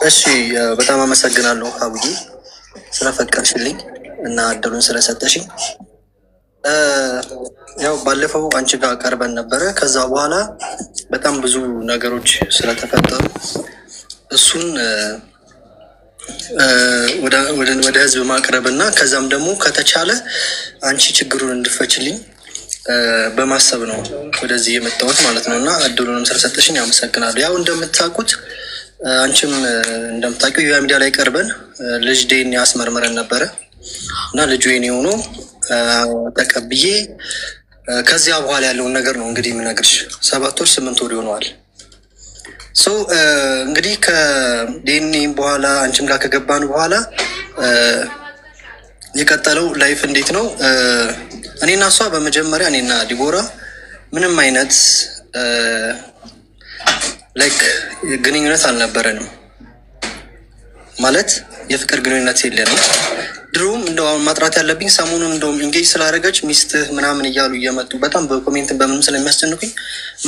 እሺ በጣም አመሰግናለሁ አቡዬ ስለፈቀድሽልኝ እና እድሉን ስለሰጠሽኝ። ያው ባለፈው አንቺ ጋር ቀርበን ነበረ። ከዛ በኋላ በጣም ብዙ ነገሮች ስለተፈጠሩ እሱን ወደ ህዝብ ማቅረብ እና ከዛም ደግሞ ከተቻለ አንቺ ችግሩን እንድፈችልኝ በማሰብ ነው ወደዚህ የመጣሁት ማለት ነው። እና እድሉንም ስለሰጠሽኝ አመሰግናለሁ። ያው እንደምታውቁት አንቺም እንደምታውቂው ዩያ ሚዲያ ላይ ቀርበን ልጅ ዴን ያስመርምረን ነበረ እና ልጁ የኔ ሆኖ ተቀብዬ ከዚያ በኋላ ያለውን ነገር ነው እንግዲህ የምነግርሽ። 7 ወር 8 ወር ይሆነዋል። እንግዲህ ከዴኒም በኋላ አንቺም ጋር ከገባን በኋላ የቀጠለው ላይፍ እንዴት ነው? እኔና እሷ በመጀመሪያ እኔና ዲቦራ ምንም አይነት ላይክ ግንኙነት አልነበረንም። ማለት የፍቅር ግንኙነት የለንም። ድሮም እንደው አሁን ማጥራት ያለብኝ ሰሞኑን እንደውም ኢንጌጅ ስላደረገች ሚስትህ ምናምን እያሉ እየመጡ በጣም በኮሜንትን በምንም ስለሚያስጨንቁኝ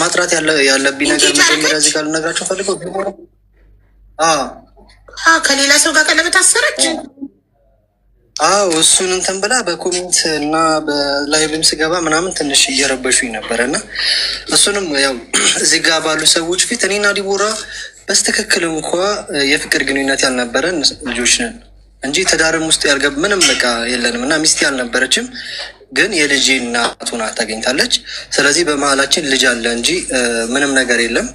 ማጥራት ያለብኝ ነገር መጀመሪያ እዚህ ጋር ልነግራቸው ፈልገው ከሌላ ሰው ጋር ቀለበት አሰረች። እሱን እንትን ብላ በኮሜንት እና በላይቭም ስገባ ምናምን ትንሽ እየረበሹኝ ነበረ እና እሱንም ያው እዚህ ጋር ባሉ ሰዎች ፊት እኔና ዲቦራ በስትክክል እንኳ የፍቅር ግንኙነት ያልነበረን ልጆች ነን እንጂ ትዳርም ውስጥ ያልገብ ምንም በቃ የለንም እና ሚስቴ አልነበረችም፣ ግን የልጄ እናት ሆና ታገኝታለች። ስለዚህ በመሀላችን ልጅ አለ እንጂ ምንም ነገር የለም።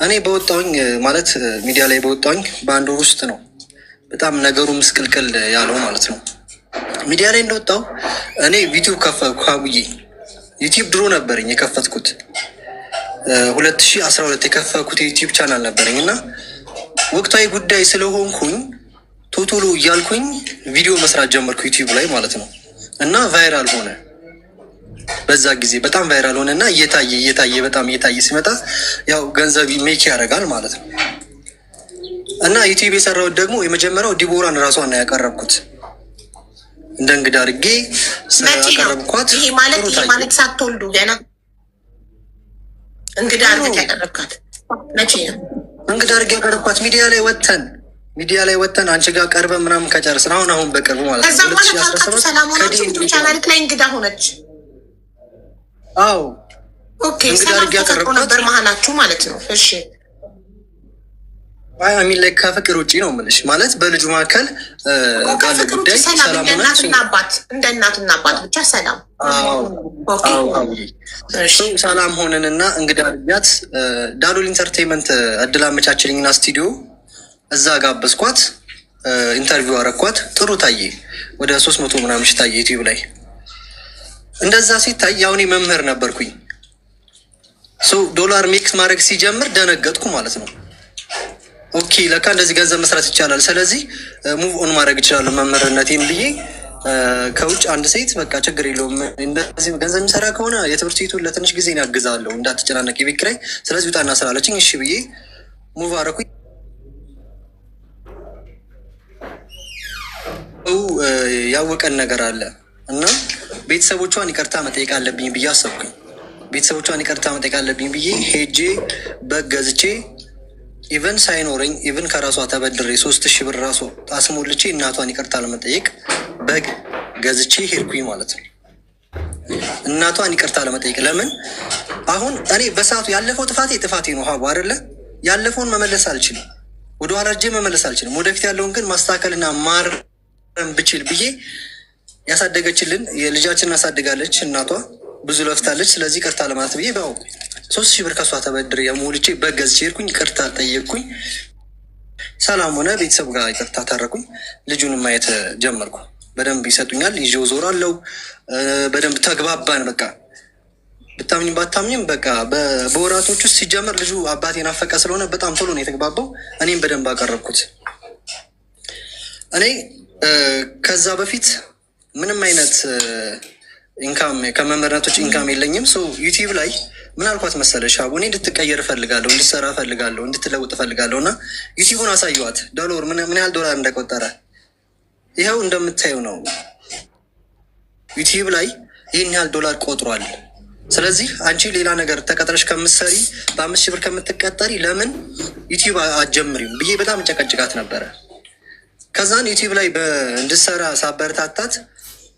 እኔ በወጣሁኝ ማለት ሚዲያ ላይ በወጣሁኝ በአንድ ወር ውስጥ ነው በጣም ነገሩ ምስቅልቅል ያለው ማለት ነው። ሚዲያ ላይ እንደወጣው እኔ ዩቲዩብ ከፈትኩ አቡዬ። ዩቲዩብ ድሮ ነበረኝ የከፈትኩት 2012 የከፈትኩት የዩቲዩብ ቻናል ነበረኝ እና ወቅታዊ ጉዳይ ስለሆንኩኝ ቶቶሎ እያልኩኝ ቪዲዮ መስራት ጀመርኩ ዩቲዩብ ላይ ማለት ነው። እና ቫይራል ሆነ። በዛ ጊዜ በጣም ቫይራል ሆነ እና እየታየ በጣም እየታየ ሲመጣ ያው ገንዘብ ሜክ ያደርጋል ማለት ነው። እና ዩቲዩብ የሰራሁት ደግሞ የመጀመሪያው ዲቦራን ራሷን ነው ያቀረብኩት። እንደ እንግዳ አድርጌ ያቀረብኳት። ይሄ ማለት ሳትወልዱ ገና እንግዳ አድርጌ ያቀረብኳት መቼ ነው? እንግዳ አድርጌ ያቀረብኳት ሚዲያ ላይ ወተን አንቺ ጋር ቀርበን ምናምን ከጨረስን አሁን በቅርቡ ማለት ነው። ከዛ በኋላ ሰላም ሆናችሁ ዩቲዩብ ቻናል ላይ እንግዳ ሆነች። ኦኬ። ሰላም ተፈጥሮ ነበር መሀላችሁ ማለት ነው። እሺ አሚን ላይ ከፍቅር ውጭ ነው የምልሽ። ማለት በልጁ መካከል ባለ ጉዳይ ሰላም እንደ እናትና አባት ብቻ ሰላም ሰላም ሆነንና እንግዳ አድርጊያት ዳሎል ኢንተርቴንመንት እድል አመቻችልኝና ስቱዲዮ እዛ ጋበዝኳት። ኢንተርቪው አረኳት። ጥሩ ታየ። ወደ 300 ምናምን ታየ ዩቲዩብ ላይ። እንደዛ ሲታይ ያው እኔ መምህር ነበርኩኝ። ዶላር ሜክስ ማድረግ ሲጀምር ደነገጥኩ ማለት ነው። ኦኬ ለካ እንደዚህ ገንዘብ መስራት ይቻላል። ስለዚህ ሙቭ ኦን ማድረግ ይችላል መምህርነቴን ብዬ ከውጭ አንድ ሴት በቃ ችግር የለውም እንደዚህ ገንዘብ የሚሰራ ከሆነ የትምህርት ቤቱን ለትንሽ ጊዜ ያግዛለሁ እንዳትጨናነቅ የቤት ኪራይ፣ ስለዚህ ውጣና ስላለችኝ እሺ ብዬ ሙቭ አደረኩኝ። ያወቀን ነገር አለ እና ቤተሰቦቿን ይቅርታ መጠየቅ አለብኝ ብዬ አሰብኩኝ። ቤተሰቦቿን ይቅርታ መጠየቅ አለብኝ ብዬ ሄጄ በግ ገዝቼ ኢቨን ሳይኖረኝ ኢቨን ከራሷ ተበድሬ 3000 ብር ራሱ አስሞልቼ እናቷን ይቅርታ ለመጠየቅ በግ ገዝቼ ሄድኩኝ ማለት ነው። እናቷን ይቅርታ ለመጠየቅ ለምን አሁን እኔ በሰዓቱ ያለፈው ጥፋቴ ነው ሀቡ አይደለ? ያለፈውን መመለስ አልችልም፣ ወደኋላ እጄ መመለስ አልችልም። ወደፊት ያለውን ግን ማስተካከልና ማረም ብችል ብዬ ያሳደገችልን የልጃችንን አሳድጋለች እናቷ ብዙ ለፍታለች። ስለዚህ ይቅርታ ለማለት ብዬ 3000 ብር ከሷ ተበድሬ የሞልቼ በገዝቼ ሄድኩኝ። ይቅርታ ጠየቅኩኝ። ሰላም ሆነ። ቤተሰብ ጋር ይቅርታ ታረኩኝ። ልጁንም ማየት ጀመርኩ። በደንብ ይሰጡኛል። ይዤው ዞራለሁ። በደንብ ተግባባን። በቃ ብታምኝም ባታምኝም በቃ በወራቶች ውስጥ ሲጀመር ልጁ አባቴን አፈቀ ስለሆነ በጣም ቶሎ ነው የተግባባው። እኔም በደንብ አቀረብኩት። እኔ ከዛ በፊት ምንም አይነት ኢንካም ከመምህርነቶች ኢንካም የለኝም። ዩቲዩብ ላይ ምን አልኳት መሰለሽ አቡ፣ እኔ እንድትቀየር እፈልጋለሁ፣ እንድትሰራ እፈልጋለሁ፣ እንድትለውጥ እፈልጋለሁ እና ዩቲዩቡን አሳየዋት። ዶላር ምን ያህል ዶላር እንደቆጠረ ይኸው እንደምታየው ነው። ዩቲዩብ ላይ ይህን ያህል ዶላር ቆጥሯል። ስለዚህ አንቺ ሌላ ነገር ተቀጥረሽ ከምትሰሪ በ5,000 ብር ከምትቀጠሪ ለምን ዩቲዩብ አትጀምሪም ብዬ በጣም ጨቀጭቃት ነበረ። ከዛን ዩቲዩብ ላይ እንድሰራ ሳበረታታት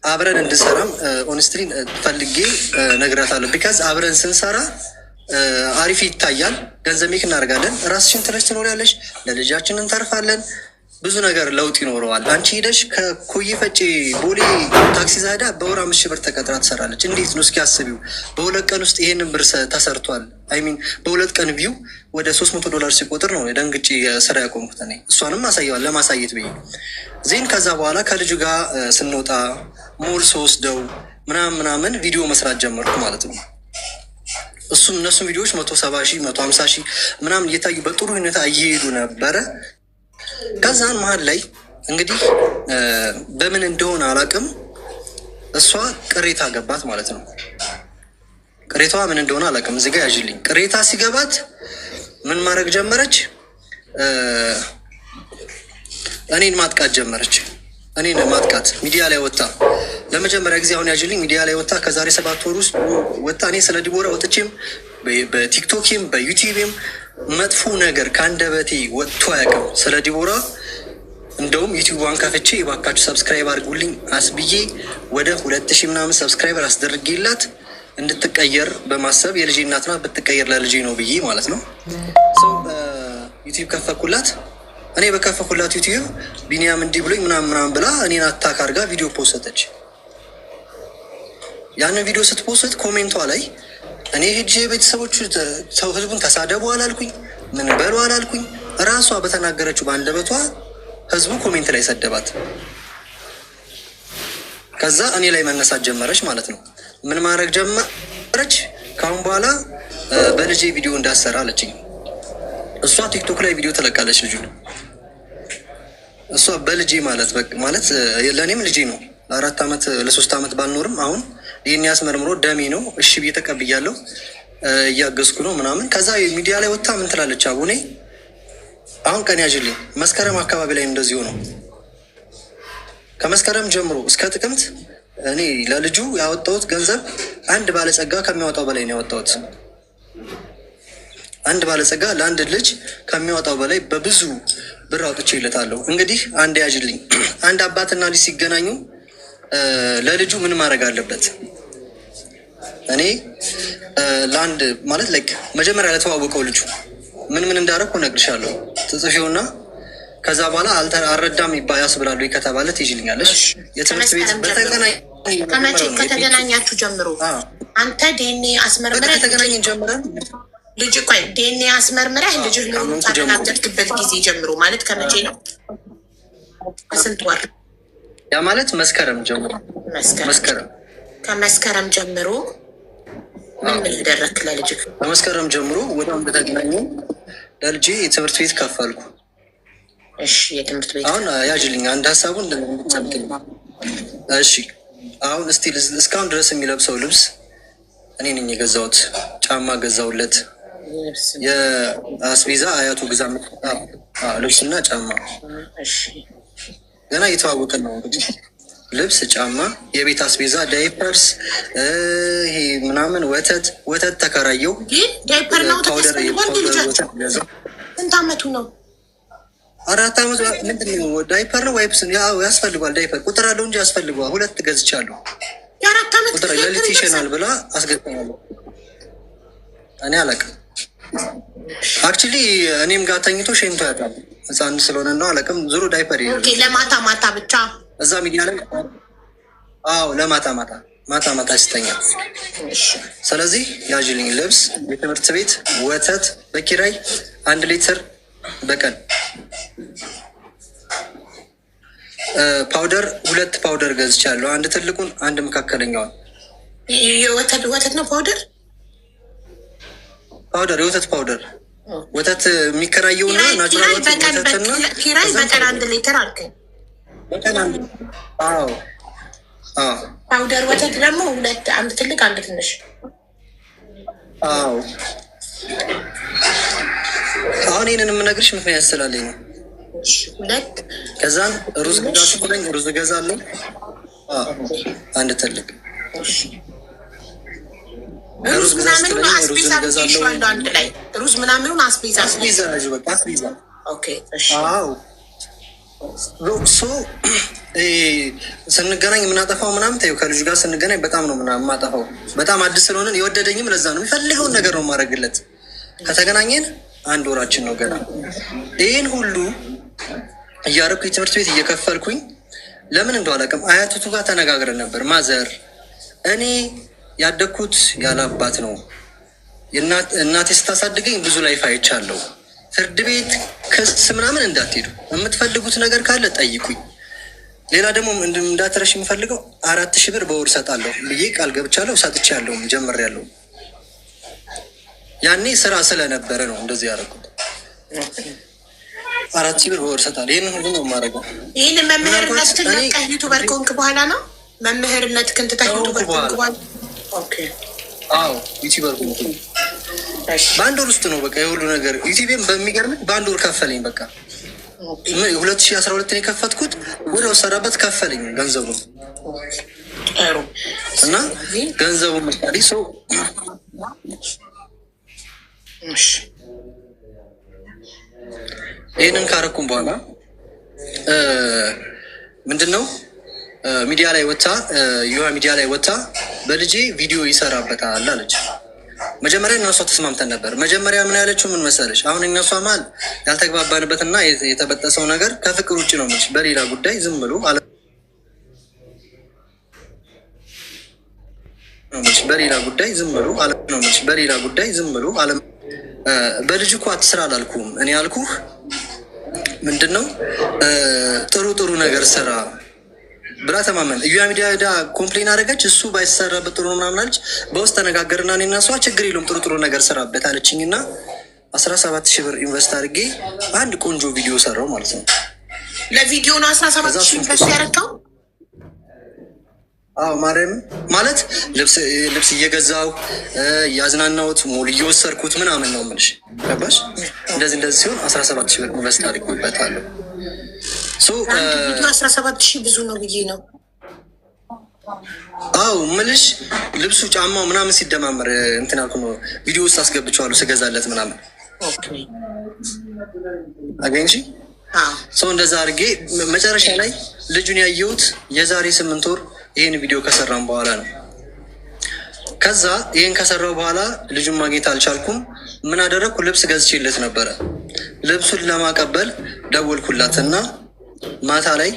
አብረን እንድሰራም ኦንስትሪ ፈልጌ ነግራታለሁ። ቢካዝ አብረን ስንሰራ አሪፍ ይታያል፣ ገንዘብ ሜክ እናደርጋለን፣ ራስሽን ትለሽ ትኖሪያለሽ፣ ለልጃችን እንተርፋለን፣ ብዙ ነገር ለውጥ ይኖረዋል። አንቺ ሄደሽ ከኮዬ ፈጬ ቦሌ ታክሲ ዛዳ በወር 5,000 ብር ተቀጥራ ትሰራለች። እንዴት ነው እስኪ አስቢው። በ2 ቀን ውስጥ ይሄንን ብር ተሰርቷል። አይሚን በ2 ቀን ቪው ወደ $300 ሲቆጥር ነው ደንግጬ ስራ ያቆምኩት እኔ። እሷንም አሳየዋል ለማሳየት ብዬ ዜን። ከዛ በኋላ ከልጁ ጋር ስንወጣ ሞል ስወስደው ምናምን ቪዲዮ መስራት ጀመርኩ ማለት ነው። እነሱም ቪዲዮዎች 170,000 150,000 ምናምን እየታዩ በጥሩ ሁኔታ እየሄዱ ነበረ። ከዛን መሀል ላይ እንግዲህ በምን እንደሆነ አላውቅም፣ እሷ ቅሬታ ገባት ማለት ነው። ቅሬታዋ ምን እንደሆነ አላውቅም። እዚህ ጋ ያዥልኝ። ቅሬታ ሲገባት ምን ማድረግ ጀመረች? እኔን ማጥቃት ጀመረች። እኔን ማጥቃት ሚዲያ ላይ ወጣ ለመጀመሪያ ጊዜ። አሁን ያዥልኝ ሚዲያ ላይ ወጣ ከዛሬ 7 ወር ውስጥ ወጣ። እኔ ስለ ዲቦራ ወጥቼም በቲክቶክም በዩቲዩብም መጥፎ ነገር ከአንደበቴ ወጥቶ አያውቅም ስለ ዲቦራ። እንደውም ዩቲዩቧን ከፍቼ የባካችሁ ሰብስክራይብ አድርጉልኝ አስብዬ ወደ 2,000 ምናምን ሰብስክራይበር አስደርጌላት እንድትቀየር በማሰብ የልጄ እናት ናት ብትቀየር ለልጄ ነው ብዬ ማለት ነው። ዩቲዩብ ከፈኩላት። እኔ በከፈኩላት ዩቲዩብ ቢኒያም እንዲህ ብሎኝ ምናምን ብላ እኔን አታክ አድርጋ ቪዲዮ ፖስተች። ያንን ቪዲዮ ስትፖስት ኮሜንቷ ላይ እኔ ሄጄ ቤተሰቦቹ ሰው ህዝቡን ተሳደቡ አላልኩኝ፣ ምን በሉ አላልኩኝ። እራሷ በተናገረችው በአንደበቷ ህዝቡ ኮሜንት ላይ ሰደባት። ከዛ እኔ ላይ መነሳት ጀመረች ማለት ነው። ምን ማድረግ ጀመረች? ካሁን በኋላ በልጄ ቪዲዮ እንዳሰራ አለችኝ። እሷ ቲክቶክ ላይ ቪዲዮ ተለቃለች። ልጁ እሷ በልጄ ማለት ለእኔም ልጄ ነው። ለ4 ዓመት ለ3 ዓመት ባልኖርም አሁን ይህን ያስመርምሮ ደሜ ነው። እሺ ብዬ ተቀብያለሁ፣ እያገዝኩ ነው ምናምን። ከዛ ሚዲያ ላይ ወጥታ ምን ትላለች? አቡኔ አሁን ቀን ያዥልኝ። መስከረም አካባቢ ላይ እንደዚሁ ነው። ከመስከረም ጀምሮ እስከ ጥቅምት እኔ ለልጁ ያወጣሁት ገንዘብ አንድ ባለጸጋ ከሚያወጣው በላይ ነው ያወጣሁት። አንድ ባለጸጋ ለአንድ ልጅ ከሚያወጣው በላይ በብዙ ብር አውጥቼ ይለታለሁ። እንግዲህ አንድ ያዥልኝ። አንድ አባትና ልጅ ሲገናኙ ለልጁ ምን ማድረግ አለበት? እኔ ለአንድ ማለት ላይክ መጀመሪያ ለተዋወቀው ልጁ ምን እንዳደረኩ እነግርሻለሁ። ትጽፊውና ከዛ በኋላ አልረዳም ያስብላሉ ከተባለ ትይዥልኛለሽ። የትምህርት ቤት ከመቼ ከተገናኛችሁ ጀምሮ አንተ ዲኤንኤ አስመርምረህ ከተገናኘን ጀምረን ልጅ ቆይ ዲኤንኤ አስመርምረህ ልጅ ካተናገርክበት ጊዜ ጀምሮ ማለት ከመቼ ነው? ከስንት ወር? ያ ማለት መስከረም ጀምሮ ከመስከረም ጀምሮ ምን ያደረክ ለልጅ? ከመስከረም ጀምሮ ወደ እንደተገናኙ ለልጄ የትምህርት ቤት ከፈልኩ። እሺ የትምህርት ቤት አሁን ያጅልኝ አንድ ሀሳቡን እንደምትሰምክኝ። እሺ አሁን እስካሁን ድረስ የሚለብሰው ልብስ እኔ ነኝ የገዛሁት። ጫማ ገዛሁለት። የአስቤዛ አያቱ ግዛ ልብስና ጫማ። ገና እየተዋወቅን ነው እንግዲህ። ልብስ፣ ጫማ፣ የቤት አስቤዛ፣ ዳይፐርስ፣ ይሄ ምናምን ወተት ተከራየው። ዳይፐር ነው ስንት አመቱ ነው? 4 ዓመት። ምንድን ነው ዳይፐር ነው ዋይፕስ? ያው ያስፈልጓል። ዳይፐር ቁጥር አለው እንጂ ያስፈልጓል። 2 ገዝቻለሁ። የ4 ዓመት ቁጥር ለሊት ይሸናል ብላ አስገጥማለሁ። እኔ አላውቅም። አክቹሊ እኔም ጋር ተኝቶ ሸኝቶ ያውቃል። ህፃን ስለሆነ ነው አላውቅም። ዞሮ ዳይፐር ለማታ ብቻ እዛ ሚዲያ ላይ ለማታ ይስተኛል። ስለዚህ ያዥልኝ ልብስ፣ የትምህርት ቤት ወተት በኪራይ 1 ሊትር በቀን ፓውደር 2 ፓውደር ገዝቻለሁ። አንድ ትልቁን፣ አንድ መካከለኛውን። ወተት ነው ፓውደር የወተት ፓውደር ወተት የሚከራየውና ናቹራል ወተትና ኪራይ በቀን 1 ሊትር አልከኝ። ፓውደር ወተት ደግሞ 2፣ አንድ ትልቅ አንድ ትንሽ። አሁን ይህንን የምነግርሽ ምክንያት ስላለኝ ነው። 2 ከዛን ሩዝ ግዛ ስትለኝ ሩዝ እገዛለሁ። አንድ ትልቅ ሩዝ ምናምኑን አስቤዛ ብዬሽዋለሁ። አንድ ላይ ሩዝ ምናምኑን አስቤዛ በቃ አስቤዛ። ኦኬ እሺ። አዎ ስንገናኝ የምናጠፋው ምናምን ተይው። ከልጁ ጋር ስንገናኝ በጣም ነው የማጠፋው። በጣም አዲስ ስለሆነን የወደደኝም ለዛ ነው። የሚፈልገውን ነገር ነው የማደርግለት። ከተገናኘን 1 ወራችን ነው ገና። ይህን ሁሉ እያደረኩኝ ትምህርት ቤት እየከፈልኩኝ ለምን እንደው አላውቅም። አያቱቱ ጋር ተነጋግረን ነበር። ማዘር እኔ ያደግኩት ያለ አባት ነው። እናቴ ስታሳድገኝ ብዙ ላይፍ አይቻለሁ። ፍርድ ቤት ክስ ምናምን እንዳትሄዱ፣ የምትፈልጉት ነገር ካለ ጠይቁኝ። ሌላ ደግሞ እንዳትረሽ የምፈልገው 4000 ብር በወር እሰጣለሁ ብዬ ቃል ገብቻለሁ። ሰጥቻለሁም ጀምሬያለሁ። ያኔ ስራ ስለነበረ ነው እንደዚህ ያደረኩት። 4000 ብር በወር እሰጣለሁ። ይህን ሁሉ ነው የማደርገው። ይህን መምህርነትህን ለቀህ ዩቱበር ከሆንክ በኋላ ነው? መምህርነትህን ትተህ ዩቱበር ከሆንክ በኋላ? አዎ ዩቲዩበር ሆንኩ። በ1 ወር ውስጥ ነው በቃ የሁሉ ነገር። ዩቲዩብም በሚገርም በ1 ወር ከፈለኝ። በቃ 2012 የከፈትኩት ወደ ወሰራበት ከፈለኝ ገንዘቡ እና ገንዘቡ ምሳሌ ሰው ይህንን ካረኩም በኋላ ምንድን ነው ሚዲያ ላይ ወጣ ሚዲያ ላይ ወጣ በልጄ ቪዲዮ ይሰራበታል አለች። መጀመሪያ እነሷ ተስማምተን ነበር። መጀመሪያ ምን ያለችው ምን መሰለች? አሁን እነሷ ማል ያልተግባባንበትና የተበጠሰው ነገር ከፍቅር ውጭ ነው። በሌላ ጉዳይ ዝም ብሎ በሌላ ጉዳይ ዝም ብሎ ነው። በሌላ ጉዳይ ዝም ብሎ በልጅ እኮ አትስራ አላልኩም። እኔ ያልኩህ ምንድን ነው ጥሩ ጥሩ ነገር ስራ ብላ ተማመን። እዩያ ሚዲያ ሄዳ ኮምፕሌን አደረገች። እሱ ባይሰራበት ጥሩ ነው ምናምን አለች። በውስጥ ተነጋገርና እኔ እና እሷ ችግር የለውም ጥሩ ጥሩ ነገር ስራበት አለችኝ እና 17000 ብር ኢንቨስት አድርጌ አንድ ቆንጆ ቪዲዮ ሰራው ማለት ነው። ለቪዲዮ ነው 17000 ኢንቨስት ያደረገው? አዎ ማርያም ማለት ልብስ እየገዛው እያዝናናሁት ሞል እየወሰድኩት ምናምን ነው የምልሽ። ገባሽ? እንደዚህ ሲሆን 17000 ብር ኢንቨስት አድርጌበታለሁ። 17000 ብዙ ነው ብዬ ነው። አዎ ምልሽ ልብሱ ጫማው ምናምን ሲደማመር እንትን አልኩ ነው ቪዲዮ ውስጥ አስገብቼዋለሁ ስገዛለት ምናምን አገኝሽ። ሰው እንደዛ አድርጌ መጨረሻ ላይ ልጁን ያየሁት የዛሬ 8 ወር ይህን ቪዲዮ ከሰራም በኋላ ነው። ከዛ ይህን ከሰራው በኋላ ልጁን ማግኘት አልቻልኩም። ምን አደረግኩ? ልብስ ገዝቼለት ነበረ። ልብሱን ለማቀበል ደወልኩላት እና ማታ ላይ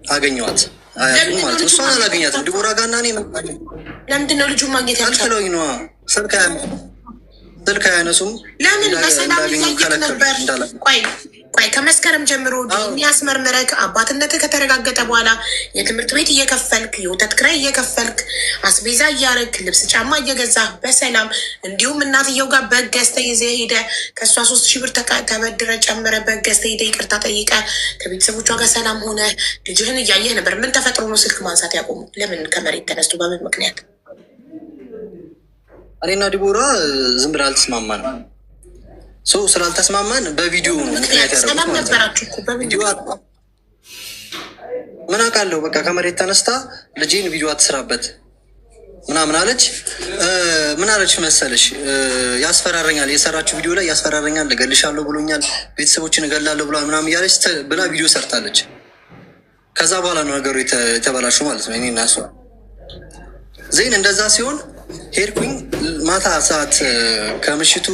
አገኘዋት። አያቱም ማለት ነው። እሷን አላገኛትም። ዲቦራ ጋና እኔ ለምንድን ነው ልጁን ማግኘት አልችለኝ ነዋ። ስልክ አያነሱም። ለምን በሰላም እያየት ነበር? ቆይ ከመስከረም ጀምሮ ዲኤንኤ አስመርምረህ አባትነትህ ከተረጋገጠ በኋላ የትምህርት ቤት እየከፈልክ የወተት ኪራይ እየከፈልክ አስቤዛ እያደረግክ ልብስ ጫማ እየገዛህ በሰላም እንዲሁም እናትየው ጋር በግ ገዝተህ ይዘህ ሄደህ ከእሷ 3000 ብር ተበድረህ ጨምረህ በግ ገዝተህ ሄደህ ይቅርታ ጠይቀህ ከቤተሰቦቿ ጋር ሰላም ሆነህ ልጅህን እያየህ ነበር። ምን ተፈጥሮ ነው ስልክ ማንሳት ያቆሙ? ለምን ከመሬት ተነስቶ በምን ምክንያት? እኔና ዲቦራ ዝም ብላ አልተስማማንም። ሰው ስላልተስማማን በቪዲዮ ምክንያት ያደረጉት ምን አውቃለሁ። በቃ ከመሬት ተነስታ ልጄን ቪዲዮ አትስራበት ምናምን አለች። ምን አለች መሰለሽ? ያስፈራረኛል፣ የሰራችው ቪዲዮ ላይ ያስፈራረኛል፣ እገልሻለሁ ብሎኛል፣ ቤተሰቦችን እገላለሁ ብሏል ምናምን እያለች ብላ ቪዲዮ ሰርታለች። ከዛ በኋላ ነው ነገሩ የተበላሸው ማለት ነው። እኔ እና እሷ ዜን እንደዛ ሲሆን ሄድኩኝ። ማታ ሰዓት ከምሽቱ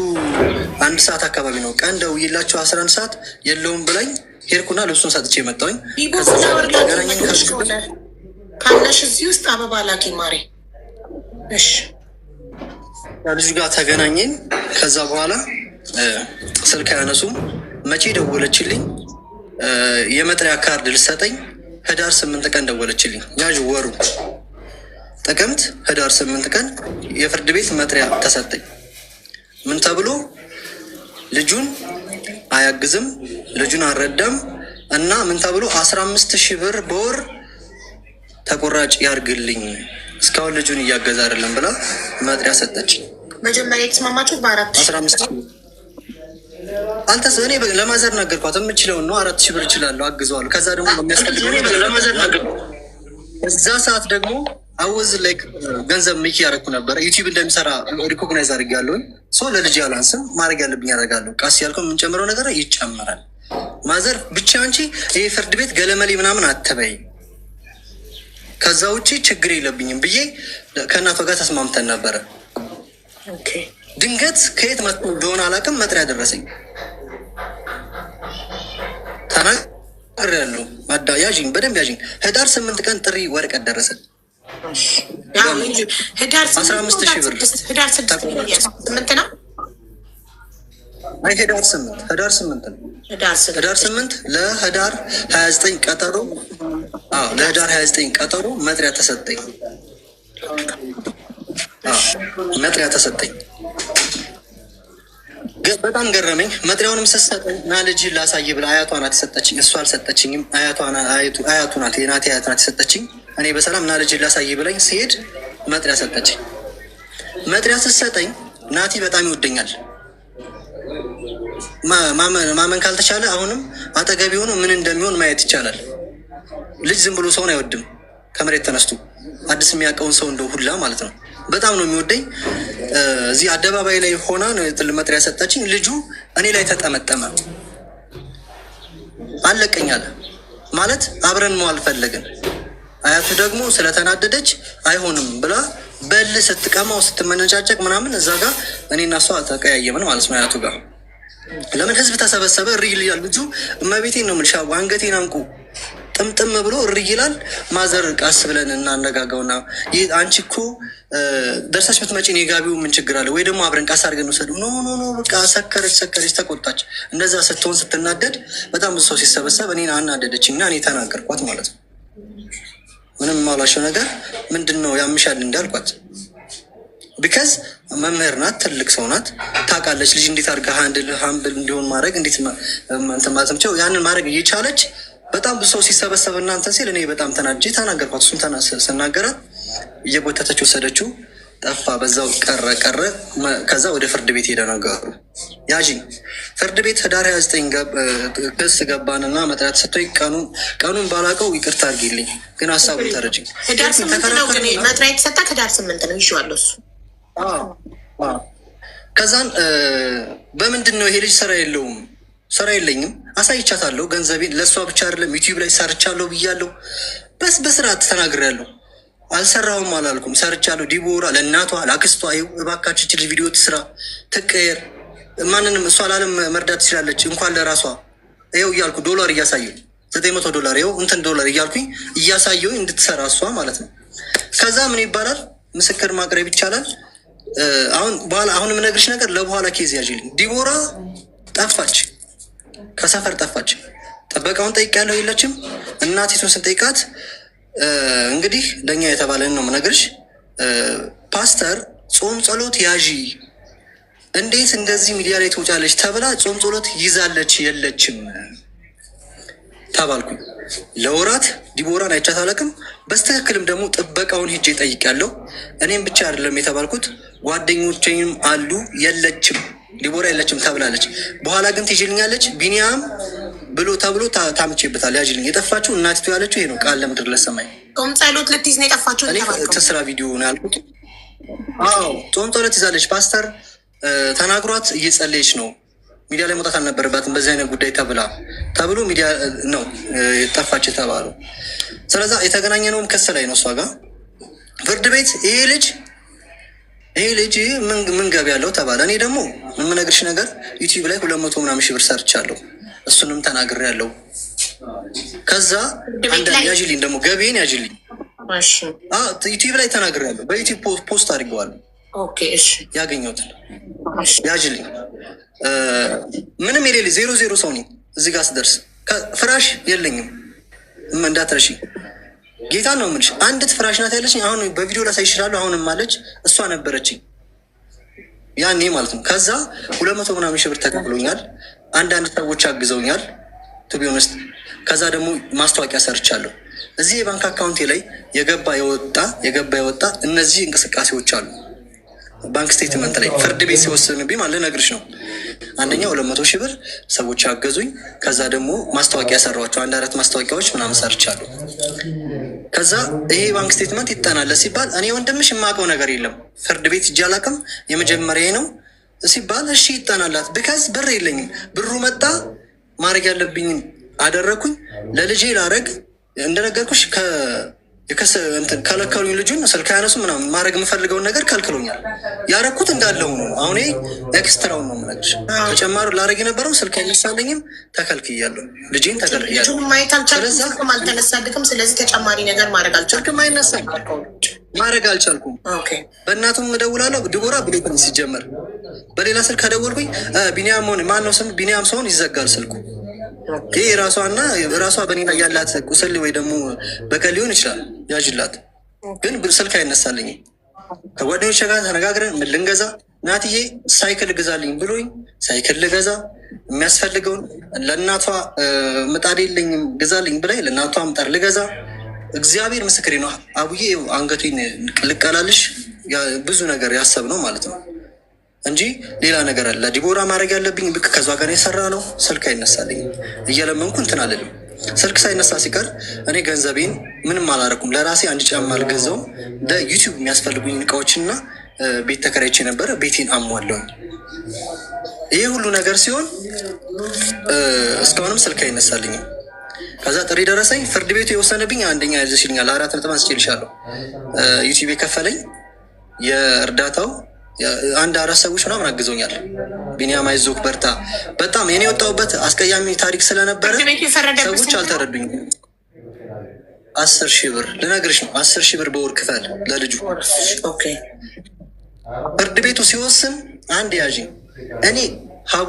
1 ሰዓት አካባቢ ነው። ቀን ደውዬላቸው 11 ሰዓት የለውም ብላኝ ሄድኩና ልብሱን ሰጥቼ መጣሁኝ። ካለሽ እዚህ ውስጥ አበባ ላኪ ማሬ። እሺ ከልጁ ጋር ተገናኘን። ከዛ በኋላ ስልክ አያነሱም። መቼ ደወለችልኝ? የመጥሪያ ካርድ ልሰጠኝ ህዳር 8 ቀን ደወለችልኝ። ያዥ ወሩ ጥቅምት ህዳር 8 ቀን የፍርድ ቤት መጥሪያ ተሰጠኝ። ምን ተብሎ? ልጁን አያግዝም፣ ልጁን አልረዳም እና ምን ተብሎ 15000 ብር በወር ተቆራጭ ያርግልኝ፣ እስካሁን ልጁን እያገዛ አይደለም ብላ መጥሪያ ሰጠች። መጀመሪያ የተስማማችሁት በ4000 እኔ ለማዘር ነገርኳት። የምችለውን ነው 4000 ብር እችላለሁ፣ አግዘዋለሁ። ከዛ ደግሞ በሚያስፈልገው ለማዘር ነገርኳት። እዛ ሰዓት ደግሞ አወዝ ላይ ገንዘብ ሜክ ያደረኩ ነበረ። ዩቲዩብ እንደሚሰራ ሪኮግናይዝ አድርጌያለሁኝ። ለልጅ ያላንስም ማድረግ ያለብኝ ያደርጋለሁ። ቃስ ያልከው የምንጨምረው ነገር ይጨምራል። ማዘር ብቻ አንቺ ይሄ ፍርድ ቤት ገለመሌ ምናምን አትበይ፣ ከዛ ውጭ ችግር የለብኝም ብዬ ከእናቷ ጋር ተስማምተን ነበረ። ድንገት ከየት መጥቶ እንደሆነ አላውቅም መጥሪያ ደረሰኝ። ተናግሬያለሁ። ያዥኝ፣ በደንብ ያዥኝ። ህዳር 8 ቀን ጥሪ ወረቀት ደረሰ። ህዳር 15,000 ብር። ህዳር 8 ነው። አይ ህዳር 8 ነው። ህዳር 8 ለህዳር 29 ቀጠሮ፣ ለህዳር 29 ቀጠሮ መጥሪያ ተሰጠኝ። መጥሪያ ተሰጠኝ። በጣም ገረመኝ። መጥሪያውንም ስትሰጠኝ ና ልጅ ላሳይ ብላ አያቷ ናት የሰጠችኝ። እሷ አልሰጠችኝም። አያቱ ናት፣ የናቴ አያት ናት የሰጠችኝ። እኔ በሰላም ና ልጅ ላሳይ ብለኝ ሲሄድ መጥሪያ ሰጠችኝ። መጥሪያ ስትሰጠኝ ናቲ በጣም ይወደኛል። ማመን ካልተቻለ አሁንም አጠገቢ ሆኖ ምን እንደሚሆን ማየት ይቻላል። ልጅ ዝም ብሎ ሰውን አይወድም። ከመሬት ተነስቶ አዲስ የሚያውቀውን ሰው እንደው ሁላ ማለት ነው። በጣም ነው የሚወደኝ። እዚህ አደባባይ ላይ ሆና መጥሪያ ሰጠችኝ። ልጁ እኔ ላይ ተጠመጠመ። አለቀኛለ ማለት አብረን ነው አልፈለግን። አያቱ ደግሞ ስለተናደደች አይሆንም ብላ በል ስትቀማው ስትመነጫጨቅ ምናምን እዛ ጋር እኔና እሷ ተቀያየምን ማለት ነው። አያቱ ጋር ለምን ህዝብ ተሰበሰበ። እሪ ይላል ልጁ። እመቤቴን ነው የምልሽ፣ አንገቴን አንቁ ጥምጥም ብሎ እሪ ይላል። ማዘር ቃስ ብለን እናነጋገውና አንቺ እኮ ደርሰሽ ብትመጪ እኔ ጋቢው ምን ችግር አለ ወይ ደግሞ አብረን ቃስ አድርገን ውሰዱ። ኖ በቃ ሰከረች፣ ተቆጣች። እንደዛ ስትሆን ስትናደድ በጣም ብዙ ሰው ሲሰበሰብ እኔን አናደደችኝ እና እኔ ተናገርኳት ማለት ነው። ምንም ማላሸው ነገር ምንድን ነው ያምሻል እንዳልኳት፣ ቢካዝ መምህር ናት፣ ትልቅ ሰው ናት፣ ታውቃለች ልጅ እንዴት አድርጋ ሀምብል እንዲሆን ማድረግ እንዴት እንትን ማለት ነው። ያንን ማድረግ እየቻለች በጣም ብዙ ሰው ሲሰበሰብ እናንተን ሲል እኔ በጣም ተናድጄ ተናገርኳት። እሱም ስናገራት እየጎተተች ወሰደችው፣ ጠፋ፣ በዛው ቀረ። ከዛ ወደ ፍርድ ቤት ሄደ ነገሩ። ያዥኝ ፍርድ ቤት ህዳር 29 ክስ ገባንና መጥሪያ ተሰጥቶኝ ቀኑን ባላውቀው ይቅርታ አድርጊልኝ፣ ግን ሀሳቡን ተረጅኝ። ህዳር 8 ነው ግን መጥሪያ የተሰጠ ህዳር 8 ነው ይዤዋለሁ እሱ። ከዛን በምንድን ነው ይሄ ልጅ ስራ የለውም፣ ስራ የለኝም፣ አሳይቻታለሁ ገንዘቤን። ለእሷ ብቻ አይደለም ዩቲዩብ ላይ ሰርቻለሁ ብያለሁ፣ በስርዓት ተናግሬያለሁ። አልሰራሁም አላልኩም፣ ሰርቻለሁ። ዲቦራ ለእናቷ ለአክስቷ እባካችሁ ልጅ ቪዲዮ ትስራ ትቀየር፣ ማንንም እሷ ላለም መርዳት ትችላለች እንኳን ለራሷ ይኸው እያልኩ ዶላር እያሳየሁ $900 ይኸው እንትን ዶላር እያልኩኝ እያሳየሁ እንድትሰራ እሷ ማለት ነው። ከዛ ምን ይባላል ምስክር ማቅረብ ይቻላል። አሁን የምነግርሽ ነገር ለበኋላ ኬዝ ያዥልኝ። ዲቦራ ጠፋች፣ ከሰፈር ጠፋች። ጥበቃውን ጠይቄያለሁ፣ የለችም። እናቲቱን ስንጠይቃት እንግዲህ ለእኛ የተባለን ነው የምነግርሽ። ፓስተር ጾም ጸሎት ያዢ፣ እንዴት እንደዚህ ሚዲያ ላይ ትወጫለች ተብላ ጾም ጸሎት ይዛለች፣ የለችም ተባልኩኝ። ለወራት ዲቦራን አይቻት አላውቅም። በስትክክልም ደግሞ ጥበቃውን ሄጄ ጠይቄያለሁ። እኔም ብቻ አይደለም የተባልኩት ጓደኞቼም አሉ፣ የለችም ዲቦራ የለችም ተብላለች። በኋላ ግን ትይዥልኛለች ቢኒያም ብሎ ተብሎ ታምቼበታል። ያዥልኝ የጠፋችው እናቲቱ ያለችው ይሄ ነው። ቃል ለምድር ለሰማይ ጾም ጸሎት ልትይዝ ነው የጠፋችው። እኔ ተስራ ቪዲዮ ነው ያልኩት። አዎ ጾም ጸሎት ይዛለች። ፓስተር ተናግሯት እየጸለየች ነው። ሚዲያ ላይ መውጣት አልነበረባትም በዚህ አይነት ጉዳይ ተብሎ ሚዲያ ነው ጠፋች የተባለው። ስለዛ የተገናኘነውም ክስ ላይ ነው እሷ ጋር ፍርድ ቤት። ይሄ ልጅ ምን ገቢ ያለው ተባለ። እኔ ደግሞ የምነግርሽ ነገር ዩቲዩብ ላይ 200 ምናምን ሺህ ብር ሰርቻለሁ። እሱንም ተናግሬያለሁ። ከዛ ያዥልኝ ደግሞ ገቢን ያዥልኝ ዩቲዩብ ላይ ተናግሬያለሁ። በዩቲዩብ ፖስት አድርገዋለሁ ያገኘሁትን ያዥልኝ። ምንም የሌለ 0 ሰው ነኝ። እዚህ ጋር ስደርስ ፍራሽ የለኝም እንዳትረሺ። ጌታ ነው የምልሽ። አንዲት ፍራሽ ናት ያለችኝ። አሁን በቪዲዮ ላሳይ ይችላሉ። አሁንም አለች፣ እሷ ነበረችኝ ያኔ ማለት ነው። ከዛ 200 ምናምን ሺህ ብር ተከፍሎኛል። አንዳንድ ሰዎች አግዘውኛል ቱ ቢ ኦነስት። ከዛ ደግሞ ማስታወቂያ ሰርቻለሁ። እዚህ የባንክ አካውንቴ ላይ የገባ የወጣ እነዚህ እንቅስቃሴዎች አሉ። ባንክ ስቴትመንት ላይ ፍርድ ቤት ሲወስንብኝ ማለት ልነግርሽ ነው። አንደኛ 200 ሺህ ብር ሰዎች ያገዙኝ። ከዛ ደግሞ ማስታወቂያ ሰራኋቸው። 1-4 ማስታወቂያዎች ምናምን ሰርቻለሁ። ከዛ ይሄ ባንክ ስቴትመንት ይጠናለት ሲባል እኔ ወንድምሽ የማውቀው ነገር የለም ፍርድ ቤት እጅ አላውቅም የመጀመሪያ ነው ሲባል እሺ ይጠናላት። ቢካዝ ብር የለኝም። ብሩ መጣ፣ ማድረግ ያለብኝ አደረግኩኝ። ለልጄ ላረግ እንደነገርኩሽ ከለከሉኝ። ልጁን ስልክ ያነሱ ምናምን ማድረግ የምፈልገውን ነገር ከልክሎኛል። ያረኩት እንዳለው ነው። አሁን ኤክስትራውን ነው የምነግርሽ። ተጨማሪ ላረግ የነበረው ስልክ አይነሳለኝም፣ ተከልክያለሁ። ልጄን ተከልክያለሁ። ማየት አልቻልኩም፣ አልተነሳልክም። ስለዚህ ተጨማሪ ነገር ማድረግ አልቻልኩም። አይነሳም ማድረግ አልቻልኩም። በእናቱም እደውላለሁ። ድቦራ ብሌት ሲጀመር በሌላ ስልክ ከደወልኩኝ ቢኒያም ሆን ማነው ስም ቢኒያም ሰሆን ይዘጋል ስልኩ። ይህ ራሷና ራሷ በኔ ላይ ያላት ቁስል ወይ ደግሞ በቀል ሊሆን ይችላል ያዥላት፣ ግን ስልክ አይነሳልኝም። ከጓደኞች ጋር ተነጋግረን ምን ልንገዛ ናትዬ ሳይክል ግዛልኝ ብሎኝ ሳይክል ልገዛ የሚያስፈልገውን ለእናቷ ምጣድ የለኝም ግዛልኝ ብላይ ለእናቷ ምጣድ ልገዛ እግዚአብሔር ምስክሬ ነው። አቡዬ አንገቴን ልቀላልሽ ብዙ ነገር ያሰብ ነው ማለት ነው እንጂ ሌላ ነገር አለ። ዲቦራ ማድረግ ያለብኝ ብክ ከዛ ጋር የሰራ ነው። ስልክ አይነሳልኝ እየለመንኩ እንትን አልልም። ስልክ ሳይነሳ ሲቀር እኔ ገንዘቤን ምንም አላረኩም። ለራሴ አንድ ጫማ አልገዛውም። ለዩቲዩብ የሚያስፈልጉኝ እቃዎችና ቤት ተከራይቼ ነበረ። ቤቴን አሟለውኝ። ይሄ ሁሉ ነገር ሲሆን እስካሁንም ስልክ አይነሳልኝም። ከዛ ጥሪ ደረሰኝ። ፍርድ ቤቱ የወሰነብኝ አንደኛ ያዘሽልኛል 4 ነጥብ አንስቼልሻለሁ። ዩቲዩብ የከፈለኝ የእርዳታው 1-4 ሰዎች ምናምን አግዞኛል። ቢኒያም አይዞክ በርታ። በጣም የኔ የወጣሁበት አስቀያሚ ታሪክ ስለነበረ ሰዎች አልተረዱኝ። 10 ሺህ ብር ልነግርሽ ነው። 10 ሺህ ብር በወር ክፈል ለልጁ። ፍርድ ቤቱ ሲወስን አንድ ያዥኝ። እኔ ሀቡ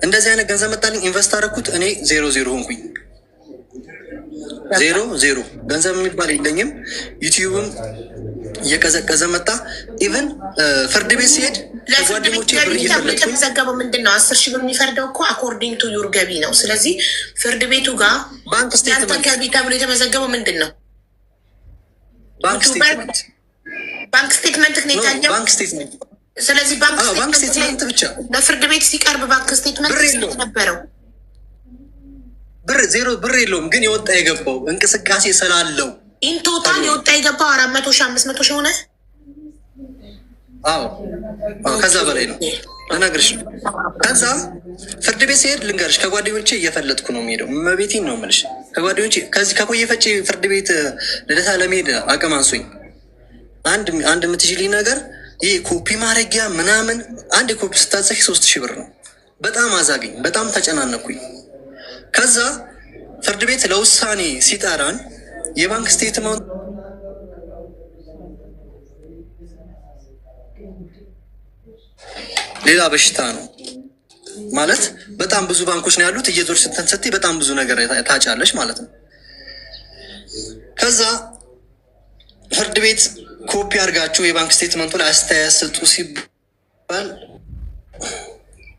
እንደዚህ አይነት ገንዘብ መጣልኝ፣ ኢንቨስት አደረኩት። እኔ 0-0 ሆንኩኝ። 0-0 ገንዘብ የሚባል የለኝም። ዩቲዩብም እየቀዘቀዘ መጣ። ኢቨን ፍርድ ቤት ሲሄድ ጓደኞቼ ብር እየፈለግኩ የተመዘገበው ምንድን ነው? 10 ሺህ ብር የሚፈርደው እኮ አኮርዲንግ ቱ ዩር ገቢ ነው። ስለዚህ ፍርድ ቤቱ ጋር ባንክ ስቴትመንት ገቢ ተብሎ የተመዘገበው ምንድን ነው? ባንክ ስቴትመንት ነው የታየው። ባንክ ስቴትመንት። ስለዚህ ባንክ ስቴትመንት ብቻ ለፍርድ ቤት ሲቀርብ ባንክ ስቴትመንት ነበረው። ብር የለውም፣ ግን የወጣ የገባው እንቅስቃሴ ስላለው ኢንቶታል የወጣ የገባው 400 ሺህ 500 ሺህ ሆነ። አዎ ከዛ በላይ ነው ልነግርሽ ነው። ከዛ ፍርድ ቤት ሲሄድ ልንገርሽ ከጓደኞቼ እየፈለጥኩ ነው የሚሄደው። መቤቴን ነው የምልሽ። ከጓደኞቼ ከዚህ ከቆየ ፈጬ ፍርድ ቤት ልደታ ለመሄድ አቅም አንሶኝ አንድ የምትችልኝ ነገር ይህ ኮፒ ማድረጊያ ምናምን አንድ ኮፒ ስታጸፊ 3000 ብር ነው። በጣም አዛገኝ፣ በጣም ተጨናነኩኝ። ከዛ ፍርድ ቤት ለውሳኔ ሲጠራን የባንክ ስቴትመንት ሌላ በሽታ ነው ማለት በጣም ብዙ ባንኮች ነው ያሉት። እየዞር ስትይ በጣም ብዙ ነገር ታጫለሽ ማለት ነው። ከዛ ፍርድ ቤት ኮፒ አድርጋችሁ የባንክ ስቴትመንቱ ላይ አስተያየት ስጡ ሲባል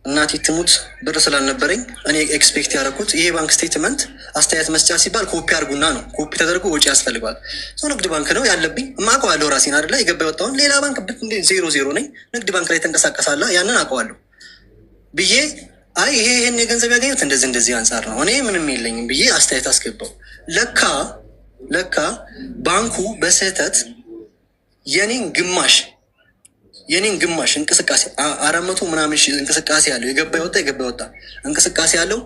እናቴ ትሙት ብር ስላልነበረኝ እኔ ኤክስፔክት ያደረኩት ይሄ ባንክ ስቴትመንት አስተያየት መስጫ ሲባል ኮፒ አድርጉና ነው። ኮፒ ተደርጎ ወጪ ያስፈልገዋል። ንግድ ባንክ ነው ያለብኝ አውቀዋለሁ። ራሴን አይደለ የገባ የወጣውን ሌላ ባንክ 0-0 ነኝ። ንግድ ባንክ ላይ ተንቀሳቀሳለ ያንን አውቀዋለሁ ብዬ አይ ይሄን የገንዘብ ያገኙት እንደዚህ አንጻር ነው እኔ ምንም የለኝም ብዬ አስተያየት አስገባው። ለካ ባንኩ በስህተት የኔን ግማሽ እንቅስቃሴ 400 ምናምን ሺህ እንቅስቃሴ ያለው የገባ የወጣ እንቅስቃሴ ያለው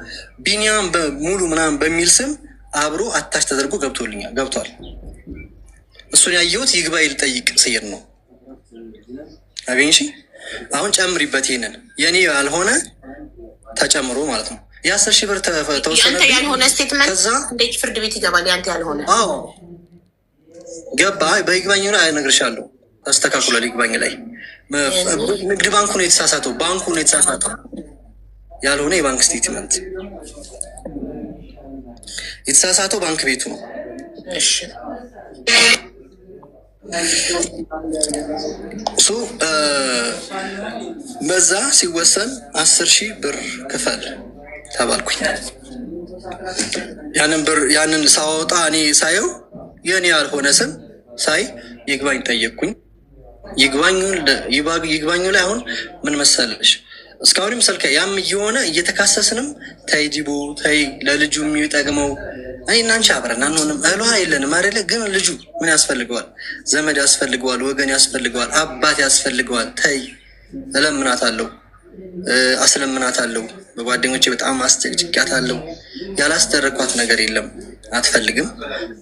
ቢኒያም በሙሉ ምናምን በሚል ስም አብሮ አታች ተደርጎ ገብቷል። እሱን ያየሁት ይግባኝ ልጠይቅ ስሄድ ነው። አገኝሽ አሁን ጨምሪበት ይሄንን የኔ ያልሆነ ተጨምሮ ማለት ነው። የ10 ሺህ ብር ተወሰነ። ያንተ ያልሆነ ስቴትመንት እንዴት ፍርድ ቤት ይገባል? ያንተ ያልሆነ አዎ ገባ። በይግባኝ ላይ እነግርሻለሁ። ተስተካክሏል። ይግባኝ ላይ ንግድ ባንኩ ነው የተሳሳተው፣ ባንኩ ነው የተሳሳተው። ያልሆነ የባንክ ስቴትመንት የተሳሳተው ባንክ ቤቱ ነው። እሺ እሱ በዛ ሲወሰን 10 ሺህ ብር ክፈል ተባልኩኝ። ያንን ሳወጣ እኔ ሳየው የኔ ያልሆነ ስም ሳይ ይግባኝ ጠየቅኩኝ። ይግባኙ ላይ አሁን ምን መሰለሽ እስካሁንም ስልከ ያም እየሆነ እየተካሰስንም ተይ ዲቦ ተይ ለልጁ የሚጠቅመው እኔ እናንቺ አብረን አንሆንም እህሏ የለንም አይደለ? ግን ልጁ ምን ያስፈልገዋል? ዘመድ ያስፈልገዋል፣ ወገን ያስፈልገዋል፣ አባት ያስፈልገዋል። ተይ እለምናት አለው አስለምናት አለው። በጓደኞቼ በጣም አስጨቅጭቂያት አለው። ያላስደረግኳት ነገር የለም። አትፈልግም።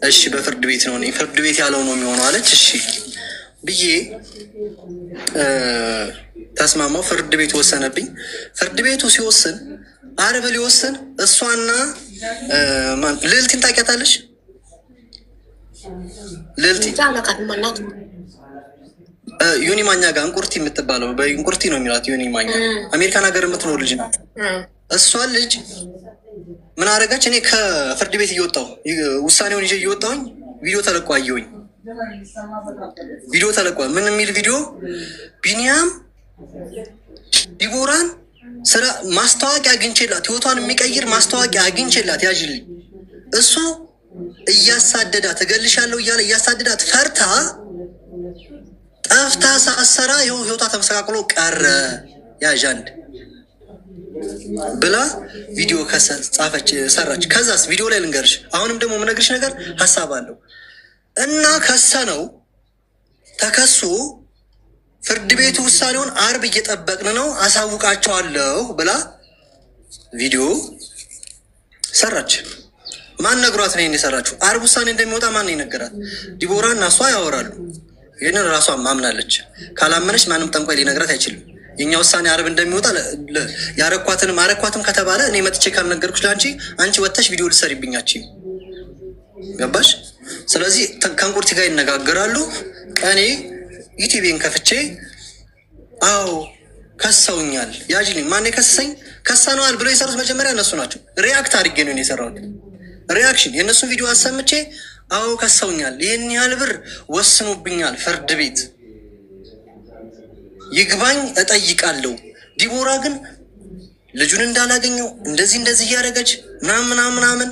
እሺ በፍርድ ቤት ነው ፍርድ ቤት ያለው ነው የሚሆነው አለች። እሺ ብዬ ተስማማው። ፍርድ ቤት ወሰነብኝ። ፍርድ ቤቱ ሲወስን አርብ ሊወስን እሷና ልዕልቲን ታውቂያታለሽ? ልዕልቲ ዩኒ ማኛ ጋር እንቁርቲ የምትባለው በእንቁርቲ ነው የሚላት። ዩኒ ማኛ አሜሪካን ሀገር የምትኖር ልጅ ናት። እሷን ልጅ ምን አደረገች? እኔ ከፍርድ ቤት እየወጣሁ ውሳኔውን ይዤ እየወጣሁኝ ቪዲዮ ተለቆ አየሁኝ። ቪዲዮ ተለቋል። ምን የሚል ቪዲዮ? ቢኒያም ዲቦራን ስራ ማስታወቂያ አግኝቼላት፣ ህይወቷን የሚቀይር ማስታወቂያ አግኝቼላት ያዥልኝ። እሱ እያሳደዳት እገልሻለሁ እያለ እያሳደዳት ፈርታ ጠፍታ ሳሰራ ይኸው ህይወቷ ተመሰቃቅሎ ቀረ። ያዥ አንድ ብላ ቪዲዮ ጻፈች፣ ሰራች። ከዛስ ቪዲዮ ላይ ልንገርሽ። አሁንም ደግሞ የምነግርሽ ነገር ሀሳብ አለው እና ከሰነው ተከሶ ፍርድ ቤቱ ውሳኔውን አርብ እየጠበቅን ነው አሳውቃቸዋለሁ ብላ ቪዲዮ ሰራች። ማን ነግሯት ነው የሰራችው? አርብ ውሳኔ እንደሚወጣ ማን የነገራት? ዲቦራ እና እሷ ያወራሉ። ይህንን ራሷ ማምናለች። ካላመነች ማንም ጠንቋይ ሊነግራት አይችልም። የኛ ውሳኔ አርብ እንደሚወጣ አረኳትም ከተባለ እኔ መጥቼ ካልነገርኩሽ ለአንቺ አንቺ ወጥተሽ ቪዲዮ ልትሰሪብኛችም። ገባሽ? ስለዚህ ከእንቁርቲ ጋር ይነጋገራሉ። እኔ ዩቲቪን ከፍቼ አዎ ከሰውኛል ያጅልኝ። ማን የከሰሰኝ? ከሰነዋል ብሎ የሰሩት መጀመሪያ እነሱ ናቸው። ሪያክት አድርጌ ነው የሰራሁት። ሪያክሽን የእነሱን ቪዲዮ አሰምቼ አዎ ከሰውኛል፣ ይህን ያህል ብር ወስኖብኛል፣ ፍርድ ቤት ይግባኝ እጠይቃለሁ። ዲቦራ ግን ልጁን እንዳላገኘው እንደዚህ እያደረገች ምናምን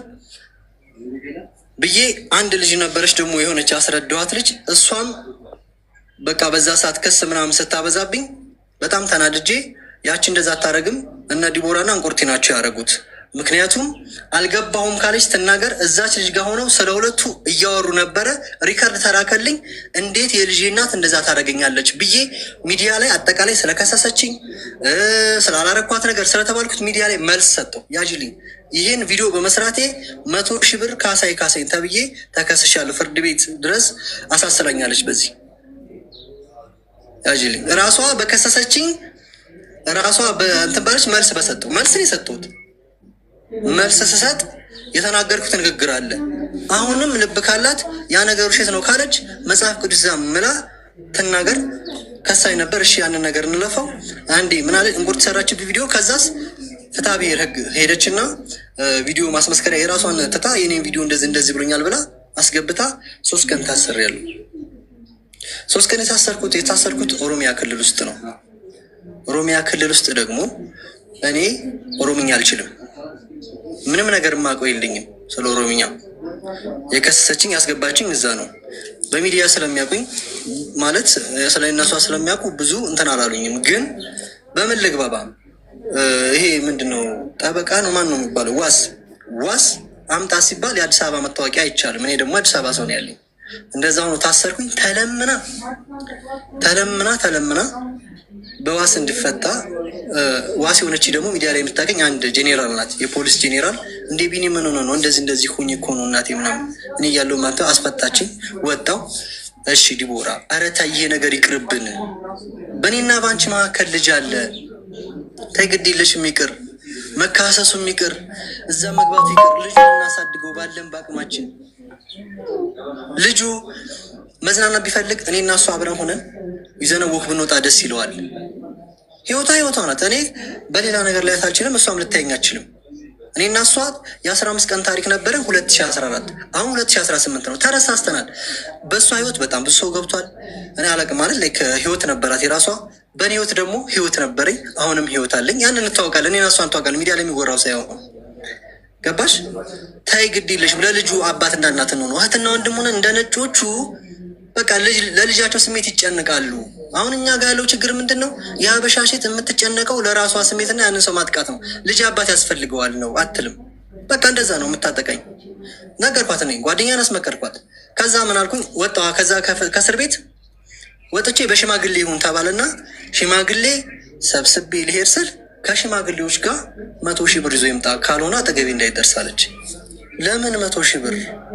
ብዬ አንድ ልጅ ነበረች ደግሞ የሆነች አስረዳኋት ልጅ። እሷም በቃ በዛ ሰዓት ክስ ምናምን ስታበዛብኝ በጣም ተናድጄ ያቺ እንደዛ አታረግም እና ዲቦራና እንቁርቲ ናቸው ያደረጉት። ምክንያቱም አልገባሁም ካለች ትናገር። እዛች ልጅ ጋር ሆነው ስለ ሁለቱ እያወሩ ነበረ። ሪከርድ ተራከልኝ። እንዴት የልጅ እናት እንደዛ ታደርገኛለች ብዬ ሚዲያ ላይ አጠቃላይ ስለከሰሰችኝ ስላላረኳት ነገር ስለተባልኩት ሚዲያ ላይ መልስ ሰጠው። ያጅልኝ ይህን ቪዲዮ በመስራቴ 100,000 ብር ካሳይ ተብዬ ተከስሻለሁ። ፍርድ ቤት ድረስ አሳስላኛለች። በዚህ ያጅልኝ ራሷ በከሰሰችኝ ራሷ በእንትን ባለች መልስ በሰጠው መልስን የሰጠሁት መልስ ስሰጥ የተናገርኩት ንግግር አለ። አሁንም ልብ ካላት ያ ነገር ውሸት ነው ካለች መጽሐፍ ቅዱስ ዛ ምላ ትናገር። ከሳይ ነበር። እሺ ያንን ነገር እንለፈው። አንዴ ምናለ እንቁርት ሰራች ቪዲዮ። ከዛስ ፍትሐ ብሔር ህግ ሄደችና ቪዲዮ ማስመስከሪያ የራሷን ትታ የኔን ቪዲዮ እንደዚህ ብሎኛል ብላ አስገብታ 3 ቀን ታሰርያለሁ። 3 ቀን የታሰርኩት ኦሮሚያ ክልል ውስጥ ነው። ኦሮሚያ ክልል ውስጥ ደግሞ እኔ ኦሮምኛ አልችልም። ምንም ነገር ማውቀው የለኝም ስለ ኦሮምኛ። የከሰሰችኝ ያስገባችኝ እዛ ነው። በሚዲያ ስለሚያውቁኝ ማለት ስለ እነሷ ስለሚያውቁ ብዙ እንትን አላሉኝም። ግን በምን ልግባባ? ይሄ ምንድነው ጠበቃ ነው ማን ነው የሚባለው? ዋስ አምጣ ሲባል የአዲስ አበባ መታወቂያ አይቻልም። እኔ ደግሞ አዲስ አበባ ሰው ነው ያለኝ። እንደዛ ነው ታሰርኩኝ። ተለምና በዋስ እንዲፈታ ዋስ የሆነች ደግሞ ሚዲያ ላይ የምታገኝ አንድ ጄኔራል ናት፣ የፖሊስ ጄኔራል። እንደ ቢኒ ምን ሆነ ነው እንደዚህ ሁኝ እኮ ነው እናቴ ምናምን እኔ እያለሁ ማለት አስፈታችኝ። ወጣው። እሺ ዲቦራ ኧረ ተይ ይሄ ነገር ይቅርብን፣ በእኔና በአንቺ መካከል ልጅ አለ፣ ተይ ግድ የለሽም ይቅር፣ መካሰሱም ይቅር፣ እዛ መግባቱ ይቅር፣ ልጁን እናሳድገው ባለን በአቅማችን። ልጁ መዝናናት ቢፈልግ እኔ እና እሱ አብረን ሆነን ይዘነው ወክ ብንወጣ ደስ ይለዋል። ህይወቷ ናት። እኔ በሌላ ነገር ላይ አልችልም፣ እሷም ልታየኝ አትችልም። እኔ እና እሷ የ15 ቀን ታሪክ ነበረን 2014። አሁን 2018 ነው። ተረሳስተናል። በእሷ ህይወት በጣም ብዙ ሰው ገብቷል። እኔ አላቅም ማለት ላይ ህይወት ነበራት የራሷ። በእኔ ህይወት ደግሞ ህይወት ነበረኝ። አሁንም ህይወት አለኝ። ያንን እንታወቃለን። እኔ እና እሷ እንታወቃለን። ሚዲያ ላይ የሚወራው ሳይሆን ገባሽ? ታይ ግድ የለሽም። ለልጁ አባትና እናት ነው። እህትና ወንድም ሆነን እንደ ነጮቹ በቃ ለልጃቸው ስሜት ይጨንቃሉ። አሁን እኛ ጋር ያለው ችግር ምንድን ነው? የሀበሻ ሴት የምትጨነቀው ለራሷ ስሜትና ያንን ሰው ማጥቃት ነው። ልጅ አባት ያስፈልገዋል ነው አትልም። በቃ እንደዛ ነው የምታጠቀኝ። ነገርኳት፣ እኔ ጓደኛን አስመከርኳት። ከዛ ምን አልኩኝ? ወጣሁ። ከዛ ከእስር ቤት ወጥቼ በሽማግሌ ይሁን ተባለና ሽማግሌ ሰብስቤ ልሄድ ስል ከሽማግሌዎች ጋር 100,000 ብር ይዞ ይምጣ፣ ካልሆነ አጠገቤ እንዳይደርሳለች። ለምን 100,000 ብር?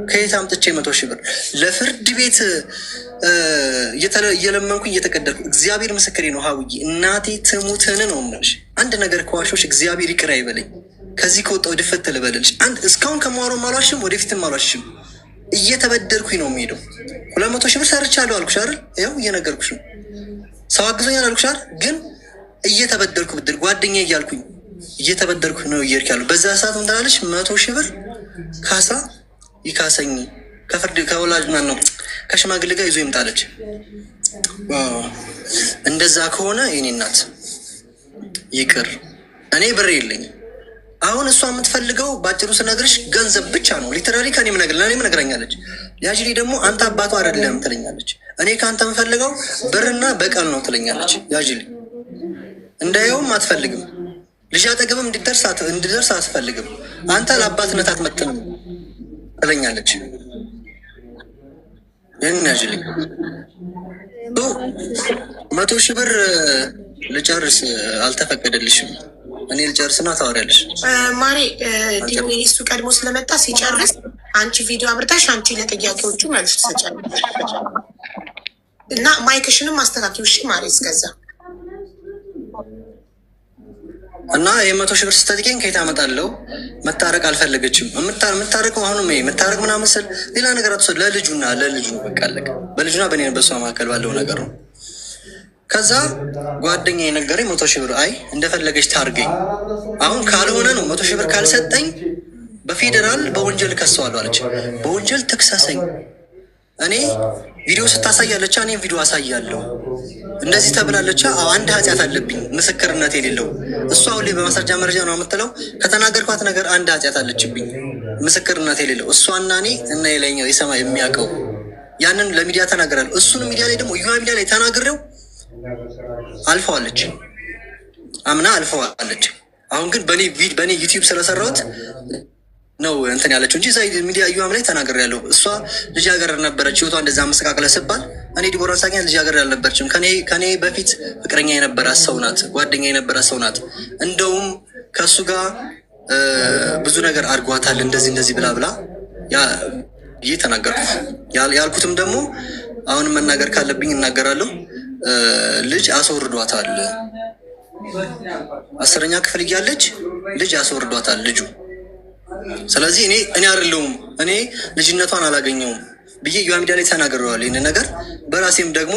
ከየት አምጥቼ 100,000 ብር? ለፍርድ ቤት እየለመንኩኝ እየተቀደልኩ። እግዚአብሔር ምስክሬ ነው ሀውዬ፣ እናቴ ትሙትን ነው የምልሽ። አንድ ነገር ከዋሾች እግዚአብሔር ይቅር አይበለኝ። ከዚህ ከወጣው ድፈት ልበልልሽ። እስካሁን ከማወራው አልዋሽም፣ ወደፊትም አልዋሽም። እየተበደልኩኝ ነው የሚሄደው። 200,000 ብር ሰርቻለሁ አልኩሽ አይደል? ያው እየነገርኩሽ ነው። ሰው አግዞኛል አልኩሽ አይደል? ግን እየተበደልኩ ብድር ጓደኛ እያልኩኝ እየተበደልኩ ነው እየሄድኩ ያለው። በዛ ሰዓት ምን ትላለች? 100,000 ብር ካሳ ይካሰኝ፣ ከፍርድ ከወላጅ ማን ነው ከሽማግሌ ጋር ይዞ ይምጣለች። እንደዛ ከሆነ የኔ እናት ይቅር፣ እኔ ብር የለኝም። አሁን እሷ የምትፈልገው ባጭሩ ስነግርሽ ገንዘብ ብቻ ነው። ሊተራሪ ከኔም ነግረኛለች። ያጅሊ ደግሞ አንተ አባቷ አይደለም ትለኛለች። እኔ ከአንተ የምፈልገው ብርና በቀል ነው ትለኛለች። ያጅሊ እንዳየውም አትፈልግም። ልጅ አጠገብም እንድደርስ አትፈልግም። አንተ ለአባትነት አትመጥንም ትለኛለች። ይህን ያጅሊ 100,000 ብር ልጨርስ አልተፈቀደልሽም። እኔ ልጨርስና ታወሪያለሽ። ማሬ እሱ ቀድሞ ስለመጣ ሲጨርስ አንቺ ቪዲዮ አብርታሽ አንቺ ለጥያቄዎቹ መልስ ትሰጫለሽ እና ማይክሽንም አስተካክዪው እሺ ማሬ። እስከዛ እና የ100,000 ብር ስትጠይቀኝ ከየት አመጣለሁ? መታረቅ አልፈለገችም። የምታረቀው አሁንም መታረቅ ምናምን ስል ሌላ ነገር አትወስድ። ለልጁ በቃ አለቀ። በልጁና በእኔ በሷ መካከል ባለው ነገር ነው። ከዛ ጓደኛ የነገረኝ 100,000 ብር አይ እንደፈለገች ታርገኝ። አሁን ካልሆነ ነው 100,000 ብር ካልሰጠኝ በፌዴራል በወንጀል ከሰዋለሁ አለች። በወንጀል ትክሰሰኝ። እኔ ቪዲዮ ስታሳያለች፣ እኔም ቪዲዮ አሳያለሁ። እንደዚህ ተብላለች። አንድ ኃጢአት አለብኝ ምስክርነት የሌለው። እሷ ሁሌ በማስረጃ መረጃ ነው የምትለው። ከተናገርኳት ነገር አንድ ኃጢአት አለችብኝ ምስክርነት የሌለው። እሷና እኔ እና የላይኛው የሰማይ የሚያውቀው ያንን ለሚዲያ ተናገራለሁ። እሱን ሚዲያ ላይ ደግሞ ዩሃ ሚዲያ ላይ ተናግሬው አልፈዋለች፣ አምና አልፈዋለች። አሁን ግን በእኔ ዩቲዩብ ስለሰራሁት ነው እንትን ያለችው እንጂ እዛ ሚዲያ ዩሃም ላይ ተናግሬያለሁ። እሷ ልጃገረድ ነበረች፣ ህይወቷ እንደዛ መስተካከለ ስባል እኔ ዲቦራን ሳገኛት ልጃገረድ አልነበረችም። ከኔ በፊት ፍቅረኛ የነበራት ሰው ናት፣ ጓደኛ የነበራት ሰው ናት። እንደውም ከእሱ ጋር ብዙ ነገር አድርጓታል፣ እንደዚህ ብላ ይህ ተናገርኩት። ያልኩትም ደግሞ አሁን መናገር ካለብኝ እናገራለሁ። ልጅ አስወርዷታል። 10ኛ ክፍል እያለች ልጅ አስወርዷታል ልጁ። ስለዚህ እኔ አይደለሁም እኔ ልጅነቷን አላገኘውም ብዬ ዩሃ ሚዲያ ላይ ተናግሬዋለሁ። ይህን ነገር በራሴም ደግሞ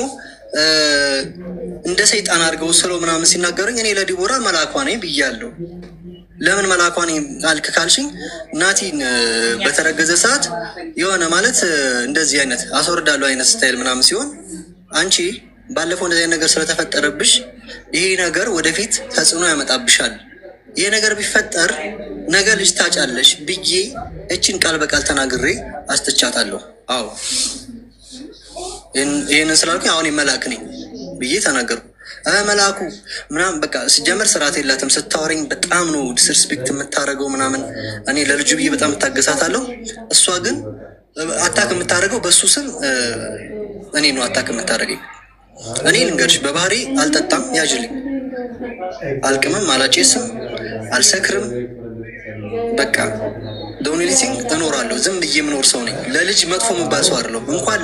እንደ ሰይጣን አድርገው ስለው ምናምን ሲናገሩኝ እኔ ለዲቦራ መልአኳ ነኝ ብያለሁ። ለምን መልአኳ ነኝ አልክ ካልሽኝ ናቲን በተረገዘ ሰዓት የሆነ ማለት እንደዚህ አይነት አስወርዳለሁ አይነት ስታይል ምናምን ሲሆን አንቺ ባለፈው እንደዚህ ነገር ስለተፈጠረብሽ ይሄ ነገር ወደፊት ተጽዕኖ ያመጣብሻል፣ ይሄ ነገር ቢፈጠር ነገ ልጅ ታጫለሽ ብዬ እችን ቃል በቃል ተናግሬ አስተቻታለሁ። አዎ ይህንን ስላልኩኝ አሁን መልአክ ነኝ ብዬ ተናገርኩ። መልአኩ ምናምን በቃ ሲጀመር ስርዓት የላትም። ስታወረኝ በጣም ነው ዲስርስፔክት የምታደርገው ምናምን። እኔ ለልጁ ብዬ በጣም እታገሳታለሁ። እሷ ግን አታክ የምታደርገው በሱ ስም እኔ ነው አታክ የምታደርገኝ። እኔ ልንገርሽ በባህሪ አልጠጣም፣ ያዥልኝ፣ አልቅምም፣ አላጨስም፣ አልሰክርም። በቃ ዶኒሊቲንግ እኖራለሁ። ዝም ብዬ የምኖር ሰው ነኝ። ለልጅ መጥፎ የምባል ሰው አይደለሁ። እንኳን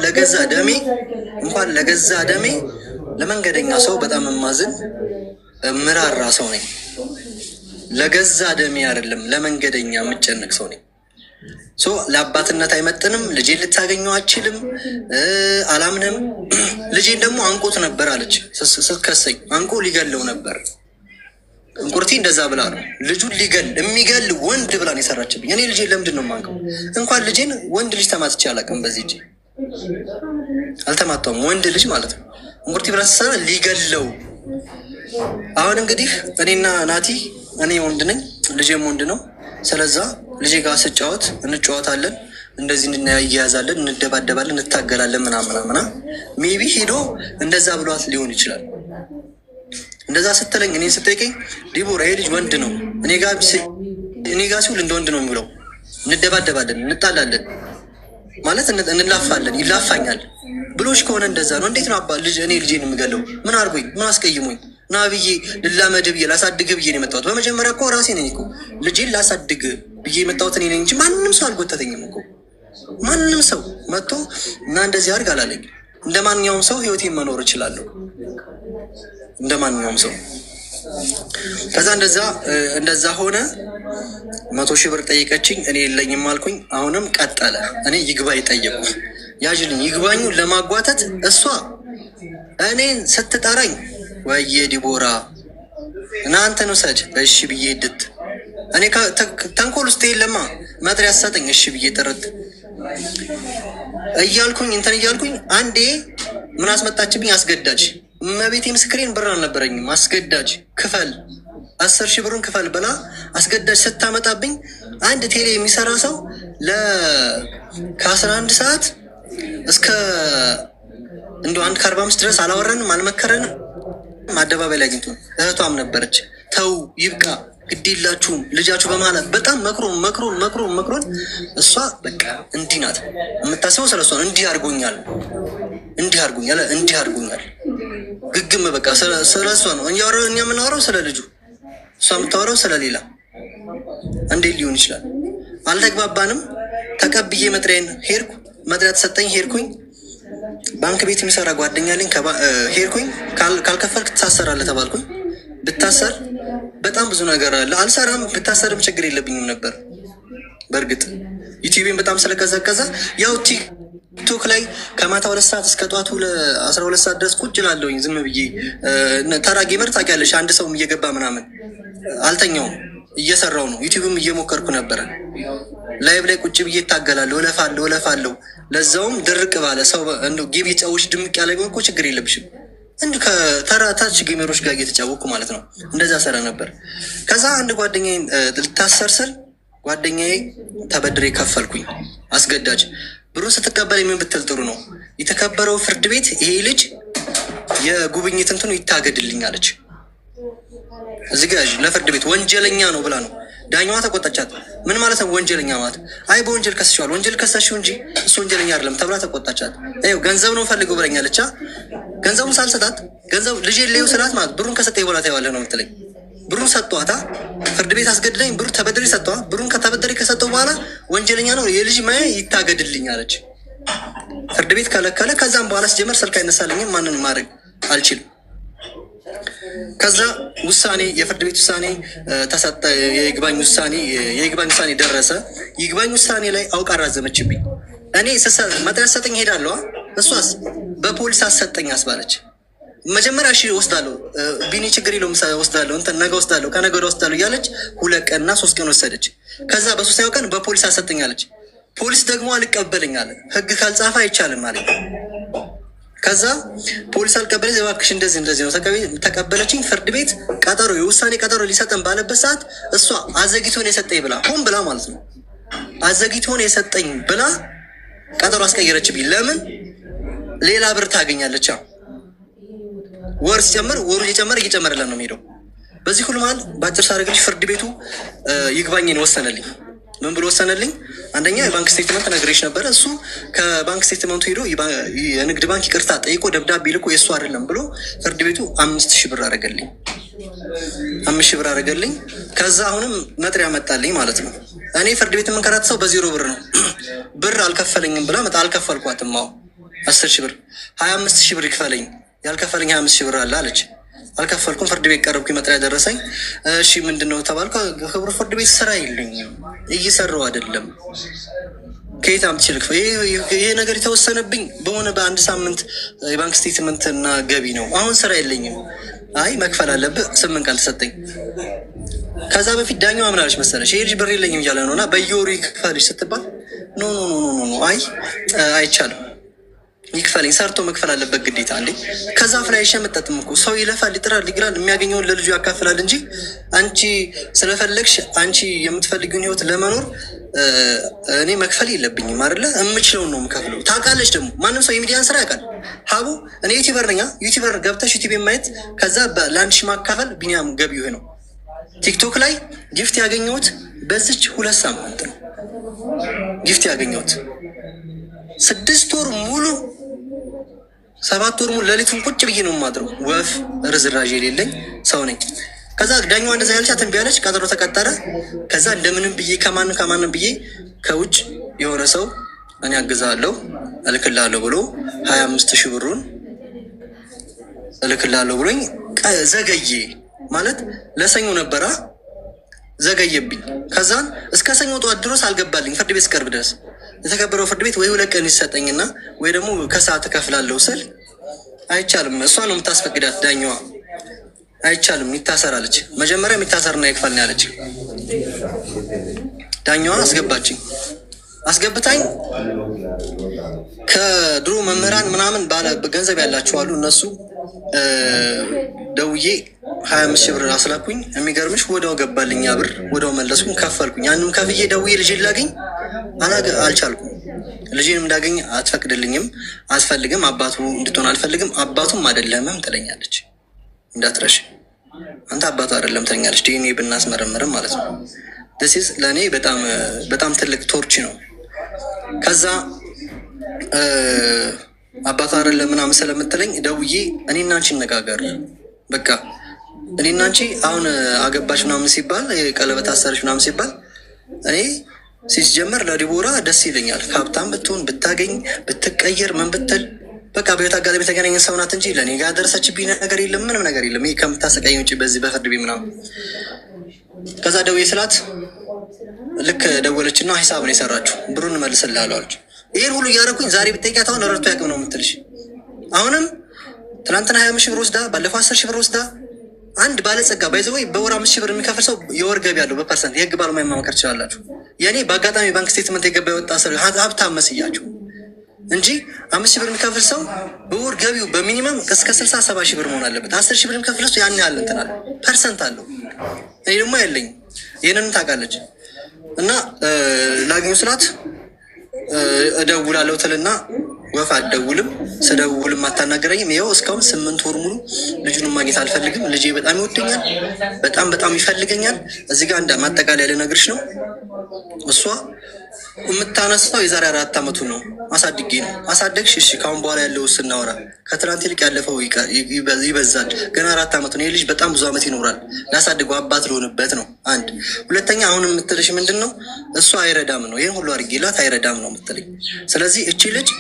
ለገዛ ደሜ ለመንገደኛ ሰው በጣም የማዝን ምራራ ሰው ነኝ። ለገዛ ደሜ አይደለም ለመንገደኛ የምጨነቅ ሰው ነኝ። ለአባትነት አይመጥንም። ልጄን ልታገኘው አችልም፣ አላምንም። ልጄን ደግሞ አንቆት ነበር አለች ስትከሰኝ። አንቆ ሊገለው ነበር። እንቁርቲ እንደዛ ብላ ነው ልጁን የሚገል ወንድ ብላ ነው የሰራችብኝ። እኔ ልጄን ለምንድን ነው የማንቀው? እንኳን ልጄን ወንድ ልጅ ተማትቼ አላውቅም። በዚህ እጄ አልተማታውም፣ ወንድ ልጅ ማለት ነው። እንቁርቲ ብላ ስትሰራ ሊገለው። አሁን እንግዲህ እኔና ናቲ፣ እኔ ወንድ ነኝ፣ ልጄም ወንድ ነው። ስለዛ ልጄ ጋር ስጫወት እንጫወታለን። እንደዚህ እናያያዛለን፣ እንደባደባለን፣ እንታገላለን ምናምናምና ሜቢ ሄዶ እንደዛ ብሏት ሊሆን ይችላል። እንደዛ ስትለኝ እኔ ስጠይቀኝ ዲቦራ ይሄ ልጅ ወንድ ነው፣ እኔ ጋ ሲውል እንደ ወንድ ነው የሚውለው፣ እንደባደባለን፣ እንጣላለን ማለት እንላፋለን፣ ይላፋኛል ብሎች ከሆነ እንደዛ ነው። እንዴት ነው አባ ልጅ እኔ ልጄን የምገለው? ምን አርጎኝ? ምን አስቀይሞኝ? ና ብዬ ልላመድ ብዬ ላሳድግ ብዬ ነው የመጣሁት። በመጀመሪያ እኮ ራሴ ነኝ እኮ ልጄን ላሳድግ ብዬ የመጣሁት እኔ ነኝ እንጂ ማንም ሰው አልጎተተኝም እኮ። ማንም ሰው መጥቶ እና እንደዚህ አድርግ አላለኝ። እንደ ማንኛውም ሰው ህይወቴን መኖር እችላለሁ፣ እንደ ማንኛውም ሰው። ከዛ እንደዛ ሆነ። 100,000 ብር ጠይቀችኝ፣ እኔ የለኝም አልኩኝ። አሁንም ቀጠለ። እኔ ይግባኝ ጠየቁ። ያዥልኝ ይግባኙን ለማጓተት እሷ እኔን ስትጠራኝ ወየ ዲቦራ እናንተን ውሰድ እሺ ብዬ ድት እኔ ተንኮል ውስጥ የለማ መጥሪያ ያሳጠኝ እሺ ብዬ ጥርት እያልኩኝ እንትን እያልኩኝ አንዴ ምን አስመጣችብኝ? አስገዳጅ። መቤቴ ምስክሬን ብር አልነበረኝም። አስገዳጅ ክፈል 10,000 ብሩን ክፈል ብላ አስገዳጅ ስታመጣብኝ አንድ ቴሌ የሚሰራ ሰው ከ11 ሰዓት እስከ እንደ 1:45 ድረስ አላወራንም፣ አልመከረንም። አደባባይ ላይ አግኝቶ እህቷም ነበረች። ተው ይብቃ፣ ግዴላችሁም ልጃችሁ በማለት በጣም መክሮን እሷ በቃ እንዲህ ናት የምታስበው ስለሷ ነው። እንዲህ አድርጎኛል ግግም በቃ ስለሷ ነው። እኛ የምናወራው ስለ ልጁ፣ እሷ የምታወራው ስለሌላ። እንዴት ሊሆን ይችላል? አልተግባባንም። ተቀብዬ መጥሪያን ሄድኩ። መጥሪያ ተሰጠኝ። ሄድኩኝ። ባንክ ቤት የሚሰራ ጓደኛ አለኝ። ሄድኩኝ። ካልከፈልክ ትታሰራለህ ተባልኩኝ። ብታሰር በጣም ብዙ ነገር አለ። አልሰራም። ብታሰርም ችግር የለብኝም ነበር። በእርግጥ ዩቲዩብን በጣም ስለቀዘቀዘ ያው ቲክቶክ ላይ ከማታ 2 ሰዓት እስከ ጠዋቱ 12 ሰዓት ድረስ ቁጭ ላለሁኝ ዝም ብዬ ተራ ጌመር ታውቂያለሽ። አንድ ሰውም እየገባ ምናምን አልተኛውም፣ እየሰራው ነው። ዩቲዩብም እየሞከርኩ ነበረ። ላይቭ ላይ ቁጭ ብዬ እታገላለሁ፣ እለፋለሁ። ለዛውም ድርቅ ባለ ሰው እንደው ጌም የጫዎች ድምቅ ያለ ቢሆን እኮ ችግር የለብሽም። እንዲ ከተራ ታች ጌመሮች ጋር እየተጫወቅኩ ማለት ነው። እንደዛ ሰራ ነበር። ከዛ አንድ ጓደኛዬ ልታሰር ስል ጓደኛዬ ተበድሬ ከፈልኩኝ። አስገዳጅ ብሩን ስትቀበል የምን ብትል ጥሩ ነው የተከበረው ፍርድ ቤት ይሄ ልጅ የጉብኝት እንትኑ ይታገድልኝ አለች። እዚህ ጋ ለፍርድ ቤት ወንጀለኛ ነው ብላ ነው ዳኛዋ ተቆጣቻት። ምን ማለት ነው ወንጀለኛ ማለት? አይ በወንጀል ከስሸዋል፣ ወንጀል ከሰሽው እንጂ እሱ ወንጀለኛ አይደለም ተብላ ተቆጣቻት። ይኸው ገንዘብ ነው ፈልገው ብለኛለች። ገንዘቡን ሳልሰጣት ገንዘብ ልጅ የሌው ስላት ማለት ብሩን ከሰጠኝ በኋላ ታይዋለህ ነው የምትለኝ። ብሩን ሰጠዋታ፣ ፍርድ ቤት አስገድለኝ፣ ብሩ ተበደሪ ሰጠዋ። ብሩን ከተበደሪ ከሰጠው በኋላ ወንጀለኛ ነው የልጅ ማየ ይታገድልኝ አለች። ፍርድ ቤት ከለከለ። ከዛም በኋላ ሲጀመር ስልክ አይነሳልኝም፣ ማንን ማድረግ አልችልም። ከዛ ውሳኔ የፍርድ ቤት ውሳኔ ተሰጠ። የይግባኝ ውሳኔ ደረሰ። ይግባኝ ውሳኔ ላይ አውቃ አራዘመችብኝ። እኔ መጥሪያ ሰጠኝ ሄዳለሁ፣ እሷስ በፖሊስ አሰጠኝ አስባለች። መጀመሪያ እሺ ወስዳለሁ፣ ቢኒ ችግር የለውም ወስዳለሁ፣ እንትን ነገ ወስዳለሁ፣ ከነገ ወዲያ ወስዳለሁ እያለች 2 ቀንና 3 ቀን ወሰደች። ከዛ በ3ኛው ቀን በፖሊስ አሰጠኛለች። ፖሊስ ደግሞ አልቀበለኝ አለ። ህግ ካልጻፈ አይቻልም አለኝ። ከዛ ፖሊስ አልቀበለኝ፣ እባክሽ እንደዚህ ነው ተቀበለችኝ። ፍርድ ቤት ቀጠሮ የውሳኔ ቀጠሮ ሊሰጠን ባለበት ሰዓት እሷ አዘግይቶን የሰጠኝ ብላ ሆን ብላ ማለት ነው አዘግይቶን የሰጠኝ ብላ ቀጠሮ አስቀየረችብኝ። ለምን? ሌላ ብር ታገኛለች። ወር ሲጨምር ወሩ እየጨመረለን ነው የሚሄደው። በዚህ ሁሉ መሀል በአጭር ሳደርግልሽ ፍርድ ቤቱ ይግባኝን ወሰነልኝ። ምን ብሎ ወሰነልኝ? አንደኛ የባንክ ስቴትመንት ነግሬሽ ነበረ። እሱ ከባንክ ስቴትመንቱ ሄዶ የንግድ ባንክ ይቅርታ ጠይቆ ደብዳቤ ልኮ የእሱ አይደለም ብሎ ፍርድ ቤቱ 5,000 ብር አደረገልኝ። 5,000 ብር አደረገልኝ። ከዛ አሁንም መጥሪያ መጣልኝ ማለት ነው። እኔ ፍርድ ቤት የምንከራት ሰው በ0 ብር ነው። ብር አልከፈለኝም ብላ አልከፈልኳትም። 10,000 ብር 25,000 ብር ይክፈለኝ፣ ያልከፈለኝ 25,000 ብር አለ አለች። አልከፈልኩም። ፍርድ ቤት ቀረብኩኝ። መጥሪያ ደረሰኝ። እሺ ምንድን ነው ተባልኩ። ክቡር ፍርድ ቤት ስራ የለኝም፣ እየሰራው አይደለም፣ ከየት አምጥቼ ልክፈል? ይሄ ነገር የተወሰነብኝ በሆነ በ1 ሳምንት የባንክ ስቴትመንት እና ገቢ ነው። አሁን ስራ የለኝም። አይ መክፈል አለብህ። 8 ቀን ተሰጠኝ። ከዛ በፊት ዳኛዋ ምን አለች መሰለሽ? ይሄ ልጅ ብር የለኝም እያለ ነው እና በየወሩ ይክፈልሽ ስትባል ኖ አይ አይቻልም ይክፈለኝ። ሰርቶ መክፈል አለበት ግዴታ እንዴ። ከዛፍ ላይ አይሸመጠጥም እኮ ሰው ይለፋል፣ ይጥራል፣ ይግራል፣ የሚያገኘውን ለልጁ ያካፍላል እንጂ አንቺ ስለፈለግሽ አንቺ የምትፈልጊውን ህይወት ለመኖር እኔ መክፈል የለብኝም አይደለ? የምችለውን ነው የምከፍለው። ታውቃለች ደግሞ ማንም ሰው የሚዲያን ስራ ያውቃል። ሀቡ እኔ ዩቲበር ነኝ። ዩቲበር ገብተሽ ዩቲብ ማየት ከዛ ለአንድ ሺህ ማካፈል ቢኒያም ገቢው ነው። ቲክቶክ ላይ ጊፍት ያገኘሁት በዚች 2 ሳምንት ነው። ጊፍት ያገኘሁት 6 ወር ሙሉ 7 ወር ሙሉ ሌሊቱን ቁጭ ብዬ ነው የማድረው። ወፍ ርዝራዥ የሌለኝ ሰው ነኝ። ከዛ ዳኛዋ እንደዛ ያለቻት እምቢ አለች። ቀጠሮ ተቀጠረ። ከዛ እንደምንም ብዬ ከማንም ብዬ ከውጭ የሆነ ሰው እኔ አግዛለሁ እልክላለሁ ብሎ 25,000 ብሩን እልክላለሁ ብሎኝ ዘገየ። ማለት ለሰኞ ነበራ ዘገየብኝ። ከዛን እስከ ሰኞ ጠዋት ድረስ አልገባልኝ። ፍርድ ቤት እስቀርብ ድረስ የተከበረው ፍርድ ቤት ወይ 2 ቀን ይሰጠኝና ወይ ደግሞ ከሰዓት እከፍላለሁ ስል አይቻልም። እሷ ነው የምታስፈቅዳት ዳኛዋ። አይቻልም ይታሰራለች። መጀመሪያ የሚታሰርና ይክፈል ነው ያለች ዳኛዋ። አስገባችኝ። አስገብታኝ ከድሮ መምህራን ምናምን ባለ ገንዘብ ያላቸው አሉ። እነሱ ደውዬ 25,000 ብር አስላኩኝ። የሚገርምሽ ወዲያው ገባልኝ ብር፣ ወዲያው መለስኩኝ፣ ከፈልኩኝ። ያንም ከፍዬ ደውዬ ልጄን ላገኝ አልቻልኩም። ልጄን እንዳገኝ አትፈቅድልኝም፣ አትፈልግም፣ አባቱ እንድትሆን አልፈልግም፣ አባቱም አይደለምም ትለኛለች። እንዳትረሽ አንተ አባቱ አይደለም ትለኛለች። ዲኤንኤ ብናስመረምርም ማለት ነው። ዲስ ለእኔ በጣም ትልቅ ቶርች ነው። ከዛ አባቱ አይደለም ምናምን ስለምትለኝ ደውዬ እኔና አንቺ እነጋገር፣ በቃ እኔና አንቺ አሁን አገባች ምናምን ሲባል ቀለበት አሰረች ምናምን ሲባል እኔ ሲጀመር ለዲቦራ ደስ ይለኛል። ሀብታም ብትሆን ብታገኝ ብትቀየር ምን ብትል በቃ በቤት አጋጣሚ የተገናኘ ሰው ናት እንጂ ለእኔ ጋር ደረሰችብኝ ነገር የለም፣ ምንም ነገር የለም። ይህ ከምታሰቃኝ ውጭ በዚህ በፍርድ ቤት ምናምን። ከዛ ደውዬ ስላት ልክ ደወለችና ሂሳብ ነው የሰራችው፣ ብሩን እመልስልሃለሁ አለች። ይህን ሁሉ እያደረኩኝ ዛሬ ብትጠይቂያት አሁን ረድቶ ያቅም ነው የምትልሽ። አሁንም ትናንትና 20,000 ብር ወስዳ ባለፈው 10,000 ብር ወስዳ አንድ ባለጸጋ ባይዘወይ በወር 5,000 ብር የሚከፍል ሰው የወር ገቢ ያለው በፐርሰንት የህግ ባለሙያ ማማከር ትችላላችሁ። የእኔ በአጋጣሚ ባንክ ስቴትመንት የገባ የወጣ ሰው ሀብታም መስያችሁ እንጂ 5,000 ብር የሚከፍል ሰው በወር ገቢው በሚኒመም እስከ 60-70 ብር መሆን አለበት። 10,000 ብር የሚከፍል ሰው ያን ያህል እንትን አለ ፐርሰንት አለው። እኔ ደግሞ ያለኝ ይህንን ታውቃለች። እና ላግኙ ስላት እደውላለሁ ትልና ወፍ አትደውልም። ስደውልም አታናገረኝም። ይኸው እስካሁን 8 ወር ሙሉ ልጁን ማግኘት አልፈልግም። ልጄ በጣም ይወደኛል፣ በጣም ይፈልገኛል። እዚህ ጋር እንደ ማጠቃለያ ልነግርሽ ነው። እሷ የምታነሳው የዛሬ 4 ዓመቱ ነው። አሳድጌ ነው አሳደግሽ። እሺ ካሁን በኋላ ያለው ስናወራ ከትናንት ይልቅ ያለፈው ይበዛል። ገና 4 ዓመቱ ነው። ይህ ልጅ በጣም ብዙ ዓመት ይኖራል። ላሳድገው አባት ሊሆንበት ነው። አንድ ሁለተኛ፣ አሁን የምትልሽ ምንድን ነው? እሷ አይረዳም ነው። ይህን ሁሉ አድርጌላት አይረዳም ነው የምትልኝ። ስለዚህ እቺ ልጅ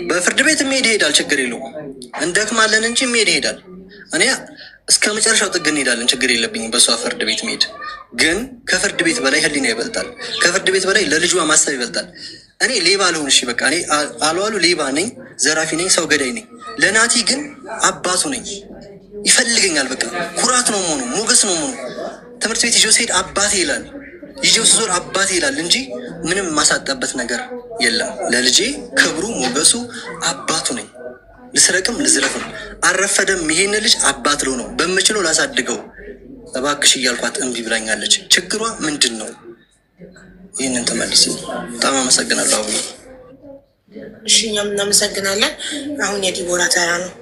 በፍርድ ቤት የሚሄድ ይሄዳል፣ ችግር የለውም። እንደክማለን እንጂ የሚሄድ ይሄዳል። እኔ እስከ መጨረሻው ጥግ እንሄዳለን፣ ችግር የለብኝም በእሷ ፍርድ ቤት መሄድ። ግን ከፍርድ ቤት በላይ ህሊና ይበልጣል። ከፍርድ ቤት በላይ ለልጇ ማሰብ ይበልጣል። እኔ ሌባ ልሁን፣ እሺ በቃ እኔ አልዋሉ ሌባ ነኝ፣ ዘራፊ ነኝ፣ ሰው ገዳይ ነኝ። ለናቲ ግን አባቱ ነኝ። ይፈልገኛል። በቃ ኩራት ነው መሆኑ፣ ሞገስ ነው መሆኑ። ትምህርት ቤት ይዤው ሲሄድ አባቴ ይላል፣ ይዤው ስዞር አባቴ ይላል እንጂ ምንም የማሳጠበት ነገር የለም። ለልጄ ክብሩ ሞገሱ አባቱ ነኝ። ልስረቅም ልዝረፍም አልረፈደም። ይሄን ልጅ አባት ለው ነው በምችለው ላሳድገው እባክሽ እያልኳት እምቢ ብላኛለች። ችግሯ ምንድን ነው? ይህንን ተመልስ። በጣም አመሰግናለሁ። አቡ እሺ፣ እኛም እናመሰግናለን። አሁን የዲቦራ ተራ ነው።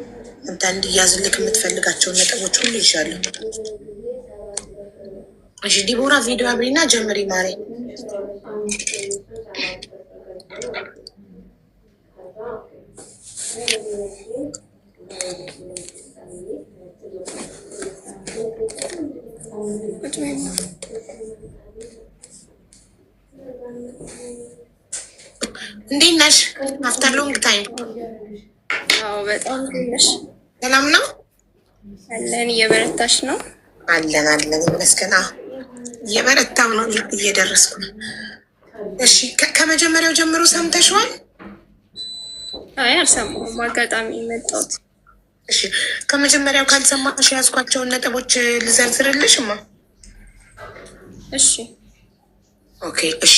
አንተ እንድያዝልክ የምትፈልጋቸውን ነጥቦች ሁሉ ይሻለሁ። እሺ ዲቦራ ቪዲዮ አብሪና ጀምሪ ማሬ። እንዴት ነሽ? አፍተር ሎንግ ታይም። አዎ በጣም ነሽ። ሰላም ነው አለን። እየበረታሽ ነው? አለን ይመስገን። እየበረታው ነው፣ እየደረስኩ ነው። እሺ ከመጀመሪያው ጀምሮ ሰምተሽዋል? አይ አልሰማሁም፣ አጋጣሚ መጣሁት። እሺ ከመጀመሪያው ካልሰማሽ ያዝኳቸውን ነጥቦች ልዘርዝርልሽማ። እሺ ኦኬ። እሺ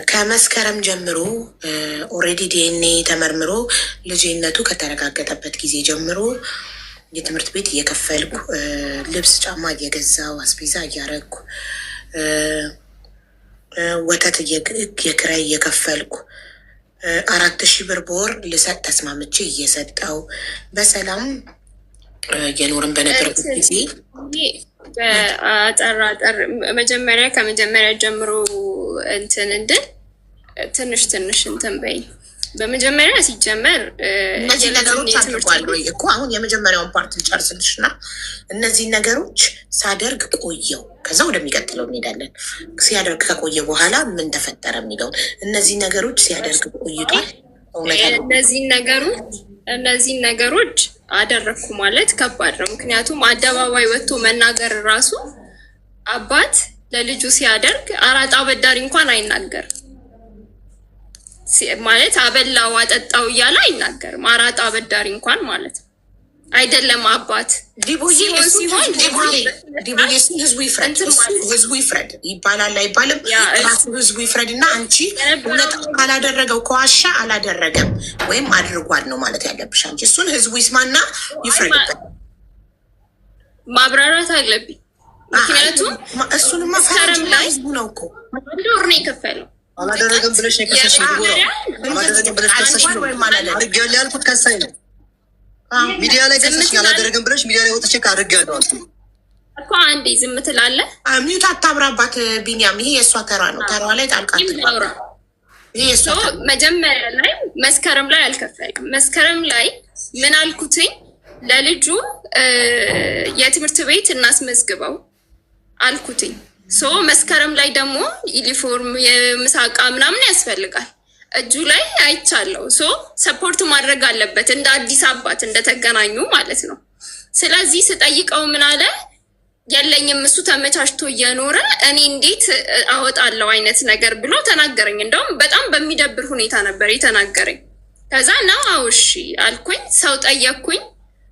ከመስከረም ጀምሮ ኦልሬዲ ዲኤንኤ ተመርምሮ ልጅነቱ ከተረጋገጠበት ጊዜ ጀምሮ የትምህርት ቤት እየከፈልኩ ልብስ ጫማ እየገዛው አስቤዛ እያረግኩ ወተት የክራይ እየከፈልኩ 4,000 ብር በወር ልሰጥ ተስማምቼ እየሰጠው በሰላም እየኖርን በነበረበት ጊዜ አጠር መጀመሪያ ከመጀመሪያ ጀምሮ እንትን እንድል ትንሽ እንትን በይ። በመጀመሪያ ሲጀመር እነዚህ ነገሮች አድርጓል ወይ እኮ አሁን የመጀመሪያውን ፓርት ልጨርስልሽ እና እነዚህ ነገሮች ሳደርግ ቆየው። ከዛ ወደሚቀጥለው እንሄዳለን። ሲያደርግ ከቆየ በኋላ ምን ተፈጠረ የሚለውን እነዚህ ነገሮች ሲያደርግ ቆይቷል። እነዚህ ነገሮች አደረግኩ ማለት ከባድ ነው። ምክንያቱም አደባባይ ወጥቶ መናገር ራሱ አባት ለልጁ ሲያደርግ አራጣ አበዳሪ እንኳን አይናገርም ማለት አበላው አጠጣው እያለ አይናገርም። አራጣ አበዳሪ እንኳን ማለት ነው አይደለም። አባት ዲቦዬ ህዝቡ ይፍረድ ይባላል አይባልም? ራሱ ህዝቡ ይፍረድ እና አንቺ እውነት ካላደረገው ከዋሻ አላደረገም ወይም አድርጓል ነው ማለት ያለብሽ አንቺ። እሱን ህዝቡ ይስማና ይፍረድበት። ማብራራት አለብኝ። ምክንያቱም እሱንማ መስከረም ላይ ህዝቡ ነው እኮ አንድ ወር ነው የከፈለው። አላደረገም ብለሽ ነው የከሰሽ ነው። አላደረገም ብለሽ ከሰሽ ነው። አድርጌያለሁ ያልኩት ከሳይ ነው። ሚዲያ ላይ ከሰሽ አላደረገም ብለሽ ሚዲያ ላይ ወጥቼ አድርጌያለሁ አልኩት እኮ። አንዴ ዝም ትላለህ። ሚዩት አታብራባት ቢኒያም። ይሄ የእሷ ተራ ነው። ተራዋ ላይ ጣልቃ ትግባ። መጀመሪያ ላይ መስከረም ላይ አልከፈልም። መስከረም ላይ ምን አልኩትኝ? ለልጁ የትምህርት ቤት እናስመዝግበው አልኩትኝ። መስከረም ላይ ደግሞ ዩኒፎርም የምሳቃ ምናምን ያስፈልጋል። እጁ ላይ አይቻለው። ሰፖርት ማድረግ አለበት እንደ አዲስ አባት እንደተገናኙ ማለት ነው። ስለዚህ ስጠይቀው ምን አለ? የለኝም እሱ ተመቻችቶ እየኖረ እኔ እንዴት አወጣለው አይነት ነገር ብሎ ተናገረኝ። እንደውም በጣም በሚደብር ሁኔታ ነበር የተናገረኝ። ከዛ ነው አውሺ አልኩኝ። ሰው ጠየቅኩኝ።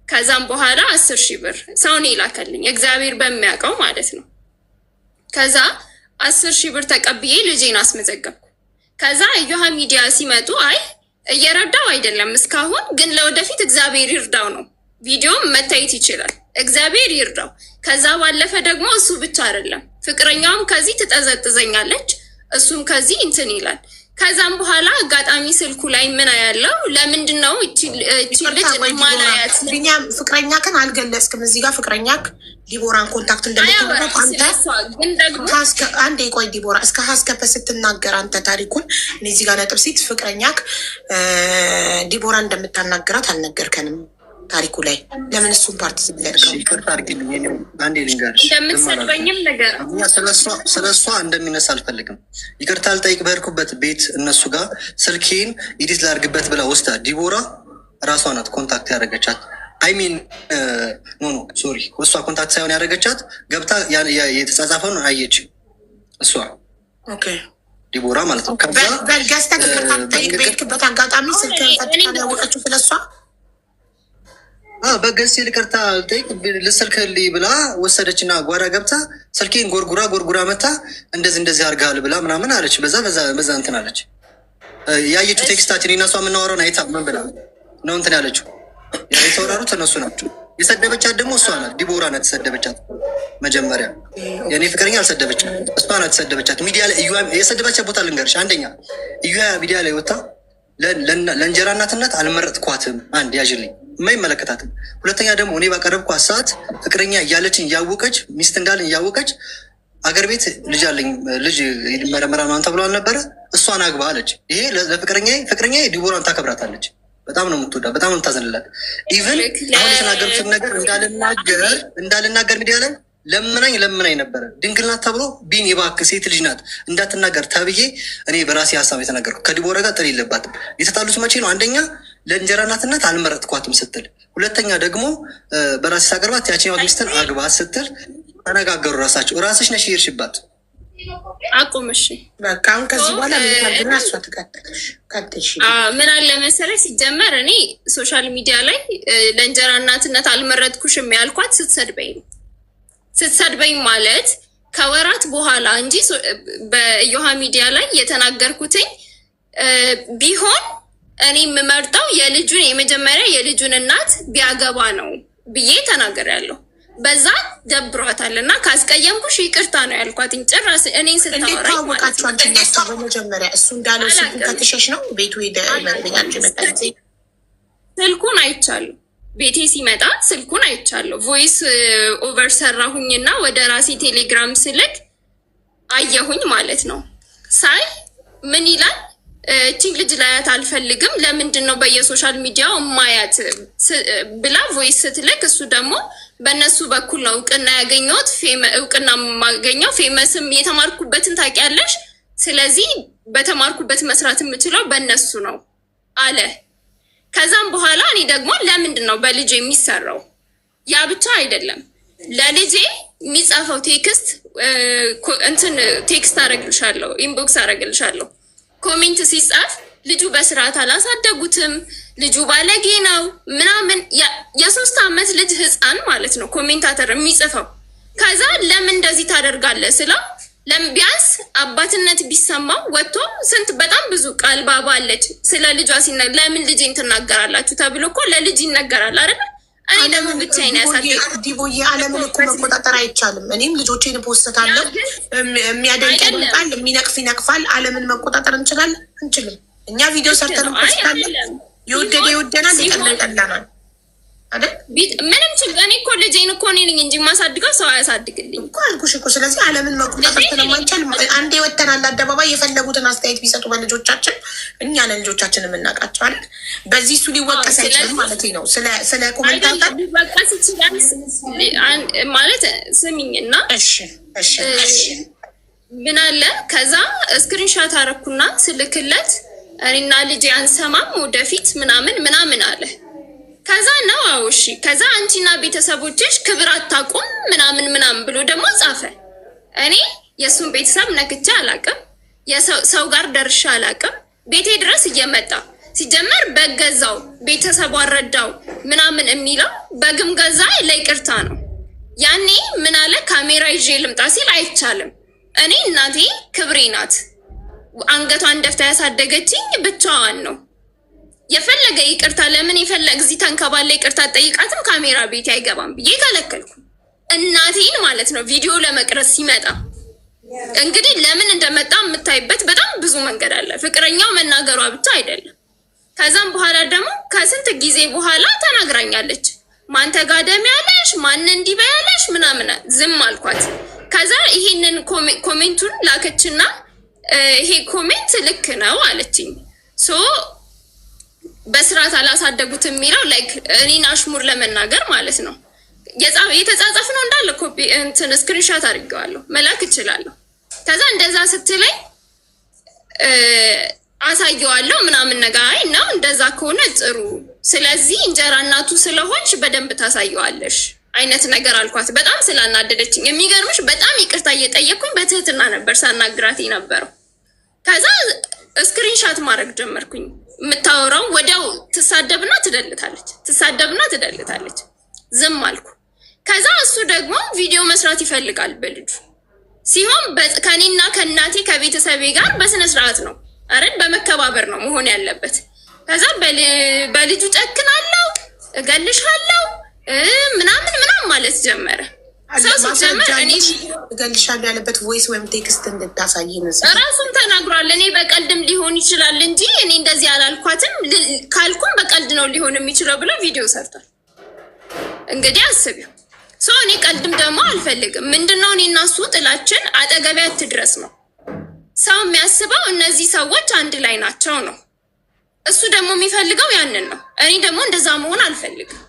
ከዛም በኋላ 10,000 ብር ሰው ነው የላከልኝ፣ እግዚአብሔር በሚያውቀው ማለት ነው። ከዛ 10,000 ብር ተቀብዬ ልጄን አስመዘገብኩ። ከዛ እዮሃ ሚዲያ ሲመጡ አይ እየረዳው አይደለም እስካሁን፣ ግን ለወደፊት እግዚአብሔር ይርዳው ነው። ቪዲዮም መታየት ይችላል። እግዚአብሔር ይርዳው። ከዛ ባለፈ ደግሞ እሱ ብቻ አይደለም፣ ፍቅረኛውም ከዚህ ትጠዘጥዘኛለች፣ እሱም ከዚህ እንትን ይላል። ከዛም በኋላ አጋጣሚ ስልኩ ላይ ምን ያለው ለምንድን ነው እቺ ልጅ ማላያት? ፍቅረኛ ከን አልገለጽክም እዚህ ጋር ፍቅረኛ ዲቦራን ኮንታክት እንደምትደረግ አንተ ግን ደግሞ አንዴ ቆይ ዲቦራ እስከ ሀስከፈ ስትናገር አንተ ታሪኩን እኔ እዚህ ጋር ነጥብ ሲት ፍቅረኛ ዲቦራ እንደምታናገራት አልነገርከንም ታሪኩ ላይ። ለምን እሱን ፓርት ሲገርከው እንደምትሰድበኝም ነገር ስለሷ እንደሚነሳ አልፈልግም። ይቅርታ ልጠይቅ በሄድኩበት ቤት እነሱ ጋር ስልኬን ኢዲት ላድርግበት ብላ ወስዳ ዲቦራ ራሷ ናት ኮንታክት ያደረገቻት። አይሚን ኖ ሶሪ፣ እሷ ኮንታክት ሳይሆን ያደረገቻት ገብታ የተጻጻፈውን አየች እሷ ዲቦራ ማለት ነው። በገዝተ ጠይቅ በሄድክበት አጋጣሚ ስልክን ፈትታ ያወቀችው ስለሷ በገስ ይቅርታ ልጠይቅ ልስልክልኝ ብላ ወሰደችና ጓዳ ገብታ ስልኬን ጎርጉራ መታ እንደዚህ አድርጋል ብላ ምናምን አለች። በዛ እንትን አለች። ያየችው ቴክስታችን እኔና እሷ የምናወራውን አይታ ምን ብላ ነው እንትን ያለችው? የተወራሩት እነሱ ናቸው። የሰደበቻት ደግሞ እሷ ናት። ዲቦራ ናት የሰደበቻት። መጀመሪያ የእኔ ፍቅረኛ አልሰደበቻት፣ እሷ ናት የሰደበቻት። ሚዲያ ላይ የሰደበቻት ቦታ ልንገርሽ። አንደኛ እዩያ ሚዲያ ላይ ወጣ ለእንጀራ እናትነት አልመረጥኳትም። አንድ ያዥልኝ የማይመለከታትም። ሁለተኛ ደግሞ እኔ ባቀረብኳት ሰዓት ፍቅረኛ እያለችን እያወቀች ሚስት እንዳለን እያወቀች አገር ቤት ልጅ አለኝ ልጅ መረመራ ምናምን ተብሎ አልነበረ? እሷን አግባ አለች። ይሄ ፍቅረኛ ዲቦራን ታከብራታለች። በጣም ነው የምትወዳ፣ በጣም ነው የምታዘንላት። ኢቨን አሁን የተናገሩትን ነገር እንዳልናገር ሚዲያ ላይ ለምናኝ ነበረ። ድንግልናት ተብሎ ቢን የባክህ ሴት ልጅ ናት እንዳትናገር ተብዬ እኔ በራሴ ሀሳብ የተናገርኩ። ከዲቦራ ጋር ጥል የለባትም። የተጣሉት መቼ ነው? አንደኛ ለእንጀራ እናትነት አልመረጥኳትም ስትል፣ ሁለተኛ ደግሞ በራሴ ሳቀርባት ያቺኛዋ ሚስትን አግባት ስትል ተነጋገሩ። ራሳቸው ራስሽ ነሽ የሄድሽባት። አቁም እሺ። በቃ አሁን ከዚህ በኋላ ምታድና እሷ ትቀጥልሽ። ምን አለ መሰለሽ፣ ሲጀመር እኔ ሶሻል ሚዲያ ላይ ለእንጀራ እናትነት አልመረጥኩሽም ያልኳት ስትሰድበኝ ነው። ስትሰድበኝ ማለት ከወራት በኋላ እንጂ በዮሃ ሚዲያ ላይ የተናገርኩትኝ ቢሆን እኔ የምመርጠው የልጁን የመጀመሪያ የልጁን እናት ቢያገባ ነው ብዬ ተናግሬያለሁ። በዛ ደብሯታል እና ካስቀየምኩሽ ይቅርታ ነው ያልኳትኝ። ጭራሽ እኔን ስታወራኝ ታወቃችሁ አንቺ ያስተው በመጀመሪያ እሱ እንዳለው ስልኩን ከተሸሽ ነው ቤቱ ሄደ ለቤታችሁ መጣ። ስልኩን አይቻለሁ፣ ቤቴ ሲመጣ ስልኩን አይቻለሁ። ቮይስ ኦቨር ሰራሁኝና ወደ ራሴ ቴሌግራም ስልክ አየሁኝ ማለት ነው። ሳይ ምን ይላል? እቺን ልጅ ላያት አልፈልግም፣ ለምንድን ነው በየሶሻል ሚዲያው ማያት ብላ ቮይስ ስትልክ፣ እሱ ደግሞ በእነሱ በኩል ነው እውቅና ያገኘሁት፣ እውቅና ማገኘው ፌመስም የተማርኩበትን ታውቂያለሽ፣ ስለዚህ በተማርኩበት መስራት የምችለው በእነሱ ነው አለ። ከዛም በኋላ እኔ ደግሞ ለምንድን ነው በልጄ የሚሰራው? ያ ብቻ አይደለም፣ ለልጄ የሚጻፈው ቴክስት ቴክስት አረግልሻለሁ፣ ኢንቦክስ አረግልሻለሁ። ኮሜንት ሲጻፍ ልጁ በስርዓት አላሳደጉትም፣ ልጁ ባለጌ ነው ምናምን፣ የ3 ዓመት ልጅ ህፃን ማለት ነው ኮሜንታተር የሚጽፈው። ከዛ ለምን እንደዚህ ታደርጋለህ ስለው ቢያንስ አባትነት ቢሰማው ወጥቶ ስንት በጣም ብዙ ቃል ባባ አለች ስለ ልጇ ለምን ልጅን ትናገራላችሁ ተብሎ እኮ ለልጅ ይነገራል አይደል? እኔ ደግሞ ብቻዬን ዲቦዬ ዓለምን እኮ መቆጣጠር አይቻልም። እኔም ልጆቼን ፖስታለሁ፣ የሚያደንቅ ያደንቃል፣ የሚነቅፍ ይነቅፋል። ዓለምን መቆጣጠር እንችላለን? አንችልም። እኛ ቪዲዮ ሰርተን ፖስታለን። የወደደ ይወደናል፣ የጠላ ይጠላናል አይደል? ምንም ችግር እኔ እኮ ልጄን እኮ እኔ ነኝ እንጂ የማሳድገው ሰው አያሳድግልኝ እኮ አልኩሽ እኮ። ስለዚህ ዓለምን መቆጣጠር ስለማንችል አንዴ ወተናል አደባባይ የፈለጉትን አስተያየት ቢሰጡ በልጆቻችን እኛ ነን ልጆቻችን የምናውቃቸው አይደል? በዚህ እሱ ሊወቀስ አይችልም ማለት ነው። ስለ ኮሜንታተር ሊወቀስ ይችላል ማለት ስሚኝና፣ እሺ ምን አለ ከዛ ስክሪንሻት አረኩና ስልክለት እኔና ልጄ አንሰማም ወደፊት ምናምን አለ። ከዛ ነው እሺ፣ ከዛ አንቺና ቤተሰቦችሽ ክብር አታውቁም ምናምን ብሎ ደግሞ ጻፈ። እኔ የእሱን ቤተሰብ ነክቼ አላውቅም፣ ሰው ጋር ደርሼ አላውቅም። ቤቴ ድረስ እየመጣ ሲጀመር በገዛው ቤተሰቡ አረዳው ምናምን የሚለው በግም ገዛ ለይቅርታ ነው። ያኔ ምን አለ ካሜራ ይዤ ልምጣ ሲል አይቻልም። እኔ እናቴ ክብሬ ናት፣ አንገቷን ደፍታ ያሳደገችኝ ብቻዋን ነው። የፈለገ ይቅርታ ለምን የፈለግ እዚህ ተንከባለ ይቅርታ ጠይቃትም ካሜራ ቤት አይገባም ብዬ ከለከልኩ። እናቴን ማለት ነው ቪዲዮ ለመቅረጽ ሲመጣ እንግዲህ ለምን እንደመጣ የምታይበት በጣም ብዙ መንገድ አለ። ፍቅረኛው መናገሯ ብቻ አይደለም። ከዛም በኋላ ደግሞ ከስንት ጊዜ በኋላ ተናግራኛለች። ማን ተጋደም ያለሽ ማን እንዲበያለሽ ምናምን፣ ዝም አልኳት። ከዛ ይሄንን ኮሜንቱን ላከችና ይሄ ኮሜንት ልክ ነው አለችኝ። ሶ በስርዓት አላሳደጉት የሚለው ላይክ እኔን አሽሙር ለመናገር ማለት ነው። የተጻጻፍ ነው እንዳለ ኮፒ ስክሪንሻት አድርጌዋለሁ፣ መላክ እችላለሁ። ከዛ እንደዛ ስትለኝ አሳየዋለሁ ምናምን ነገር። አይ ነው እንደዛ ከሆነ ጥሩ፣ ስለዚህ እንጀራ እናቱ ስለሆንሽ በደንብ ታሳየዋለሽ አይነት ነገር አልኳት። በጣም ስላናደደችኝ የሚገርምሽ በጣም ይቅርታ እየጠየቅኩኝ በትህትና ነበር ሳናግራት የነበረው። ከዛ ስክሪንሻት ማድረግ ጀመርኩኝ። የምታወራው ወዲያው ትሳደብና ትደልታለች። ዝም አልኩ። ከዛ እሱ ደግሞ ቪዲዮ መስራት ይፈልጋል በልጁ ሲሆን ከኔና ከእናቴ ከቤተሰቤ ጋር በስነ ስርዓት ነው አይደል፣ በመከባበር ነው መሆን ያለበት። ከዛ በልጁ ጨክናለሁ፣ እገልሻለሁ ምናምን ማለት ጀመረ። እገልሻለሁ ያለበት ቮይስ ወይም ቴክስት እንድታሳይ ነው ራሱም ተናግሯል። እኔ በቀልድም ሊሆን ይችላል እንጂ እኔ እንደዚህ አላልኳትም፣ ካልኩም በቀልድ ነው ሊሆን የሚችለው ብሎ ቪዲዮ ሰርቷል። እንግዲህ አስቢው። እኔ ቀልድም ደግሞ አልፈልግም። ምንድነው እኔ እና እሱ ጥላችን አጠገቢያ አትድረስ ነው። ሰው የሚያስበው እነዚህ ሰዎች አንድ ላይ ናቸው ነው። እሱ ደግሞ የሚፈልገው ያንን ነው። እኔ ደግሞ እንደዛ መሆን አልፈልግም።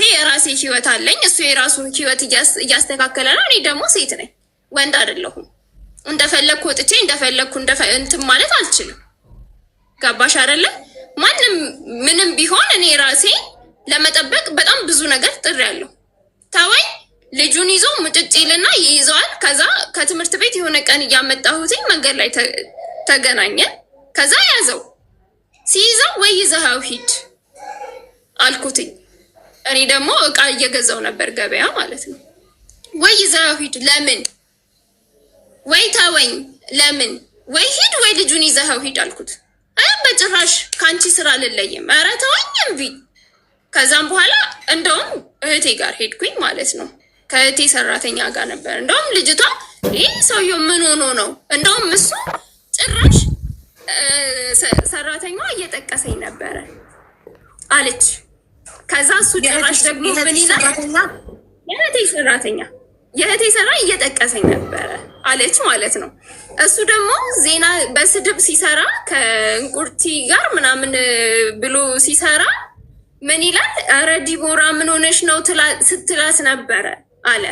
የራሴ ህይወት አለኝ። እሱ የራሱን ህይወት እያስተካከለ ነው። እኔ ደግሞ ሴት ነኝ፣ ወንድ አይደለሁም። እንደፈለግኩ ወጥቼ እንደፈለግኩ እንትን ማለት አልችልም። ገባሽ አይደለ? ማንም ምንም ቢሆን እኔ ራሴ ለመጠበቅ በጣም ብዙ ነገር ጥሬያለሁ። ታወይ ልጁን ይዞ ሙጭጭ ይልና ይይዘዋል። ከዛ ከትምህርት ቤት የሆነ ቀን እያመጣሁትኝ መንገድ ላይ ተገናኘን። ከዛ ያዘው። ሲይዘው ወይ ይዘኸው ሂድ አልኩትኝ። እኔ ደግሞ እቃ እየገዛው ነበር ገበያ ማለት ነው። ወይ ይዘኸው ሂድ። ለምን ወይ ተወኝ ለምን ወይ ሂድ ወይ ልጁን ይዘኸው ሂድ አልኩት። በጭራሽ ከአንቺ ስራ ልለይም፣ ኧረ ተወኝ እምቢ። ከዛም በኋላ እንደውም እህቴ ጋር ሄድኩኝ ማለት ነው። ከእህቴ ሰራተኛ ጋር ነበር። እንደውም ልጅቷ ይህ ሰውየው ምን ሆኖ ነው? እንደውም እሱ ጭራሽ ሰራተኛዋ እየጠቀሰኝ ነበረ አለች። ከዛ እሱ ጭራሽ ደግሞ ምን ይላል? የእህቴ ሰራ እየጠቀሰኝ ነበረ አለች ማለት ነው። እሱ ደግሞ ዜና በስድብ ሲሰራ ከእንቁርቲ ጋር ምናምን ብሎ ሲሰራ ምን ይላል? ኧረ ዲቦራ ምን ሆነሽ ነው ስትላት ነበረ አለ።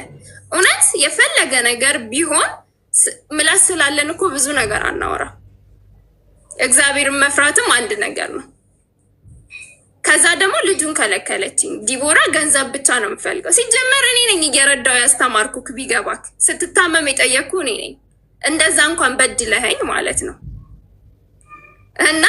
እውነት የፈለገ ነገር ቢሆን ምላስ ስላለን እኮ ብዙ ነገር አናወራ። እግዚአብሔርን መፍራትም አንድ ነገር ነው። ከዛ ደግሞ ልጁን ከለከለችኝ። ዲቦራ ገንዘብ ብቻ ነው የምፈልገው። ሲጀመር እኔ ነኝ እየረዳው ያስተማርኩክ፣ ቢገባክ ስትታመም የጠየቅኩ እኔ ነኝ። እንደዛ እንኳን በድለኸኝ ማለት ነው። እና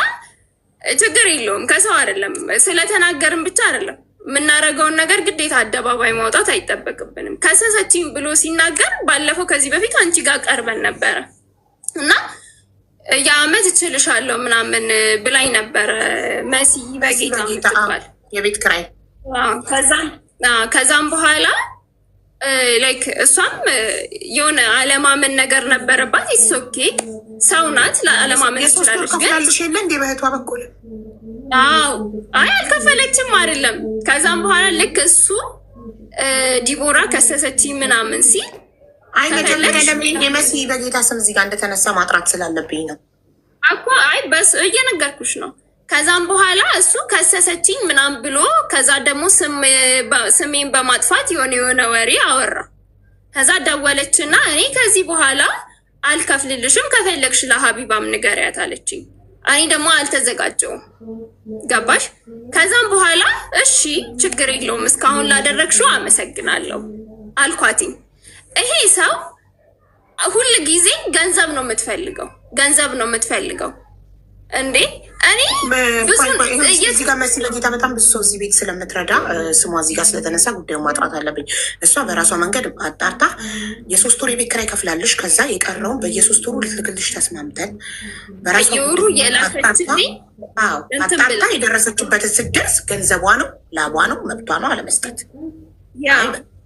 ችግር የለውም ከሰው አይደለም ስለተናገርን ብቻ አይደለም የምናደርገውን ነገር ግዴታ አደባባይ ማውጣት አይጠበቅብንም። ከሰሰችኝ ብሎ ሲናገር ባለፈው ከዚህ በፊት አንቺ ጋር ቀርበን ነበረ እና የአመት እችልሻለሁ ምናምን ብላኝ ነበረ መሲ በጌታ ምትባል የቤት ኪራይ። ከዛም በኋላ ላይክ እሷም የሆነ አለማመን ነገር ነበረባት። ኢትሶኬ ሰው ናት፣ ለአለማመን ትችላለች። ግን የለ እንዴ በህቷ በኩል አይ አልከፈለችም አይደለም። ከዛም በኋላ ልክ እሱ ዲቦራ ከሰሰችኝ ምናምን ሲል አይ መጀመሪያ ለምን የመሲ በጌታ ስም እዚህ ጋር እንደተነሳ ማጥራት ስላለብኝ ነው እኮ። አይ በስ እየነገርኩሽ ነው። ከዛም በኋላ እሱ ከሰሰችኝ ምናምን ብሎ ከዛ ደግሞ ስሜን በማጥፋት የሆነ ወሬ አወራ። ከዛ ደወለችና እኔ ከዚህ በኋላ አልከፍልልሽም ከፈለግሽ ለሀቢባም ንገሪያት አለችኝ። እኔ ደግሞ አልተዘጋጀውም። ገባሽ? ከዛም በኋላ እሺ ችግር የለውም እስካሁን ላደረግሽው አመሰግናለሁ አልኳትኝ። ይሄ ሰው ሁል ጊዜ ገንዘብ ነው የምትፈልገው እንዴ? እኔ እዚህ ጋር መሲ ለጌታ በጣም ብዙ ሰው እዚህ ቤት ስለምትረዳ ስሟ እዚህ ጋር ስለተነሳ ጉዳዩን ማጥራት አለብኝ። እሷ በራሷ መንገድ አጣርታ የ3 ወር የቤት ኪራይ ከፍላለሽ። ከዛ የቀረውን በየ3 ወሩ ልትልክልሽ ተስማምተን በራሷ አጣርታ የደረሰችበትን ስትደርስ ገንዘቧ ነው፣ ላቧ ነው፣ መብቷ ነው አለመስጠት።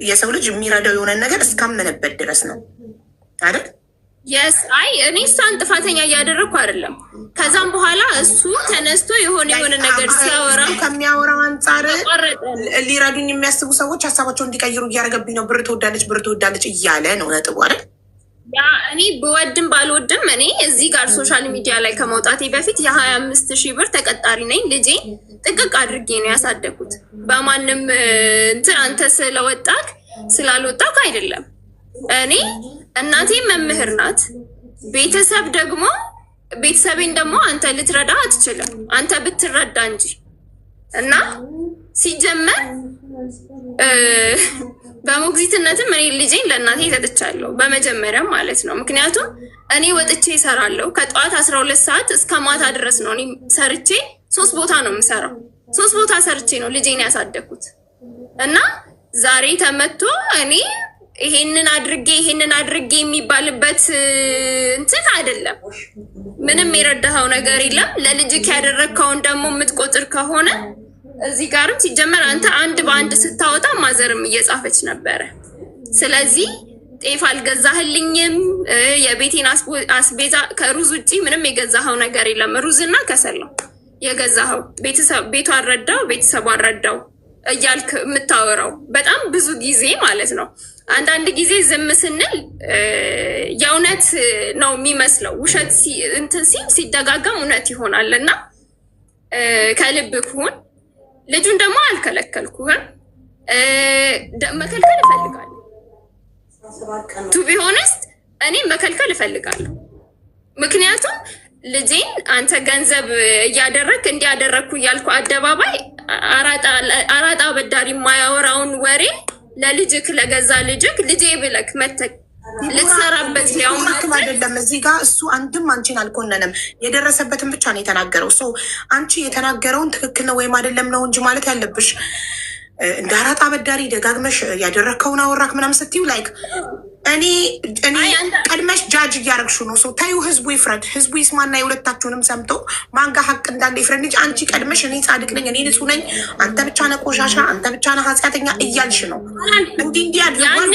የሰው ልጅ የሚረዳው የሆነ ነገር እስካመነበት ድረስ ነው አይደል? የስ አይ እኔ እሷን ጥፋተኛ እያደረግኩ አይደለም። ከዛም በኋላ እሱ ተነስቶ የሆነ ነገር ሲያወራ ከሚያወራው አንጻር ሊረዱኝ የሚያስቡ ሰዎች ሀሳባቸው እንዲቀይሩ እያደረገብኝ ነው። ብር ትወዳለች እያለ ነው ነጥቡ አይደል? ያ እኔ ብወድም ባልወድም እኔ እዚህ ጋር ሶሻል ሚዲያ ላይ ከመውጣቴ በፊት የ25,000 ብር ተቀጣሪ ነኝ። ልጄ ጥቅቅ አድርጌ ነው ያሳደግኩት። በማንም እንትን አንተ ስለወጣክ ስላልወጣክ አይደለም። እኔ እናቴ መምህር ናት። ቤተሰቤን ደግሞ አንተ ልትረዳ አትችልም፣ አንተ ብትረዳ እንጂ። እና ሲጀመር በሞግዚትነትም እኔ ልጄን ለእናቴ ሰጥቻለሁ በመጀመሪያ ማለት ነው። ምክንያቱም እኔ ወጥቼ እሰራለሁ ከጠዋት 12 ሰዓት እስከ ማታ ድረስ ነው። እኔ ሰርቼ 3 ቦታ ነው የምሰራው። 3 ቦታ ሰርቼ ነው ልጄን ያሳደግኩት። እና ዛሬ ተመቶ እኔ ይሄንን አድርጌ የሚባልበት እንትን አይደለም። ምንም የረዳኸው ነገር የለም። ለልጅክ ያደረግከውን ደግሞ የምትቆጥር ከሆነ እዚህ ጋርም ሲጀመር አንተ አንድ በአንድ ስታወጣ ማዘርም እየጻፈች ነበረ። ስለዚህ ጤፍ አልገዛህልኝም፣ የቤቴን አስቤዛ ከሩዝ ውጭ ምንም የገዛኸው ነገር የለም። ሩዝና ከሰል ነው የገዛኸው። ቤቷ አልረዳው፣ ቤተሰቡ አልረዳው እያልክ የምታወራው በጣም ብዙ ጊዜ ማለት ነው። አንዳንድ ጊዜ ዝም ስንል የእውነት ነው የሚመስለው። ውሸት እንትን ሲል ሲደጋገም እውነት ይሆናል። እና ከልብክ ሁን። ልጁን ደግሞ አልከለከልኩህም፣ መከልከል እፈልጋለሁ። ቱ ቢ ሆነስት እኔ መከልከል እፈልጋለሁ። ምክንያቱም ልጄን አንተ ገንዘብ እያደረግክ እንዲያደረግኩ እያልኩ አደባባይ አራጣ አበዳሪ የማያወራውን ወሬ ለልጅክ ለገዛ ልጅክ ልጄ ብለክ መተክ ልትሰራበት ሊያውም አይደለም። እዚህ ጋር እሱ አንድም አንቺን አልኮነንም፣ የደረሰበትን ብቻ ነው የተናገረው። ሰው አንቺ የተናገረውን ትክክል ነው ወይም አይደለም ነው እንጂ ማለት ያለብሽ እንደ አራጣ አበዳሪ ደጋግመሽ ያደረግከውን አወራክ ምናምን ስትይው ላይክ እኔ ቀድመሽ ጃጅ እያደረግሹ ነው። ሰው ታዩ፣ ህዝቡ ይፍረድ። ህዝቡ ይስማና የሁለታችሁንም ሰምቶ ማንጋ ሀቅ እንዳለ ይፍረድ እንጂ አንቺ ቀድመሽ እኔ ጻድቅ ነኝ፣ እኔ ንጹህ ነኝ፣ አንተ ብቻ ነህ ቆሻሻ፣ አንተ ብቻ ነህ ኃጢአተኛ እያልሽ ነው። እንዲህ አድርጓል።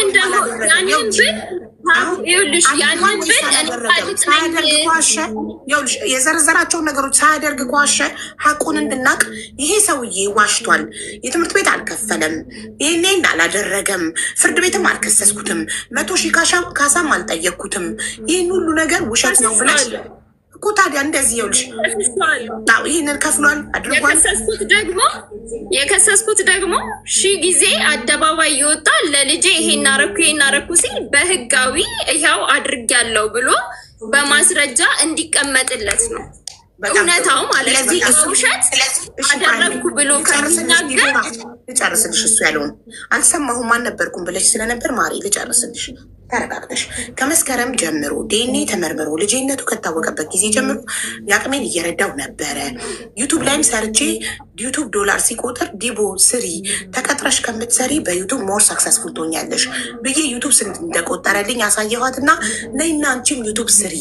የዘረዘራቸውን ነገሮች ሳያደርግ ከዋሸ ሀቁን እንድናቅ ይሄ ሰውዬ ዋሽቷል፣ የትምህርት ቤት አልከፈለም፣ ይህኔን አላደረገም፣ ፍርድ ቤትም አልከሰስኩትም፣ 100,000 ካሳም አልጠየቅኩትም፣ ይህን ሁሉ ነገር ውሸት ነው ብለሽ እኮ ታዲያ እንደዚህ ይኸውልሽ፣ ይህንን ከፍሏል አድርጓል። የከሰስኩት ደግሞ 1000 ጊዜ አደባባይ ይወጣ ለልጄ ይሄን አረኩ ሲል በህጋዊ ይኸው አድርጊያለሁ ብሎ በማስረጃ እንዲቀመጥለት ነው እውነታው ማለት ነው። ውሸት አደረግኩ ብሎ ከሚናገር ልጨርስልሽ፣ እሱ ያለውን አልሰማሁም አልነበርኩም ብለሽ ስለነበር ማሪ ልጨርስልሽ። ተረጋግተሽ ከመስከረም ጀምሮ ዲኤንኤ ተመርምሮ ልጅነቱ ከታወቀበት ጊዜ ጀምሮ የአቅሜን እየረዳው ነበረ። ዩቱብ ላይም ሰርቼ ዩቱብ $1 ሲቆጥር ዲቦ ስሪ ተቀጥረሽ ከምትሰሪ በዩቱብ ሞር ሰክሰስፉል ትሆኛለሽ ብዬ ዩቱብ ስንት እንደቆጠረልኝ ያሳየኋት እና ነይና አንቺም ዩቱብ ስሪ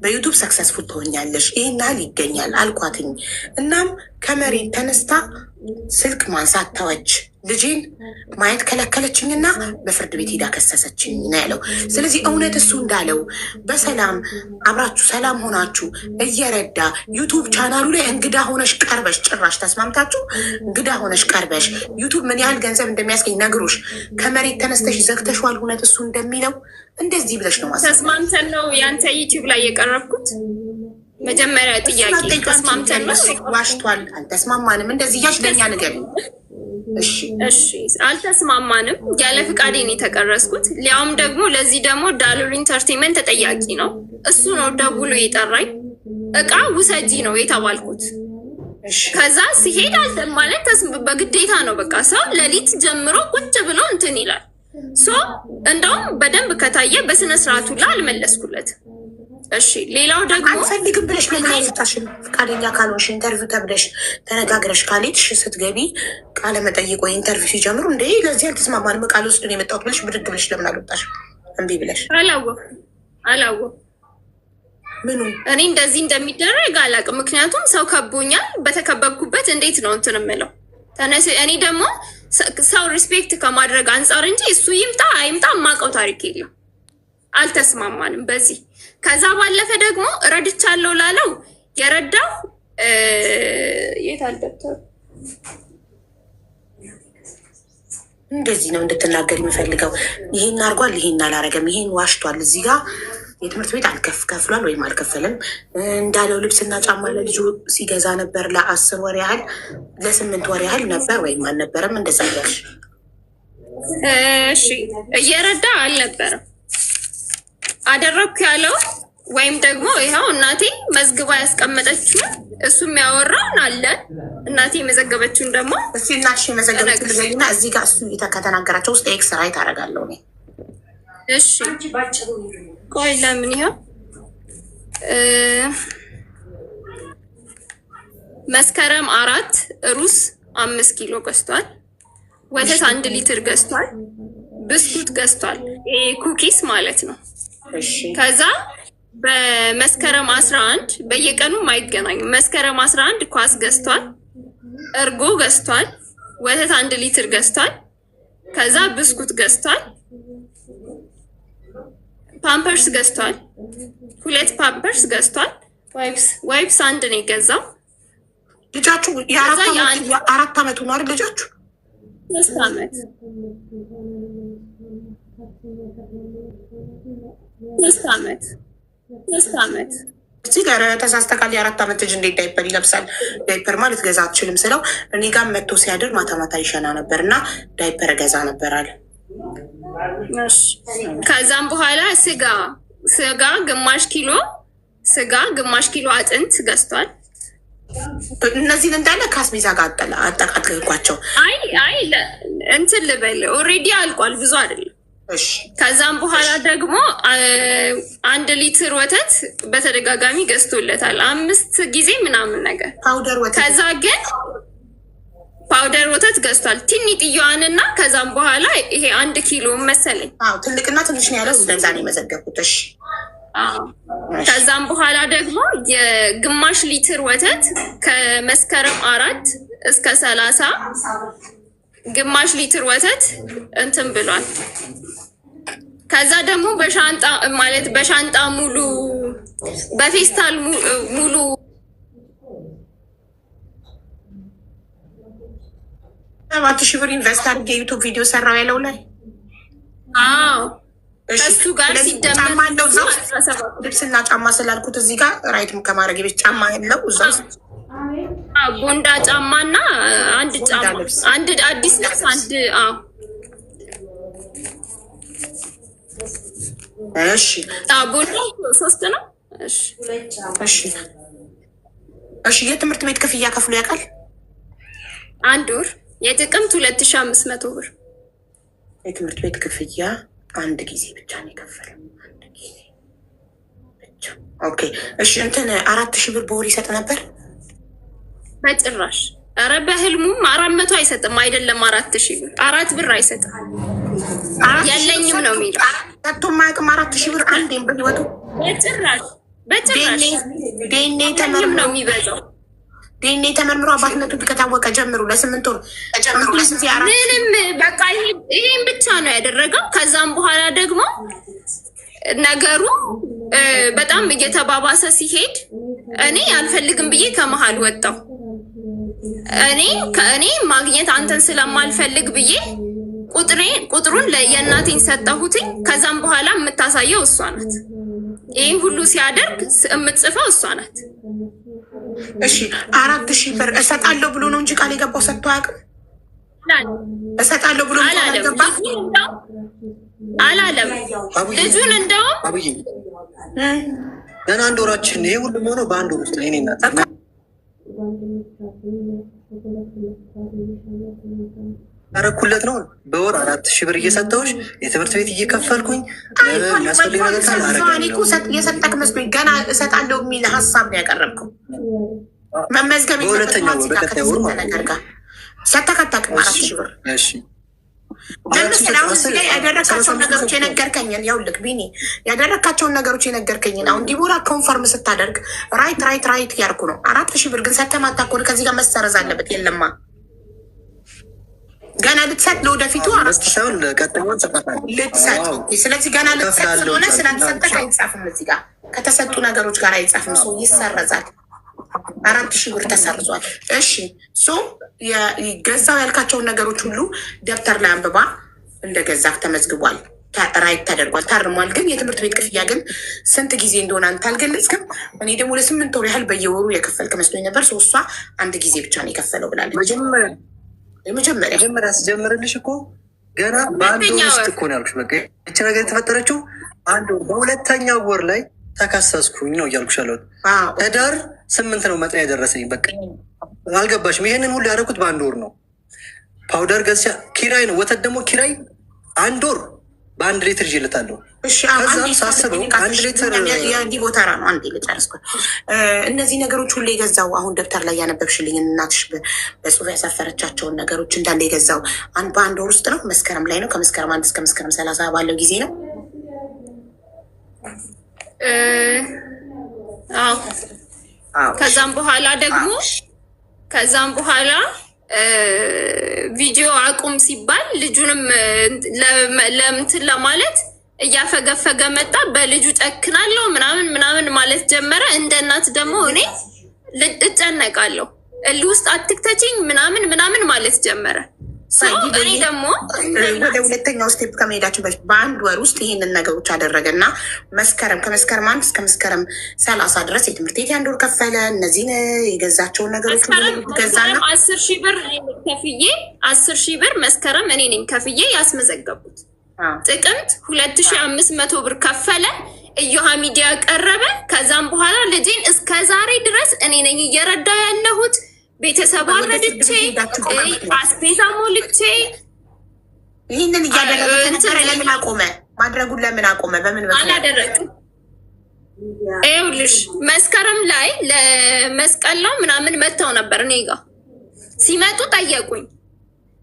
በዩቱብ ሰክሰስፉል ትሆኛለሽ፣ ይህን ያህል ይገኛል አልኳትኝ። እናም ከመሬት ተነስታ ስልክ ማንሳት ተወች። ልጄን ማየት ከለከለችኝና በፍርድ ቤት ሄዳ ከሰሰችኝ ነው ያለው። ስለዚህ እውነት እሱ እንዳለው በሰላም አብራችሁ ሰላም ሆናችሁ እየረዳ ዩቱብ ቻናሉ ላይ እንግዳ ሆነሽ ቀርበሽ ጭራሽ ተስማምታችሁ እንግዳ ሆነሽ ቀርበሽ ዩቱብ ምን ያህል ገንዘብ እንደሚያስገኝ ነግሮሽ ከመሬት ተነስተሽ ዘግተሽዋል። እውነት እሱ እንደሚለው እንደዚህ ብለሽ ነው ማለት ተስማምተን ነው ያንተ ዩቲዩብ ላይ የቀረብኩት። መጀመሪያ ጥያቄ ተስማምተን ነው? ዋሽቷል፣ አልተስማማንም እንደዚህ እያልሽ ለእኛ ንገሪኝ። እሺ አልተስማማንም። ያለ ፍቃዴ ነው የተቀረስኩት። ሊያውም ደግሞ ለዚህ ደግሞ ዳሎር ኢንተርቴንመንት ተጠያቂ ነው። እሱ ነው ደውሎ የጠራኝ። እቃ ውሰጂ ነው የተባልኩት። ከዛ ሲሄድ አልተም ማለት በግዴታ ነው። በቃ ሰው ሌሊት ጀምሮ ቁጭ ብሎ እንትን ይላል። እንደውም በደንብ ከታየ በስነ ስርዓቱ ላይ አልመለስኩለት። እሺ ሌላው ደግሞ አልፈልግም ብለሽ ለምን አይፈታሽም? ፈቃደኛ ካልሆንሽ ኢንተርቪው ተብለሽ ተነጋግረሽ ካልሄድሽ ስትገቢ ቃለ መጠይቅ ወይ ኢንተርቪው ሲጀምሩ እንደ ለዚህ አልተስማማንም ቃል ውስጥ ነው የመጣሁት ብለሽ ብድግ ብለሽ ለምን አልወጣሽም? እምቢ ብለሽ አላወኩም። ምኑ እኔ እንደዚህ እንደሚደረግ አላውቅም። ምክንያቱም ሰው ከቦኛል። በተከበብኩበት እንዴት ነው እንትን የምለው? እኔ ደግሞ ሰው ሪስፔክት ከማድረግ አንጻር እንጂ እሱ ይምጣ አይምጣ የማውቀው ታሪክ የለም። አልተስማማንም በዚህ። ከዛ ባለፈ ደግሞ ረድቻለሁ ላለው የረዳው የት አልደብተሩ እንደዚህ ነው እንድትናገር የሚፈልገው። ይሄን አርጓል፣ ይሄን አላረገም፣ ይሄን ዋሽቷል፣ እዚህ ጋር የትምህርት ቤት ከፍሏል ወይም አልከፈለም እንዳለው ልብስና ጫማ ለልጁ ሲገዛ ነበር ለ10 ወር ያህል ለ8 ወር ያህል ነበር ወይም አልነበረም እንደዛ ያልሽ። እሺ እየረዳ አልነበረም አደረግኩ ያለው ወይም ደግሞ ይኸው እናቴ መዝግባ ያስቀመጠችው እሱ የሚያወራውን አለ። እናቴ የመዘገበችውን ደግሞ እስቲ እናትሽ የመዘገበችውን ልጅና እዚህ ጋር እሱ ከተናገራቸው ውስጥ ኤክስ ራይት አደርጋለሁ እኔ። እሺ ቆይ ለምን ይኸው መስከረም 4 ሩዝ 5 ኪሎ ገዝቷል። ወተት 1 ሊትር ገዝቷል። ብስኩት ገዝቷል። ኩኪስ ማለት ነው። ከዛ በመስከረም 11 በየቀኑ አይገናኙም። መስከረም 11 ኳስ ገዝቷል። እርጎ ገዝቷል። ወተት 1 ሊትር ገዝቷል። ከዛ ብስኩት ገዝቷል። ፓምፐርስ ገዝቷል። 2 ፓምፐርስ ገዝቷል። ዋይፕስ 1 ነው የገዛው። ልጃችሁ የ4 ዓመቱ ነው አይደል? ልጃችሁ 3 ዓመት 3 ዓመት እዚህ ጋር ተሳስተካል። የ4 ዓመት ልጅ እንዴት ዳይፐር ይለብሳል? ዳይፐር ማለት ገዛ አትችልም ስለው እኔ ጋር መጥቶ ሲያድር ማታ ማታ ይሸና ነበር እና ዳይፐር ገዛ ነበር አለ። ከዛም በኋላ ስጋ ግማሽ ኪሎ ስጋ ግማሽ ኪሎ አጥንት ገዝቷል። እነዚህን እንዳለ ከአስቤዛ ጋር አጠቃቅልኳቸው። አይ እንትን ልበል ኦልሬዲ አልቋል፣ ብዙ አይደለም። ከዛም በኋላ ደግሞ 1 ሊትር ወተት በተደጋጋሚ ገዝቶለታል 5 ጊዜ ምናምን ነገር ፓውደር ወተት። ከዛ ግን ፓውደር ወተት ገዝቷል። ቲኒጥየዋንና ከዛም በኋላ ይሄ 1 ኪሎ መሰለኝ። ትልቅና ትንሽ ነው ያለው። ለዛ ነው የመዘገብኩት። እሺ ከዛም በኋላ ደግሞ የግማሽ ሊትር ወተት ከመስከረም 4 እስከ 30 ግማሽ ሊትር ወተት እንትን ብሏል። ከዛ ደግሞ በሻንጣ ማለት በሻንጣ ሙሉ በፌስታል ሙሉ 7,000 ብር ኢንቨስት አድርጌ ዩቱብ ቪዲዮ ሰራው ያለው ላይ እሱ ጋር ሲደመር ልብስና ጫማ ስላልኩት እዚህ ጋር ራይትም ከማድረግ ቤት ጫማ ያለው እዛ ውስጥ ቦንዳ ጫማና አንድ ጫማ አንድ አዲስ ልብስ አንድ እሺ ቦንዳ 3 ነው። እሺ የትምህርት ቤት ክፍያ ከፍሎ ያውቃል? 1 ወር የጥቅምት 2500 ብር የትምህርት ቤት ክፍያ አንድ ጊዜ ብቻ ነው የከፈለው። አንድ ጊዜ ብቻ። ኦኬ እሺ 4,000 ብር በወር ይሰጥ ነበር? በጭራሽ። ኧረ በህልሙም 400 አይሰጥም። አይደለም 4,000 ብር 4 ብር አይሰጥም። የለኝም ነው የሚለው። ሰጥቶ የማያውቅም 4,000 ብር አንዴም በህይወቱ በጭራሽ። ዲኤንኤ ተመርምሮ ነው የሚበዛው። ዲኤንኤ ተመርምሮ አባትነቱ ከታወቀ ጀምሮ ለ8 ወር ምንም በቃ ይሄን ብቻ ነው ያደረገው። ከዛም በኋላ ደግሞ ነገሩ በጣም እየተባባሰ ሲሄድ እኔ አልፈልግም ብዬ ከመሀል ወጣው። ከእኔ ማግኘት አንተን ስለማልፈልግ ብዬ ቁጥሩን የእናቴን ሰጠሁትኝ። ከዛም በኋላ የምታሳየው እሷ ናት። ይህን ሁሉ ሲያደርግ የምትጽፈው እሷ ናት። እሺ 4,000 ብር እሰጣለሁ ብሎ ነው እንጂ ቃል የገባው ሰጥቶ አያውቅም። እሰጣለሁ ብሎ አላለም። ልጁን እንደውም ገና 1 ወራችን ይሄ ሁሉም ሆኖ በ1 ወር ውስጥ ነው። እኔና ያረኩለት ነው። በወር 4,000 ብር እየሰጠሁሽ የትምህርት ቤት እየከፈልኩኝ የሚያስፈልግ ነገር የሰጠክ መስሎኝ ገና እሰጣለሁ የሚል ሀሳብ ነው ያቀረብከው። መመዝገብ በሁለተኛው በቀጣይ ወር ነገር ጋር ሰተከተክ 4,000 ብር ያደረካቸውን ነገሮች የነገርከኝን ያውልክ ቢኒ ያደረካቸውን ነገሮች የነገርከኝን አሁን ዲቦራ ኮንፈርም ስታደርግ ራይት ያርኩ ነው። 4,000 ብር ግን ሰተማታ ኮን ከዚህ ጋር መሰረዝ አለበት። የለማ ገና ልትሰጥ ለወደፊቱ ልትሰጥ። ስለዚህ ገና ልትሰጥ ስለሆነ ስላልሰጠቅ አይጻፍም። እዚህ ጋር ከተሰጡ ነገሮች ጋር አይጻፍም። ሰው ይሰረዛል። 4,000 ብር ተሰርዟል። እሺ ገዛው ያልካቸውን ነገሮች ሁሉ ደብተር ላይ አንብባ እንደገዛህ ተመዝግቧል። ራይት ተደርጓል፣ ታርሟል። ግን የትምህርት ቤት ክፍያ ግን ስንት ጊዜ እንደሆነ አንተ አልገለጽክም። እኔ ደግሞ ለ8 ወር ያህል በየወሩ የከፈልክ መስሎኝ ነበር። እሷ 1 ጊዜ ብቻ ነው የከፈለው ብላለች። መጀመሪያ አስጀምርልሽ እኮ ገና በ1 ወር ውስጥ እኮ ነው ያልኩሽ። በቃ ይቺ ነገር የተፈጠረችው 1 ወር በ2ኛው ወር ላይ ተከሰስኩኝ ነው እያልኩሽ ያለሁት። ህዳር 8 ነው መጥሪያ የደረሰኝ። በቃ አልገባሽም? ይሄንን ሁሉ ያደረኩት በ1 ወር ነው። ፓውደር ገዝቻ ኪራይ ነው። ወተት ደግሞ ኪራይ 1 ወር በ1 ሊትር ይዤለታለሁ። ከዛም ሳስበው 1 ሊትር የዲቦታራ ነው። አንዴ ልጨርስኩ። እነዚህ ነገሮች ሁሉ የገዛው አሁን ደብተር ላይ ያነበብሽልኝ እናትሽ በጽሁፍ ያሰፈረቻቸውን ነገሮች እንዳለ የገዛው በ1 ወር ውስጥ ነው። መስከረም ላይ ነው። ከመስከረም 1 እስከ መስከረም 30 ባለው ጊዜ ነው። ከዛም በኋላ ቪዲዮ አቁም ሲባል ልጁንም ለምትን ለማለት እያፈገፈገ መጣ። በልጁ ጨክናለሁ ምናምን ማለት ጀመረ። እንደ እናት ደግሞ እኔ እጨነቃለሁ፣ እልህ ውስጥ አትክተችኝ ምናምን ማለት ጀመረ። እኔ ደግሞ ወደ ሁለተኛው ስቴፕ ከመሄዳቸው በፊት በ1 ወር ውስጥ ይህንን ነገሮች አደረገ እና ከመስከረም 1 እስከ መስከረም 30 ድረስ የትምህርት ቤት የ1 ወር ከፈለ። እነዚህን የገዛቸውን ነገሮች ገዛና 10,000 ብር ከፍዬ 10,000 ብር መስከረም እኔ ነኝ ከፍዬ ያስመዘገቡት። ጥቅምት 2,500 ብር ከፈለ። እዮሃ ሚዲያ ቀረበ። ከዛም በኋላ ልጄን እስከ ዛሬ ድረስ እኔ ነኝ እየረዳ ያለሁት። ቤተሰብ አረድቼ አስቤዛ ሞልቼ ይህንን እያደረገ ለምን አቆመ? ማድረጉን ለምን አቆመ? በምን አላደረግም? ይኸውልሽ መስከረም ላይ ለመስቀል ነው ምናምን መጥተው ነበር እኔ ጋ። ሲመጡ ጠየቁኝ።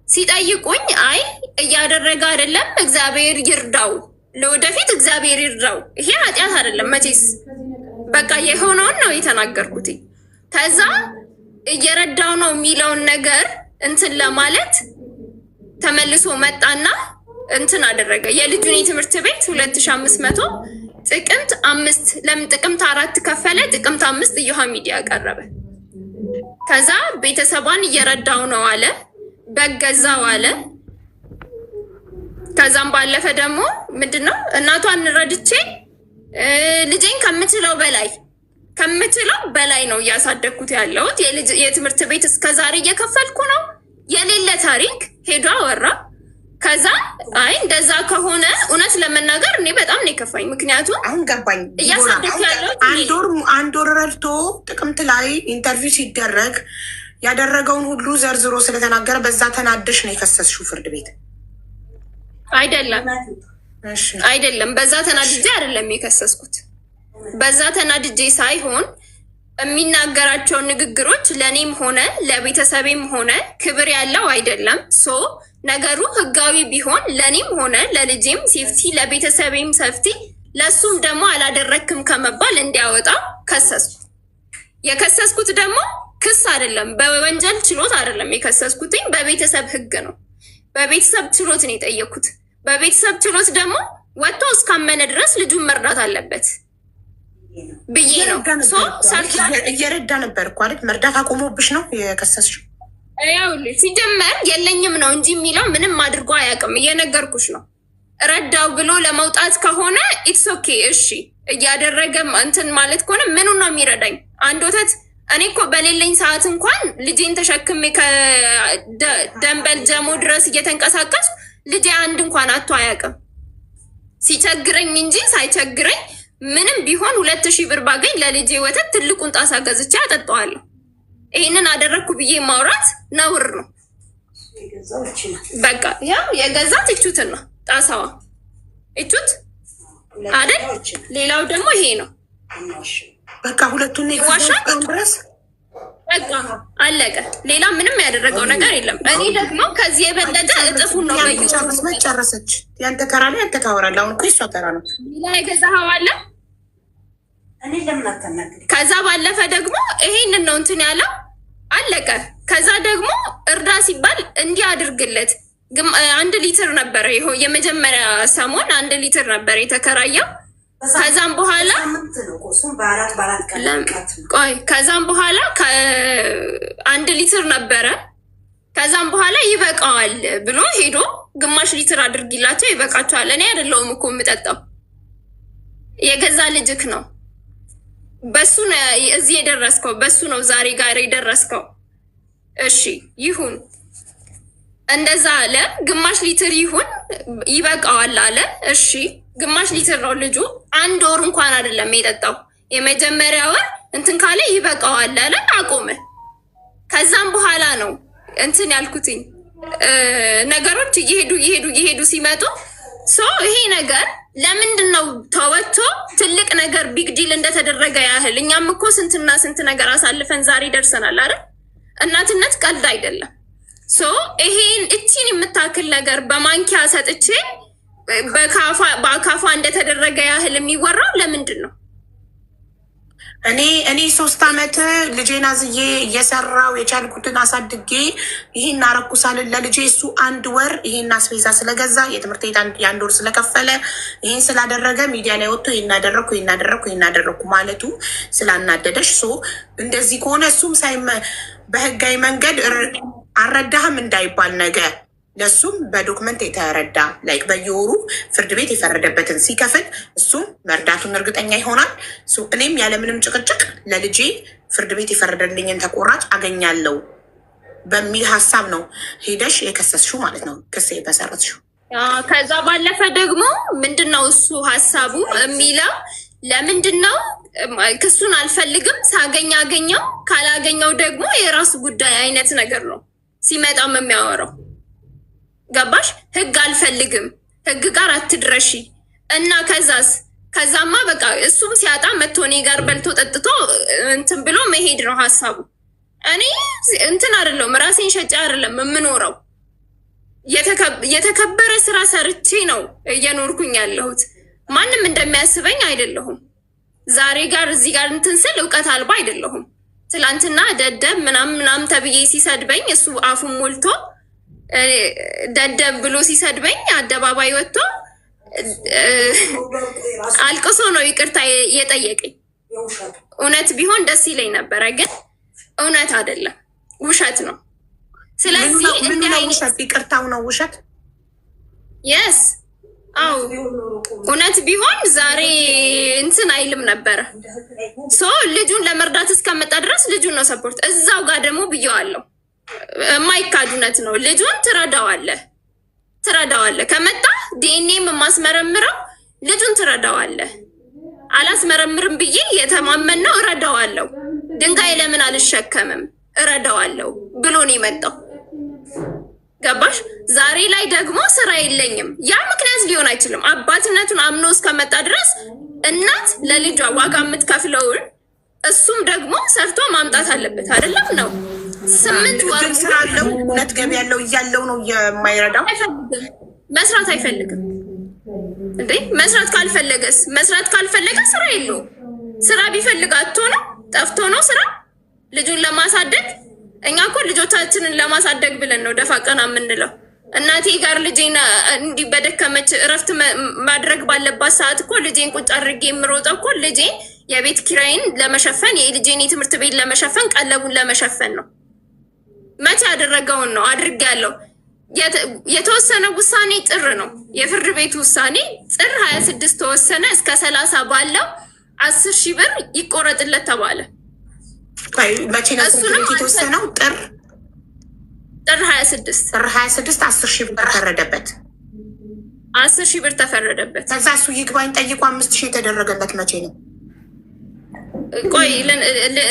ሲጠይቁኝ አይ እያደረገ አይደለም፣ እግዚአብሔር ይርዳው፣ ለወደፊት እግዚአብሔር ይርዳው፣ ይሄ ኃጢአት አይደለም መቼስ በቃ የሆነውን ነው የተናገርኩት። ከዛ እየረዳው ነው የሚለውን ነገር እንትን ለማለት ተመልሶ መጣና እንትን አደረገ። የልጁን የትምህርት ቤት 2500 ጥቅምት 5 ለምን ጥቅምት 4 ከፈለ፣ ጥቅምት 5 እዮሃ ሚዲያ ቀረበ። ከዛ ቤተሰቧን እየረዳው ነው አለ፣ በገዛው አለ። ከዛም ባለፈ ደግሞ ምንድነው እናቷን ረድቼ ልጄን ከምችለው በላይ ነው እያሳደግኩት ያለሁት። የትምህርት ቤት እስከዛሬ እየከፈልኩ ነው። የሌለ ታሪክ ሄዶ አወራ። ከዛ አይ እንደዛ ከሆነ እውነት ለመናገር እኔ በጣም ነው የከፋኝ። ምክንያቱም አሁን ገባኝ። እያሳደግኩ ያለሁት አንድ ወር ረድቶ ጥቅምት ላይ ኢንተርቪው ሲደረግ ያደረገውን ሁሉ ዘርዝሮ ስለተናገረ በዛ ተናደሽ ነው የከሰስሽው ፍርድ ቤት? አይደለም፣ በዛ ተናድጄ አይደለም የከሰስኩት። በዛ ተናድጄ ሳይሆን የሚናገራቸው ንግግሮች ለእኔም ሆነ ለቤተሰቤም ሆነ ክብር ያለው አይደለም። ሶ ነገሩ ህጋዊ ቢሆን ለእኔም ሆነ ለልጄም ሴፍቲ፣ ለቤተሰቤም ሴፍቲ፣ ለእሱም ደግሞ አላደረክም ከመባል እንዲያወጣ ከሰስኩት። የከሰስኩት ደግሞ ክስ አይደለም፣ በወንጀል ችሎት አይደለም የከሰስኩት፣ በቤተሰብ ህግ ነው። በቤተሰብ ችሎት ነው የጠየኩት። በቤተሰብ ችሎት ደግሞ ወጥቶ እስካመነ ድረስ ልጁን መርዳት አለበት ብዬ ነው። እየረዳ ነበር እኮ አይደል? መርዳት አቆሞብሽ ነው የከሰስሽው? ይኸውልሽ ሲጀመር የለኝም ነው እንጂ የሚለው ምንም አድርጎ አያውቅም። እየነገርኩሽ ነው። ረዳው ብሎ ለመውጣት ከሆነ ኢትስ ኦኬ እሺ። እያደረገም እንትን ማለት ከሆነ ምኑ ነው የሚረዳኝ? አንድ ወተት እኔ እኮ በሌለኝ ሰዓት እንኳን ልጄን ተሸክሜ ከደንበል ጀሞ ድረስ እየተንቀሳቀስኩ ልጄ አንድ እንኳን አቶ አያውቅም። ሲቸግረኝ እንጂ ሳይቸግረኝ ምንም ቢሆን 2000 ብር ባገኝ ለልጄ ወተት ትልቁን ጣሳ ገዝቼ አጠጣዋለሁ። ይህንን አደረግኩ ብዬ ማውራት ነውር ነው። በቃ ያው የገዛት እቹትን ነው ጣሳዋ እቹት አይደል? ሌላው ደግሞ ይሄ ነው። በቃ ሁለቱን ድረስ በቃ አለቀ። ሌላ ምንም ያደረገው ነገር የለም። እኔ ደግሞ ከዚህ የበለጠ እጥፉን ነው ጨረሰች። ያንተ ተራ ላይ ያንተ ታወራለህ። አሁን እኮ እሷ ተራ ነው። ሌላ የገዛኸው አለ። ከዛ ባለፈ ደግሞ ይሄንን ነው እንትን ያለው አለቀ። ከዛ ደግሞ እርዳ ሲባል እንዲህ አድርግለት 1 ሊትር ነበረ። ይኸው የመጀመሪያ ሰሞን 1 ሊትር ነበር የተከራየው። ከዛም በኋላ ከዛም በኋላ 1 ሊትር ነበረ። ከዛም በኋላ ይበቃዋል ብሎ ሄዶ ግማሽ ሊትር አድርጊላቸው ይበቃቸዋል። እኔ አይደለሁም እኮ የምጠጣው የገዛ ልጅክ ነው። በሱ ነው እዚህ የደረስከው፣ በሱ ነው ዛሬ ጋር የደረስከው። እሺ ይሁን እንደዛ አለ። ግማሽ ሊትር ይሁን ይበቃዋል አለ። እሺ ግማሽ ሊትር ነው ልጁ። 1 ወር እንኳን አይደለም የጠጣው። የመጀመሪያ ወር እንትን ካለ ይበቃዋል አለ፣ አቆመ። ከዛም በኋላ ነው እንትን ያልኩትኝ ነገሮች እየሄዱ ሲመጡ ይሄ ነገር ለምንድን ነው ተወጥቶ ትልቅ ነገር ቢግ ዲል እንደተደረገ ያህል እኛም እኮ ስንትና ስንት ነገር አሳልፈን ዛሬ ደርሰናል አይደል? እናትነት ቀልድ አይደለም። ይሄን እቺን የምታክል ነገር በማንኪያ ሰጥቼ በአካፋ እንደተደረገ ያህል የሚወራው ለምንድን ነው? እኔ 3 ዓመት ልጄን አዝዬ እየሰራው የቻልኩትን አሳድጌ ይህን አረኩሳልን ለልጄ እሱ 1 ወር ይህን አስቤዛ ስለገዛ የትምህርት ቤት የ1 ወር ስለከፈለ ይህን ስላደረገ ሚዲያ ላይ ወጥቶ ይናደረግኩ ማለቱ ስላናደደሽ እንደዚህ ከሆነ እሱም በህጋዊ መንገድ አልረዳህም እንዳይባል ነገር ለሱም በዶክመንት የተረዳ ላይክ በየወሩ ፍርድ ቤት የፈረደበትን ሲከፍል እሱም መርዳቱን እርግጠኛ ይሆናል። እኔም ያለምንም ጭቅጭቅ ለልጄ ፍርድ ቤት የፈረደልኝን ተቆራጭ አገኛለሁ በሚል ሀሳብ ነው ሄደሽ የከሰስሽው ማለት ነው፣ ክስ የመሰረትሽው። ከዛ ባለፈ ደግሞ ምንድነው እሱ ሀሳቡ የሚለው ለምንድን ነው ክሱን አልፈልግም፣ ሳገኝ አገኘው፣ ካላገኘው ደግሞ የራሱ ጉዳይ አይነት ነገር ነው ሲመጣም የሚያወራው። ገባሽ? ህግ አልፈልግም፣ ህግ ጋር አትድረሺ እና ከዛማ በቃ እሱም ሲያጣ መጥቶ እኔ ጋር በልቶ ጠጥቶ እንትን ብሎ መሄድ ነው ሀሳቡ። እኔ እንትን አይደለም ራሴን ሸጬ አይደለም የምኖረው። የተከበረ ስራ ሰርቼ ነው እየኖርኩኝ ያለሁት። ማንም እንደሚያስበኝ አይደለሁም። ዛሬ ጋር እዚህ ጋር እንትን ስል እውቀት አልባ አይደለሁም። ትላንትና ደደብ ምናምን ተብዬ ሲሰድበኝ እሱ አፉን ሞልቶ ደደብ ብሎ ሲሰድበኝ አደባባይ ወጥቶ አልቅሶ ነው ይቅርታ የጠየቀኝ። እውነት ቢሆን ደስ ይለኝ ነበረ፣ ግን እውነት አይደለም፣ ውሸት ነው። ስለዚህ ይቅርታው ነው ውሸት። የስ አው እውነት ቢሆን ዛሬ እንትን አይልም ነበረ። ልጁን ለመርዳት እስከመጣ ድረስ ልጁን ነው ሰፖርት። እዛው ጋር ደግሞ ብየዋለሁ፣ የማይካድ እውነት ነው። ልጁን ትረዳዋለህ ከመጣ ዲኤንኤም የማስመረምረው ልጁን ትረዳዋለህ። አላስመረምርም ብዬ የተማመን ነው እረዳዋለሁ። ድንጋይ ለምን አልሸከምም እረዳዋለሁ ብሎ ነው የመጣው። ገባሽ? ዛሬ ላይ ደግሞ ስራ የለኝም። ያ ምክንያት ሊሆን አይችልም። አባትነቱን አምኖ እስከመጣ ድረስ እናት ለልጇ ዋጋ የምትከፍለውን እሱም ደግሞ ሰርቶ ማምጣት አለበት። አይደለም ነው 8 ወር ስራ አለው፣ እውነት ገቢ ያለው እያለው ነው የማይረዳው። መስራት አይፈልግም እንዴ? መስራት ካልፈለገ ስራ የለውም። ስራ ቢፈልግ አጥቶ ነው ጠፍቶ ነው ስራ ልጁን ለማሳደግ። እኛ እኮ ልጆቻችንን ለማሳደግ ብለን ነው ደፋ ቀና የምንለው። እናቴ ጋር ልጄን እንዲህ በደከመች እረፍት ማድረግ ባለባት ሰዓት እኮ ልጄን ቁጭ አድርጌ የምሮጠው እኮ ልጄን የቤት ኪራይን ለመሸፈን የልጄን የትምህርት ቤት ለመሸፈን ቀለቡን ለመሸፈን ነው። መቼ ያደረገውን ነው አድርጌ ያለው። የተወሰነ ውሳኔ ጥር ነው የፍርድ ቤቱ ውሳኔ ጥር 26 ተወሰነ። እስከ 30 ባለው 10,000 ብር ይቆረጥለት ተባለ። መቼ ነው የተወሰነው? ጥር 26 10,000 ብር ተፈረደበት። 10,000 ብር ተፈረደበት። ከዛ እሱ ይግባኝ ጠይቆ 5,000 የተደረገለት መቼ ነው? ቆይ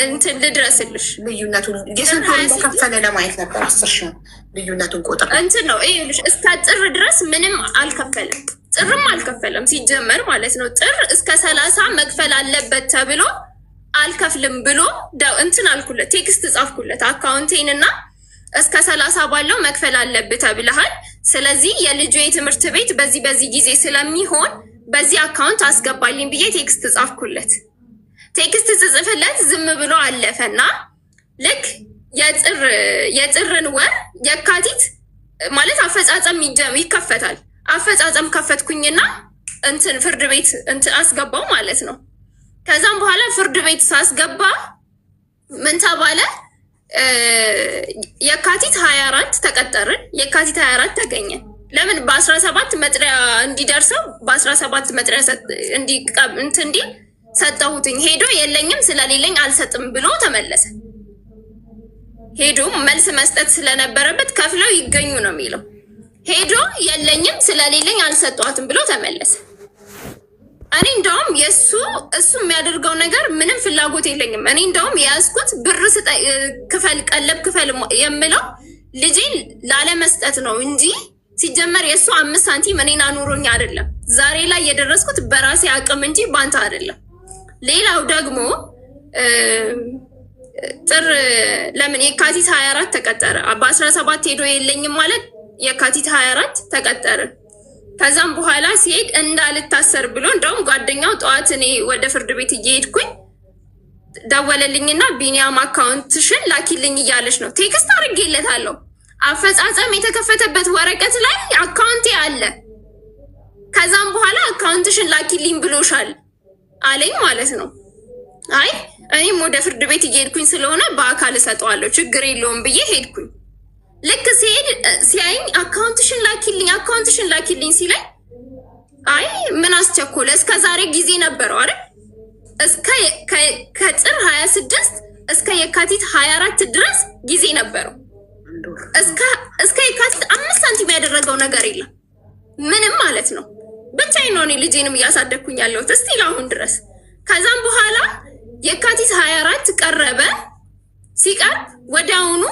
እንትን ልድረስልሽ። ልዩነቱን የስንት ከፈለ ለማየት ነበር። 10,000 ልዩነቱን ቁጥር እንትን ነው ይኸውልሽ። እስከ ጥር ድረስ ምንም አልከፈለም። ጥርም አልከፈለም ሲጀመር ማለት ነው። ጥር እስከ 30 መክፈል አለበት ተብሎ አልከፍልም ብሎ እንትን አልኩለት፣ ቴክስት ጻፍኩለት አካውንቴን እና እስከ 30 ባለው መክፈል አለብህ ተብለሃል። ስለዚህ የልጁ የትምህርት ቤት በዚህ ጊዜ ስለሚሆን በዚህ አካውንት አስገባልኝ ብዬ ቴክስት ጻፍኩለት። ቴክስት ጽጽፍለት ዝም ብሎ አለፈና ልክ የጥርን ወር የካቲት ማለት አፈጻጸም ይከፈታል። አፈጻጸም ከፈትኩኝና እንትን ፍርድ ቤት እንትን አስገባው ማለት ነው። ከዛም በኋላ ፍርድ ቤት ሳስገባ ምን ተባለ? የካቲት 24 ተቀጠርን። የካቲት 24 ተገኘ። ለምን በ17 መጥሪያ እንዲደርሰው በ17 መጥሪያ እንዲህ ሰጠሁትኝ። ሄዶ የለኝም ስለሌለኝ አልሰጥም ብሎ ተመለሰ። ሄዶ መልስ መስጠት ስለነበረበት ከፍለው ይገኙ ነው የሚለው። ሄዶ የለኝም ስለሌለኝ አልሰጧትም ብሎ ተመለሰ። እኔ እንደውም እሱ የሚያደርገው ነገር ምንም ፍላጎት የለኝም። እኔ እንደውም የያዝኩት ብር ክፈል፣ ቀለብ ክፈል የምለው ልጄን ላለመስጠት ነው እንጂ ሲጀመር የእሱ 5 ሳንቲም እኔን አኑሮኝ አይደለም። ዛሬ ላይ የደረስኩት በራሴ አቅም እንጂ ባንተ አይደለም። ሌላው ደግሞ ጥር ለምን የካቲት 24 ተቀጠረ። በ17 ሄዶ የለኝም ማለት የካቲት 24 ተቀጠረ። ከዛም በኋላ ሲሄድ እንዳልታሰር ብሎ እንደውም ጓደኛው ጠዋት እኔ ወደ ፍርድ ቤት እየሄድኩኝ ደወለልኝና ቢኒያም አካውንትሽን ላኪልኝ እያለች ነው። ቴክስት አድርጌለታለሁ። አፈጻጸም የተከፈተበት ወረቀት ላይ አካውንቴ አለ። ከዛም በኋላ አካውንትሽን ላኪልኝ ብሎሻል አለኝ ማለት ነው። አይ እኔም ወደ ፍርድ ቤት እየሄድኩኝ ስለሆነ በአካል እሰጠዋለሁ ችግር የለውም ብዬ ሄድኩኝ። ልክ ሲያይኝ አካውንትሽን ላኪልኝ ሲለኝ አይ ምን አስቸኮለ? እስከ ዛሬ ጊዜ ነበረው አይደል? ከጥር 26 እስከ የካቲት 24 ድረስ ጊዜ ነበረው። እስከ የካቲት 5 ሳንቲም ያደረገው ነገር የለም ምንም ማለት ነው። ብቻዬን ነው እኔ ልጄንም እያሳደግኩኝ ያለሁት እስቲል አሁን ድረስ። ከዛም በኋላ የካቲት 24 ቀረበ። ሲቀርብ ወዲያውኑ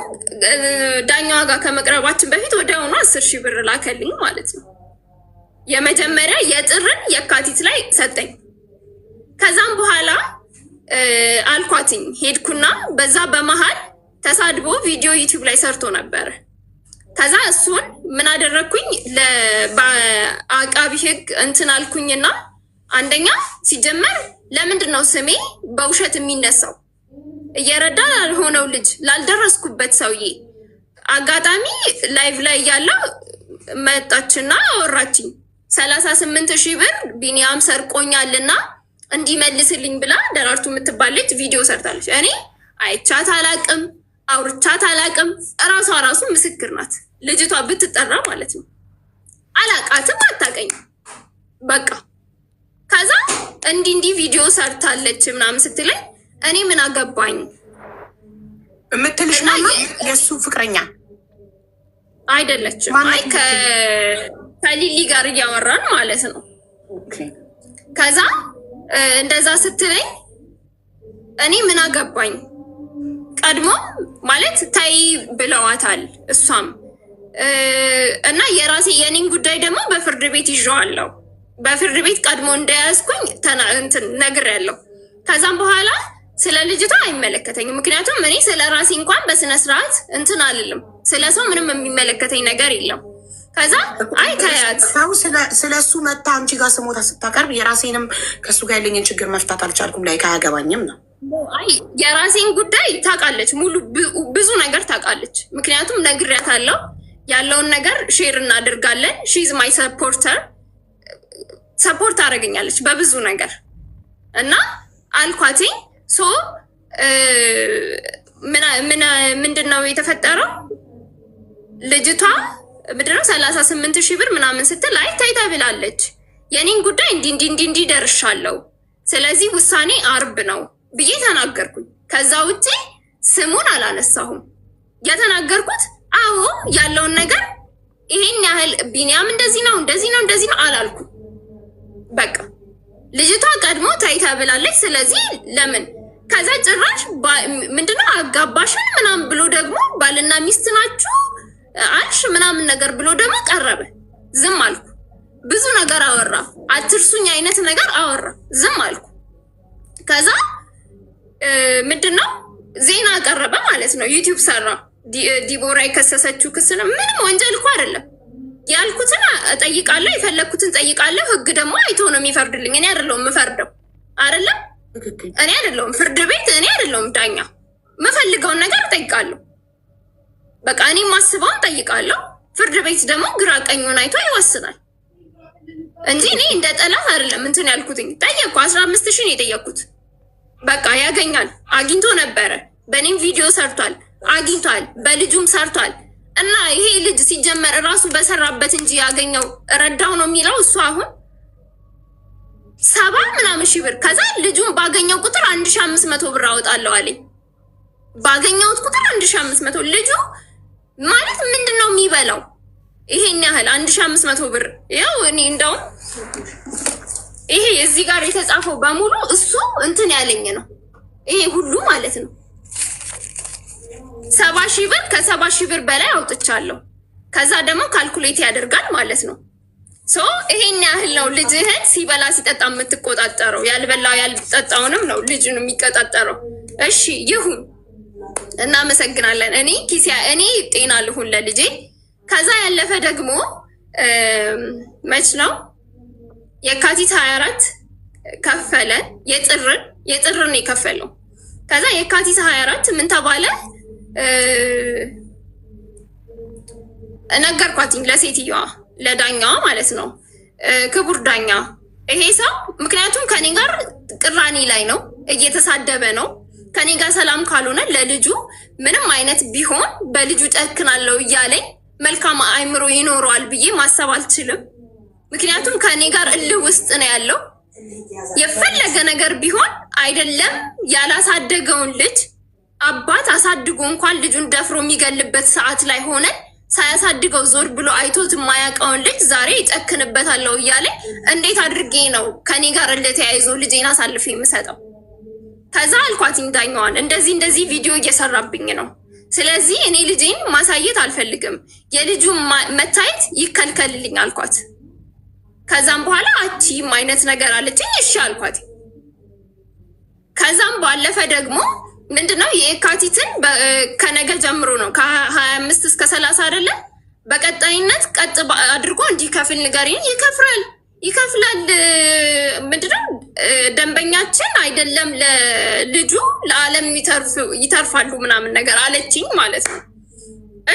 ዳኛዋ ጋር ከመቅረባችን በፊት ወዲያውኑ 10,000 ብር ላከልኝ ማለት ነው። የመጀመሪያ የጥርን የካቲት ላይ ሰጠኝ። ከዛም በኋላ አልኳትኝ ሄድኩና በዛ በመሃል ተሳድቦ ቪዲዮ ዩቲዩብ ላይ ሰርቶ ነበረ። ከዛ እሱን ምን አደረግኩኝ? በአቃቢ ህግ እንትን አልኩኝና አንደኛ ሲጀመር ለምንድን ነው ስሜ በውሸት የሚነሳው? እየረዳ ላልሆነው ልጅ ላልደረስኩበት ሰውዬ አጋጣሚ ላይቭ ላይ እያለው መጣችና አወራችኝ። 38,000 ብር ቢኒያም ሰርቆኛልና እንዲመልስልኝ ብላ ደራርቱ የምትባል ልጅ ቪዲዮ ሰርታለች። እኔ አይቻት አላቅም፣ አውርቻት አላቅም። እራሷ ራሱ ምስክር ናት። ልጅቷ ብትጠራ ማለት ነው። አላቃትም፣ አታቀኝም። በቃ ከዛ እንዲህ ቪዲዮ ሰርታለች ምናምን ስትለኝ እኔ ምን አገባኝ የምትልሽ ማማ የእሱ ፍቅረኛ አይደለችም። አይ ከሊሊ ጋር እያወራን ማለት ነው። ከዛ እንደዛ ስትለኝ እኔ ምን አገባኝ። ቀድሞ ማለት ታይ ብለዋታል እሷም እና የኔን ጉዳይ ደግሞ በፍርድ ቤት ይዤዋለሁ። በፍርድ ቤት ቀድሞ እንደያዝኩኝ ነግሬያለሁ። ከዛም በኋላ ስለ ልጅቷ አይመለከተኝም። ምክንያቱም እኔ ስለ ራሴ እንኳን በስነ ስርዓት እንትን አልልም። ስለ ሰው ምንም የሚመለከተኝ ነገር የለም። ከዛ አይ ታያት ስለ እሱ መታ አንቺ ጋር ስሞታ ስታቀርብ የራሴንም ከእሱ ጋር ያለኝን ችግር መፍታት አልቻልኩም። ላይ አያገባኝም ነው። አይ የራሴን ጉዳይ ታውቃለች፣ ሙሉ ብዙ ነገር ታውቃለች። ምክንያቱም ነግሬያታለሁ። ያለውን ነገር ሼር እናደርጋለን። ሺዝ ማይ ሰፖርተር፣ ሰፖርት አደረገኛለች በብዙ ነገር እና አልኳትኝ። ሶ ምንድን ነው የተፈጠረው? ልጅቷ ምንድነው 38,000 ብር ምናምን ስትል አይ ታይታ ብላለች። የኔን ጉዳይ እንዲህ ደርሻለሁ፣ ስለዚህ ውሳኔ አርብ ነው ብዬ ተናገርኩኝ። ከዛ ውጪ ስሙን አላነሳሁም። የተናገርኩት አዎ ያለውን ነገር ይሄን ያህል ቢኒያም እንደዚህ ነው አላልኩም። በቃ ልጅቷ ቀድሞ ታይታ ብላለች። ስለዚህ ለምን ከዛ ጭራሽ ምንድነው አጋባሽን ምናምን ብሎ ደግሞ ባልና ሚስት ናችሁ አልሽ ምናምን ነገር ብሎ ደግሞ ቀረበ። ዝም አልኩ። ብዙ ነገር አወራ፣ አትርሱኝ አይነት ነገር አወራ። ዝም አልኩ። ከዛ ምንድነው ዜና ቀረበ ማለት ነው። ዩቲዩብ ሰራ። ዲቦራ የከሰሰችው ክስ ነው። ምንም ወንጀል እኮ አይደለም። ያልኩትን እጠይቃለሁ፣ የፈለግኩትን ጠይቃለሁ። ህግ ደግሞ አይቶ ነው የሚፈርድልኝ። እኔ አይደለሁም የምፈርደው። አይደለም እኔ አይደለሁም ፍርድ ቤት፣ እኔ አይደለሁም ዳኛ። የምፈልገውን ነገር እጠይቃለሁ። በቃ እኔ ማስበውን ጠይቃለሁ። ፍርድ ቤት ደግሞ ግራ ቀኙን አይቶ ይወስናል እንጂ እኔ እንደ ጠላት አይደለም እንትን ያልኩትኝ። ጠየቅኩ። 15,000 የጠየቅኩት በቃ ያገኛል። አግኝቶ ነበረ። በእኔም ቪዲዮ ሰርቷል፣ አግኝቷል። በልጁም ሰርቷል። እና ይሄ ልጅ ሲጀመር እራሱ በሰራበት እንጂ ያገኘው ረዳው ነው የሚለው እሱ አሁን 70,000 ብር። ከዛ ልጁን ባገኘው ቁጥር 1,500 ብር አወጣለሁ አለኝ። ባገኘውት ቁጥር 1,500 ልጁ ማለት ምንድን ነው የሚበላው? ይሄን ያህል 1,500 ብር። ያው እኔ እንደውም ይሄ እዚህ ጋር የተጻፈው በሙሉ እሱ እንትን ያለኝ ነው። ይሄ ሁሉ ማለት ነው 70,000 ብር። ከ70,000 ብር በላይ አውጥቻለሁ። ከዛ ደግሞ ካልኩሌት ያደርጋል ማለት ነው። ሶ ይሄን ያህል ነው ልጅህን ሲበላ ሲጠጣ የምትቆጣጠረው። ያልበላው ያልጠጣውንም ነው ልጅን የሚቆጣጠረው። እሺ ይሁን፣ እናመሰግናለን። እኔ ጤና ልሁን ለልጄ። ከዛ ያለፈ ደግሞ መች ነው የካቲት 24 ከፈለን። የጥርን የከፈለው። ከዛ የካቲት 24 ምን ተባለ? ነገርኳትኝ ለሴትዮዋ፣ ለዳኛዋ ማለት ነው። ክቡር ዳኛ፣ ይሄ ሰው ምክንያቱም ከኔ ጋር ቅራኔ ላይ ነው፣ እየተሳደበ ነው። ከኔ ጋር ሰላም ካልሆነ ለልጁ ምንም አይነት ቢሆን በልጁ ጨክናለሁ እያለኝ መልካም አእምሮ ይኖረዋል ብዬ ማሰብ አልችልም። ምክንያቱም ከኔ ጋር እልህ ውስጥ ነው ያለው። የፈለገ ነገር ቢሆን አይደለም ያላሳደገውን ልጅ አባት አሳድጎ እንኳን ልጁን ደፍሮ የሚገልበት ሰዓት ላይ ሆነ ሳያሳድገው ዞር ብሎ አይቶት የማያውቀውን ልጅ ዛሬ ይጨክንበታለሁ እያለ እንዴት አድርጌ ነው ከኔ ጋር እንደተያይዞ ልጄን አሳልፌ የምሰጠው? ከዛ አልኳትኝ ዳኛዋን፣ እንደዚህ ቪዲዮ እየሰራብኝ ነው። ስለዚህ እኔ ልጄን ማሳየት አልፈልግም፣ የልጁ መታየት ይከልከልልኝ አልኳት። ከዛም በኋላ አቺም አይነት ነገር አለችኝ። እሺ አልኳት። ከዛም ባለፈ ደግሞ ምንድነው የካቲትን ከነገ ጀምሮ ነው ከ25 እስከ 30 አይደለ? በቀጣይነት ቀጥ አድርጎ እንዲከፍል ንገሪኝ። ይከፍላል። ምንድነው ደንበኛችን አይደለም ለልጁ ለዓለም ይተርፋሉ ምናምን ነገር አለችኝ ማለት ነው።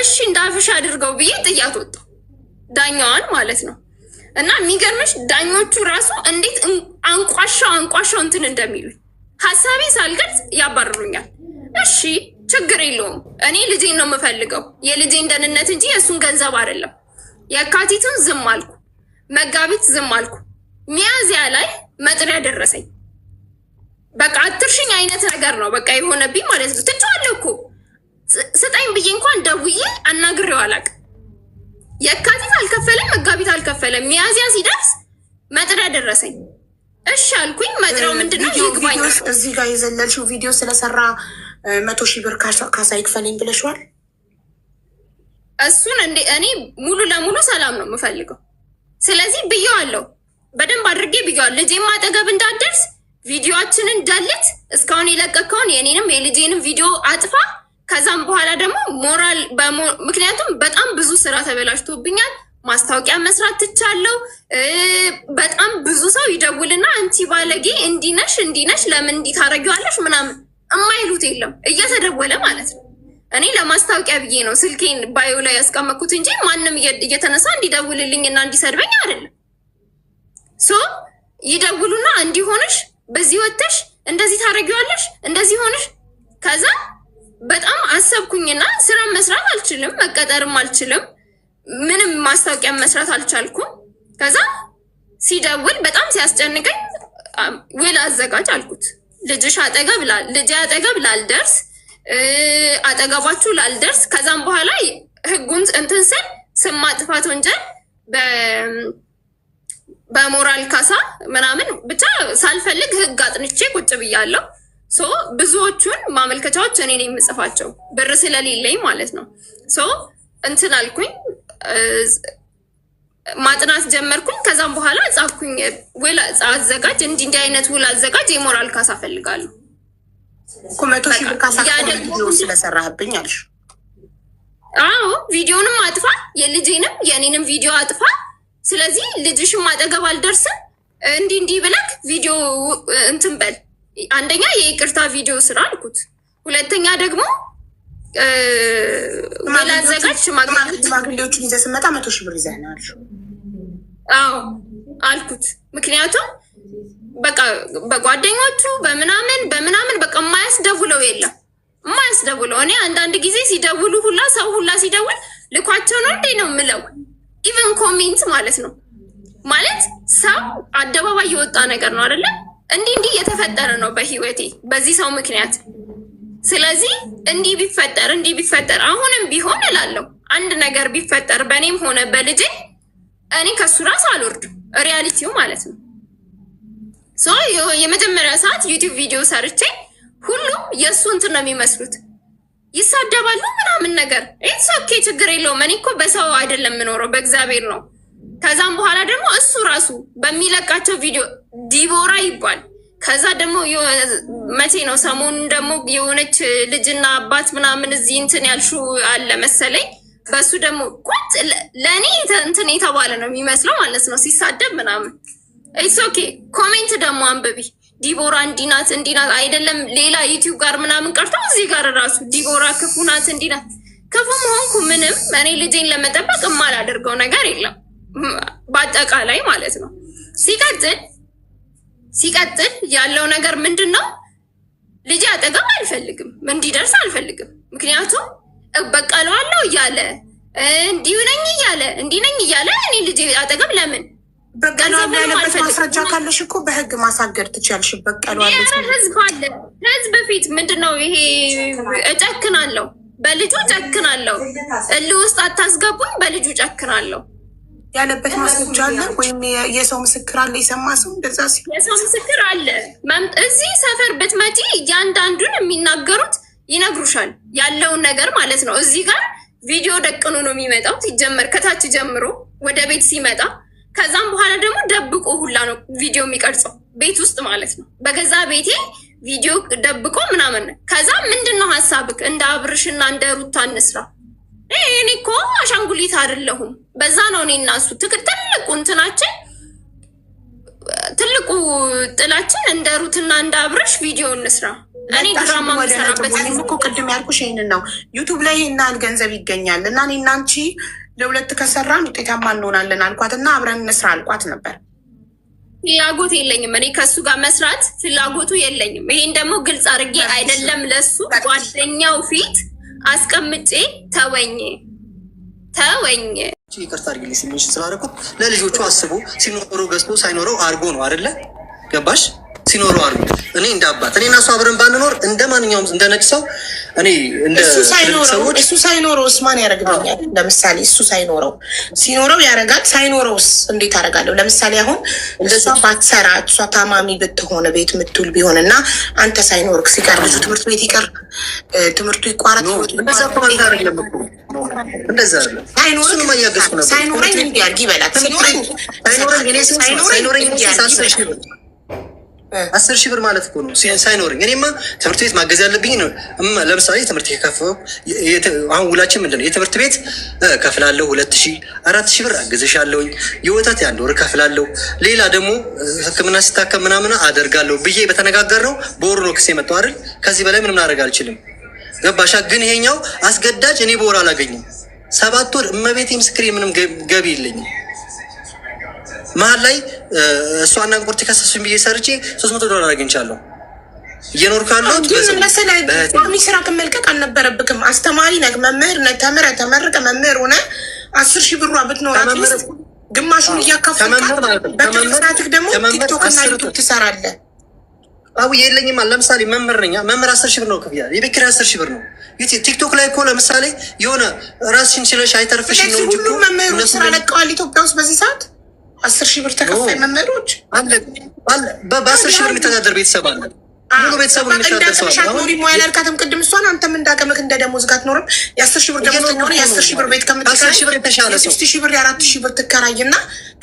እሺ እንዳፍሽ አድርገው ብዬ ጥያት ወጣሁ፣ ዳኛዋን ማለት ነው። እና የሚገርምሽ ዳኞቹ ራሱ እንዴት አንቋሻው እንትን እንደሚሉኝ ሀሳቤ ሳልገልጽ ያባርሩኛል። እሺ ችግር የለውም እኔ ልጄን ነው የምፈልገው፣ የልጄን ደህንነት እንጂ የእሱን ገንዘብ አይደለም። የካቲትን ዝም አልኩ፣ መጋቢት ዝም አልኩ። ሚያዝያ ላይ መጥሪያ ደረሰኝ። በቃ አትርሽኝ አይነት ነገር ነው በቃ የሆነብኝ ማለት ነው። ትቼዋለሁ እኮ ስጠኝ ብዬ እንኳን ደውዬ አናግሬው አላውቅም። የካቲት አልከፈለም፣ መጋቢት አልከፈለም። ሚያዝያ ሲደርስ መጥሪያ ደረሰኝ። እሺ አልኩኝ። መጥሪያው ምንድነው? ይግባኝ። እዚህ ጋር የዘለልሽው ቪዲዮ ስለሰራ 100,000 ብር ካሳ ይክፈለኝ ብለሽዋል። እሱን እኔ ሙሉ ለሙሉ ሰላም ነው የምፈልገው። ስለዚህ ብየዋለሁ፣ በደንብ አድርጌ ብየዋለሁ። ልጄም አጠገብ እንዳትደርስ ቪዲዮችንን ዳልት፣ እስካሁን የለቀቀውን የኔንም የልጄንም ቪዲዮ አጥፋ። ከዛም በኋላ ደግሞ ምክንያቱም በጣም ብዙ ስራ ተበላሽቶብኛል። ማስታወቂያ መስራት ትቻለው። በጣም ብዙ ሰው ይደውልና አንቺ ባለጌ እንዲነሽ ለምን እንዲህ ታደርጊዋለሽ ምናምን እማይሉት የለም፣ እየተደወለ ማለት ነው። እኔ ለማስታወቂያ ብዬ ነው ስልኬን ባዮ ላይ ያስቀመጥኩት እንጂ ማንም እየተነሳ እንዲደውልልኝ እና እንዲሰድበኝ አይደለም። ሶ ይደውሉና እንዲሆንሽ በዚህ ወጥተሽ እንደዚህ ታደርጊዋለሽ እንደዚህ ሆንሽ። ከዛ በጣም አሰብኩኝና ስራ መስራት አልችልም፣ መቀጠርም አልችልም፣ ምንም ማስታወቂያ መስራት አልቻልኩም። ከዛ ሲደውል በጣም ሲያስጨንቀኝ ውል አዘጋጅ አልኩት። ልጅ አጠገብ ላልደርስ አጠገባችሁ ላልደርስ። ከዛም በኋላ ህጉን እንትን ስል ስም ማጥፋት ወንጀል በሞራል ካሳ ምናምን ብቻ ሳልፈልግ ህግ አጥንቼ ቁጭ ብያለሁ። ሶ ብዙዎቹን ማመልከቻዎች እኔ ነኝ የምጽፋቸው ብር ስለሌለኝ ማለት ነው። ሶ እንትን አልኩኝ፣ ማጥናት ጀመርኩኝ። ከዛም በኋላ ጻፍኩኝ፣ ውል አዘጋጅ፣ እንዲህ አይነት ውል አዘጋጅ፣ የሞራል ካሳ ፈልጋለሁ። 100,000 ብር ካሳ ቪዲዮ ስለሰራህብኝ አልሽ? አዎ ቪዲዮንም አጥፋ፣ የልጄንም የኔንም ቪዲዮ አጥፋ። ስለዚህ ልጅሽም አጠገብ አልደርስም እንዲህ ብለክ ቪዲዮ እንትን በል። አንደኛ የይቅርታ ቪዲዮ ስራ አልኩት። ሁለተኛ ደግሞ ላዘጋጅ ሽማግሌዎችን ይዘህ ስመጣ 100,000 ብር ይዘህ ነው አልሽው? አዎ አልኩት። ምክንያቱም በቃ በጓደኞቹ በምናምን በቃ የማያስደውለው የለም፣ የማያስደውለው። እኔ አንዳንድ ጊዜ ሲደውሉ ሰው ሁላ ሲደውል ልኳቸው ነው እንዴ ነው የምለው። ኢቨን ኮሜንት ማለት ነው ማለት ሰው አደባባይ የወጣ ነገር ነው አይደለም። እንዲህ እየተፈጠረ ነው በህይወቴ በዚህ ሰው ምክንያት። ስለዚህ እንዲህ ቢፈጠር አሁንም ቢሆን እላለሁ አንድ ነገር ቢፈጠር በእኔም ሆነ በልጄ እኔ ከሱ ራስ አልወርድም። ሪያሊቲው ማለት ነው። ሶ የመጀመሪያ ሰዓት ዩቲዩብ ቪዲዮ ሰርቼ ሁሉም የእሱ እንትን ነው የሚመስሉት፣ ይሳደባሉ ምናምን ነገር። ኢትስ ኦኬ ችግር የለውም። እኔ እኮ በሰው አይደለም የምኖረው በእግዚአብሔር ነው። ከዛም በኋላ ደግሞ እሱ ራሱ በሚለቃቸው ቪዲዮ ዲቦራ ይባል። ከዛ ደግሞ መቼ ነው ሰሞኑን ደግሞ የሆነች ልጅና አባት ምናምን እዚህ እንትን ያልሹ አለ መሰለኝ። በሱ ደግሞ ቁጥ ለእኔ እንትን የተባለ ነው የሚመስለው ማለት ነው ሲሳደብ ምናምን። ኢትስ ኦኬ ኮሜንት ደግሞ አንብቢ። ዲቦራ እንዲናት አይደለም ሌላ ዩቲዩብ ጋር ምናምን ቀርቶ እዚህ ጋር ራሱ ዲቦራ ክፉ ናት እንዲናት። ክፉ መሆንኩ ምንም እኔ ልጄን ለመጠበቅ የማላደርገው ነገር የለም በአጠቃላይ ማለት ነው። ሲቀጥል ያለው ነገር ምንድን ነው? ልጄ አጠገብ አልፈልግም፣ እንዲደርስ አልፈልግም። ምክንያቱም እበቀለዋለሁ እያለ እንዲህ ነኝ እያለ እኔ ልጄ አጠገብ ለምን በቀለዋለሁ ያለበት ማስረጃ ካለሽ እኮ በህግ ማሳገር ትችያለሽ። በቀለዋለሁ ህዝብ አለ። ህዝብ ፊት ምንድነው ይሄ? እጨክናለሁ፣ በልጁ ጨክናለሁ። እልህ ውስጥ አታስገቡኝ፣ በልጁ ጨክናለሁ ያለበት ማስረጃ አለ ወይም የሰው ምስክር አለ? የሰማ ሰው እንደዛ ሲል የሰው ምስክር አለ። እዚህ ሰፈር ብትመጪ እያንዳንዱን የሚናገሩት ይነግሩሻል ያለውን ነገር ማለት ነው። እዚህ ጋር ቪዲዮ ደቅኖ ነው የሚመጣው ሲጀመር ከታች ጀምሮ ወደ ቤት ሲመጣ። ከዛም በኋላ ደግሞ ደብቆ ሁላ ነው ቪዲዮ የሚቀርጸው ቤት ውስጥ ማለት ነው። በገዛ ቤቴ ቪዲዮ ደብቆ ምናምን። ከዛ ምንድነው ሀሳብክ? እንደ አብርሽና እንደ ሩታ እንስራ። እኔ እኮ አሻንጉሊት አይደለሁም። በዛ ነው እኔ እና እሱ ትልቁ እንትናችን ትልቁ ጥላችን እንደ ሩትና እንደ አብርሽ ቪዲዮ እንስራ። እኔ ድራማ መሰራበት እኮ ቅድም ያልኩሽ ይሄንን ነው። ዩቱብ ላይ ይሄን ያህል ገንዘብ ይገኛል እና እኔ እና አንቺ ለሁለት ከሰራን ውጤታማ እንሆናለን አልኳት እና አብረን እንስራ አልኳት ነበር። ፍላጎት የለኝም እኔ ከሱ ጋር መስራት ፍላጎቱ የለኝም። ይሄን ደግሞ ግልጽ አድርጌ አይደለም ለሱ ጓደኛው ፊት አስቀምጬ ተወኝ ይቅርታ አድርጊልኝ ስሜሽ ስላደረኩት። ለልጆቹ አስቦ ሲኖረው ገዝቶ ሳይኖረው አርጎ ነው አይደለ? ገባሽ? ሲኖረው አርጎ እኔ እንደ አባት እኔ እና እሱ አብረን ባንኖር እንደ ማንኛውም እንደ ነጭ ሰው እኔ እንደ እሱ ሳይኖረውስ ማን ያደርግልኛል? ለምሳሌ እሱ ሲኖረው ያደርጋል። ሳይኖረውስ እንዴት አደርጋለሁ? ለምሳሌ አሁን እሷ ባትሰራ እሷ ታማሚ ብትሆን ቤት ምትውል ቢሆን እና አንተ ሳይኖርክ ሲቀር ልጁ ትምህርት ቤት ይቀር፣ ትምህርቱ ይቋረጥ። ሳይኖረኝ እንዲያርግ ይበላት። ሳይኖረኝ 10 ሺህ ብር ማለት እኮ ነው ሳይኖረኝ። እኔማ ትምህርት ቤት ማገዝ ያለብኝ ነው። ለምሳሌ ትምህርት የከፈው አሁን ውላችን ምንድን ነው? የትምህርት ቤት ከፍላለሁ 2000 4000 ብር አገዝሻለሁኝ። የወተት የ1 ወር ከፍላለሁ። ሌላ ደግሞ ሕክምና ሲታከም ምናምን አደርጋለሁ ብዬ በተነጋገር ነው። በወር ነው ክስ የመጣው አይደል? ከዚህ በላይ ምንም ላደርግ አልችልም። ገባሻ? ግን ይሄኛው አስገዳጅ እኔ በወር አላገኝም። 7 ወር እመቤቴ ምስክሬ ምንም ገቢ የለኝም። መሀል ላይ እሷና እንቁርት ከሰሱኝ ብዬ ሰርቼ $300 አግኝቻለሁ። እየኖርኩ ያለሁት ስራ ከመልቀቅ አልነበረብክም። አስተማሪ ነህ፣ መምህር ነህ፣ ተመርቀ መምህር ሆነ 10 ሺህ ብሯ ብትኖራት ግማሹን እያካፈልክ በትርፍናትክ ደግሞ ቲክቶክ እና ዩቱብ ትሰራለህ። አው የለኝም። ለምሳሌ መምህር ነኝ። መምህር 10 ሺህ ብር ነው ክፍያ። የቤት ኪራይ 10 ሺህ ብር ነው። ቲክቶክ ላይ እኮ ለምሳሌ የሆነ ራስሽን ችለሽ አይተርፍሽ ነው እንጂ ሁሉም መምህሮች ስራ ለቀዋል ኢትዮጵያ ውስጥ በዚህ ሰዓት 10 ሺህ ብር ተከፋይ መምህሮች አለ። በ10 ሺህ ብር የሚተዳደር ቤተሰብ አለ። ሙሉ ቤተሰቡን የሚተዳደር ሰው አለ። ኖሪ ሞያል አልካትም ቅድም እሷን አንተም እንዳቀመክ እንደ ደሞዝ ጋር አትኖርም። የ10 ሺህ ብር ደሞዝ ነው። የ10 ሺህ ብር ቤት ከምትከራይ 3 ሺህ ብር 4 ሺህ ብር ትከራይና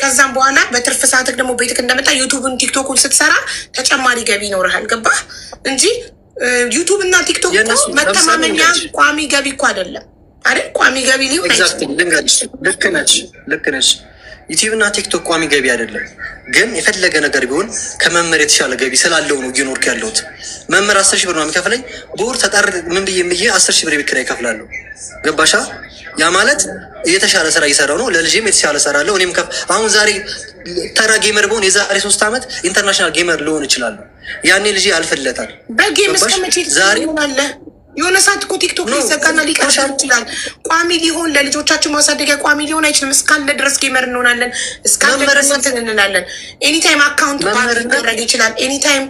ከዛም በኋላ በትርፍ ሰዓትክ ደግሞ ቤትክ እንደመጣ ዩቱብን ቲክቶኩን ስትሰራ ተጨማሪ ገቢ ይኖርሃል። ገባህ? እንጂ ዩቱብ እና ቲክቶክ መተማመኛ ቋሚ ገቢ እኮ አይደለም አይደል? ቋሚ ገቢ ሊሆን አይችልም። ልክ ነች። ዩቲዩብ እና ቲክቶክ ቋሚ ገቢ አይደለም። ግን የፈለገ ነገር ቢሆን ከመምህር የተሻለ ገቢ ስላለው ነው እየኖርኩ ያለሁት። መምህር 10 ሺህ ብር ነው የሚከፍለኝ። በወር ተጣር ምን ብዬ 10 ሺህ ብር የቤት ኪራይ እከፍላለሁ። ገባሻ? ያ ማለት የተሻለ ስራ እየሰራው ነው። ለልጄም የተሻለ እሰራለሁ። እኔም አሁን ዛሬ ተራ ጌመር በሆን የዛሬ 3 ዓመት ኢንተርናሽናል ጌመር ልሆን ይችላል። ያኔ ልጄ አልፈለታል። በጌም እስከመቼ ዛሬ የሆነ ሰዓት እኮ ቲክቶክ ሊዘጋና ሊቀር ይችላል። ቋሚ ሊሆን ለልጆቻችን ማሳደጊያ ቋሚ ሊሆን አይችልም። እስካለ ድረስ ጌመር እንሆናለን። እስካለ ድረስ እንትን እንላለን። ኤኒታይም አካውንት ባንክ ሊደረግ ይችላል። ኤኒታይም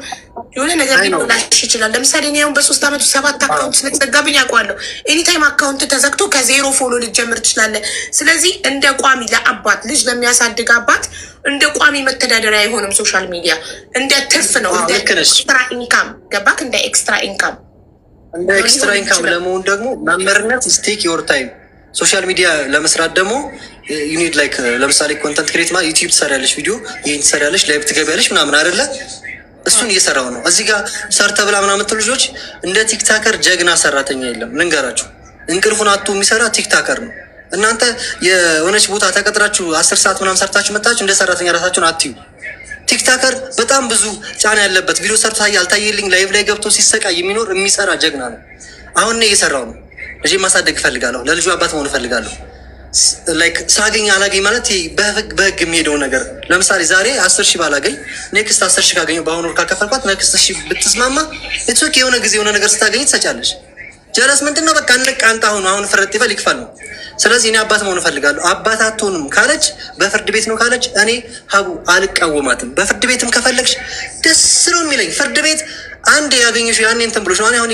የሆነ ነገር ሊሆናሽ ይችላል። ለምሳሌ እኔ አሁን በ3 ዓመቱ 7 አካውንት ስለተዘጋብኝ ያውቀዋለሁ። ኤኒታይም አካውንት ተዘግቶ ከዜሮ ፎሎ ልትጀምር ትችላለህ። ስለዚህ እንደ ቋሚ ለአባት ልጅ ለሚያሳድግ አባት እንደ ቋሚ መተዳደሪያ አይሆንም። ሶሻል ሚዲያ እንደ ትርፍ ነው። እንደ ኤክስትራ ኢንካም ገባክ? እንደ ኤክስትራ ኢንካም እንደ ኤክስትራ ኢንካም ለመሆን ደግሞ መምህርነት ስቴክ ዮር ታይም። ሶሻል ሚዲያ ለመስራት ደግሞ ዩኒድ ላይክ ለምሳሌ ኮንተንት ክሬት ማለት ዩቲዩብ ትሰሪያለሽ፣ ቪዲዮ ይህን ትሰሪያለሽ፣ ላይቭ ትገቢያለሽ ምናምን አይደለ? እሱን እየሰራው ነው። እዚህ ጋር ሰርተ ብላ ምናምን የምትሉ ልጆች እንደ ቲክታከር ጀግና ሰራተኛ የለም። ልንገራችሁ፣ እንቅልፉን አቶ የሚሰራ ቲክታከር ነው። እናንተ የሆነች ቦታ ተቀጥራችሁ 10 ሰዓት ምናምን ሰርታችሁ መጣችሁ እንደ ሰራተኛ ራሳችሁን አትዩ። ቲክታከር በጣም ብዙ ጫና ያለበት ቪዲዮ ሰርቶ አልታየልኝ ላይቭ ላይ ገብቶ ሲሰቃይ የሚኖር የሚሰራ ጀግና ነው። አሁን እኔ እየሰራው ነው። ልጄ ማሳደግ እፈልጋለሁ። ለልጁ አባት መሆን እፈልጋለሁ። ላይክ ሳገኝ አላገኝ ማለት በህግ የሚሄደውን ነገር ለምሳሌ ዛሬ 10 ሺህ ባላገኝ ኔክስት 10 ሺህ ካገኘሁ በአሁኑ ወር ካልከፈልኳት ኔክስት ሺህ ብትስማማ ኢትሶክ የሆነ ጊዜ የሆነ ነገር ስታገኝ ትሰጫለች። ጀለስ ምንድነው? በቃ እንቃንጣ አሁን ፍረጥ ይበል ይክፈል ነው። ስለዚህ እኔ አባት መሆን እፈልጋለሁ። አባት አትሆንም ካለች በፍርድ ቤት ነው ካለች እኔ ሀቡ አልቃወማትም። በፍርድ ቤትም ከፈለግሽ ደስ ነው የሚለኝ። ፍርድ ቤት አንድ ያገኘሽ ያኔ እንትን ብሎሽ ነው። አሁን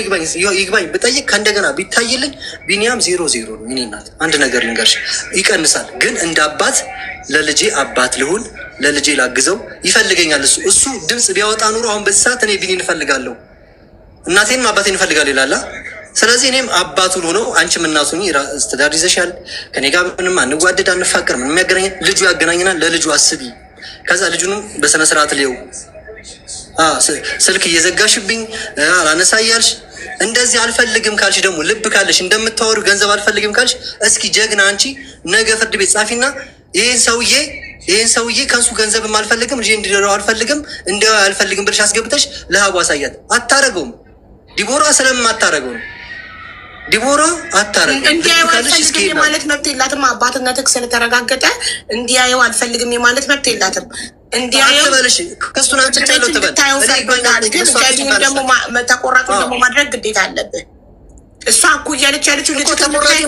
ይግባኝ ብጠይቅ ከእንደገና ቢታይልኝ ቢኒያም 0-0 ነው። እኔ እናት አንድ ነገር ልንገርሽ ይቀንሳል። ግን እንደ አባት ለልጄ አባት ልሁን፣ ለልጄ ላግዘው ይፈልገኛል። እሱ ድምፅ ቢያወጣ ኑሮ አሁን በዚህ ሰዓት እኔ ቢኒን እፈልጋለሁ፣ እናቴንም አባቴን እፈልጋለሁ ይላላ። ስለዚህ እኔም አባቱ ልሆነው፣ አንቺም እናቱ ትዳር ይዘሻል። ከኔ ጋር ምንም አንዋደድ አንፋቀር፣ ምንም ያገናኘን ልጁ ያገናኘናል። ለልጁ አስቢ። ከዛ ልጁንም በስነ ስርዓት ሊው ስልክ እየዘጋሽብኝ አላነሳ እያልሽ እንደዚህ አልፈልግም ካልሽ ደግሞ ልብ ካለሽ እንደምታወሩ ገንዘብ አልፈልግም ካልሽ እስኪ ጀግና አንቺ ነገ ፍርድ ቤት ጻፊና ይህን ሰውዬ ከሱ ገንዘብም አልፈልግም ልጅ እንዲደረው አልፈልግም እንዲያው አልፈልግም ብለሽ አስገብተሽ ለሀቡ አሳያት። አታረገውም። ዲቦራ ስለማታረገው ነው። ዲቦራ አታረገው። እንዲያየው አልፈልግም የማለት መብት የላትም። አባትነትህ ስለተረጋገጠ እንዲያየው አልፈልግም የማለት መብት የላትም። እንዲያየው ክሱን አንስቻለሁ ትበል። ደግሞ ተቆራጩን ደግሞ ማድረግ ግዴታ አለብህ። እሷ እኮ እያለች ያለችው ልጅ ከሞራሆነ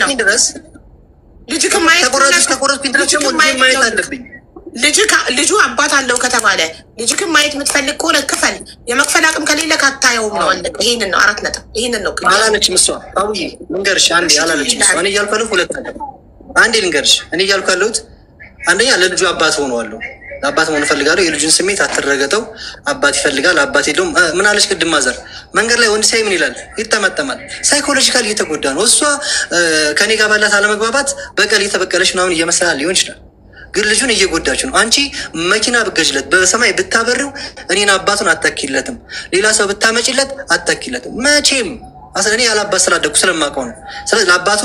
ነው ድረስ ልጅ ማየት አለብኝ። ልጁ አባት አለው ከተባለ ልጅክን ማየት የምትፈልግ ከሆነ ክፈል። የመክፈል አቅም ከሌለ ካታየውም ነው አለቀ። ይሄንን ነው 4 ነጥብ። ይሄንን ነው አላለችም እሷ። አውዬ ልንገርሽ አንዴ አላለችም እሷ። እኔ እያልኩ ያለሁት ሁለት ነገር አንዴ ልንገርሽ። እኔ እያልኩ ያለሁት አንደኛ ለልጁ አባት ሆነዋለሁ። አባት መሆን እፈልጋለሁ። የልጁን ስሜት አትረገጠው። አባት ይፈልጋል። አባት የለውም። ምን አለች ቅድም ማዘር መንገድ ላይ ወንድ ሳይ ምን ይላል? ይጠመጠማል። ሳይኮሎጂካል እየተጎዳ ነው። እሷ ከኔ ጋር ባላት አለመግባባት በቀል እየተበቀለች ምናምን እየመሰላል ሊሆን ይችላል፣ ግን ልጁን እየጎዳችሁ ነው። አንቺ መኪና ብገጅለት በሰማይ ብታበሪው እኔን አባቱን አታኪለትም። ሌላ ሰው ብታመጪለት አታኪለትም መቼም። እኔ ያላባት ስላደኩ ስለማውቀው ነው። ስለዚህ ለአባቱ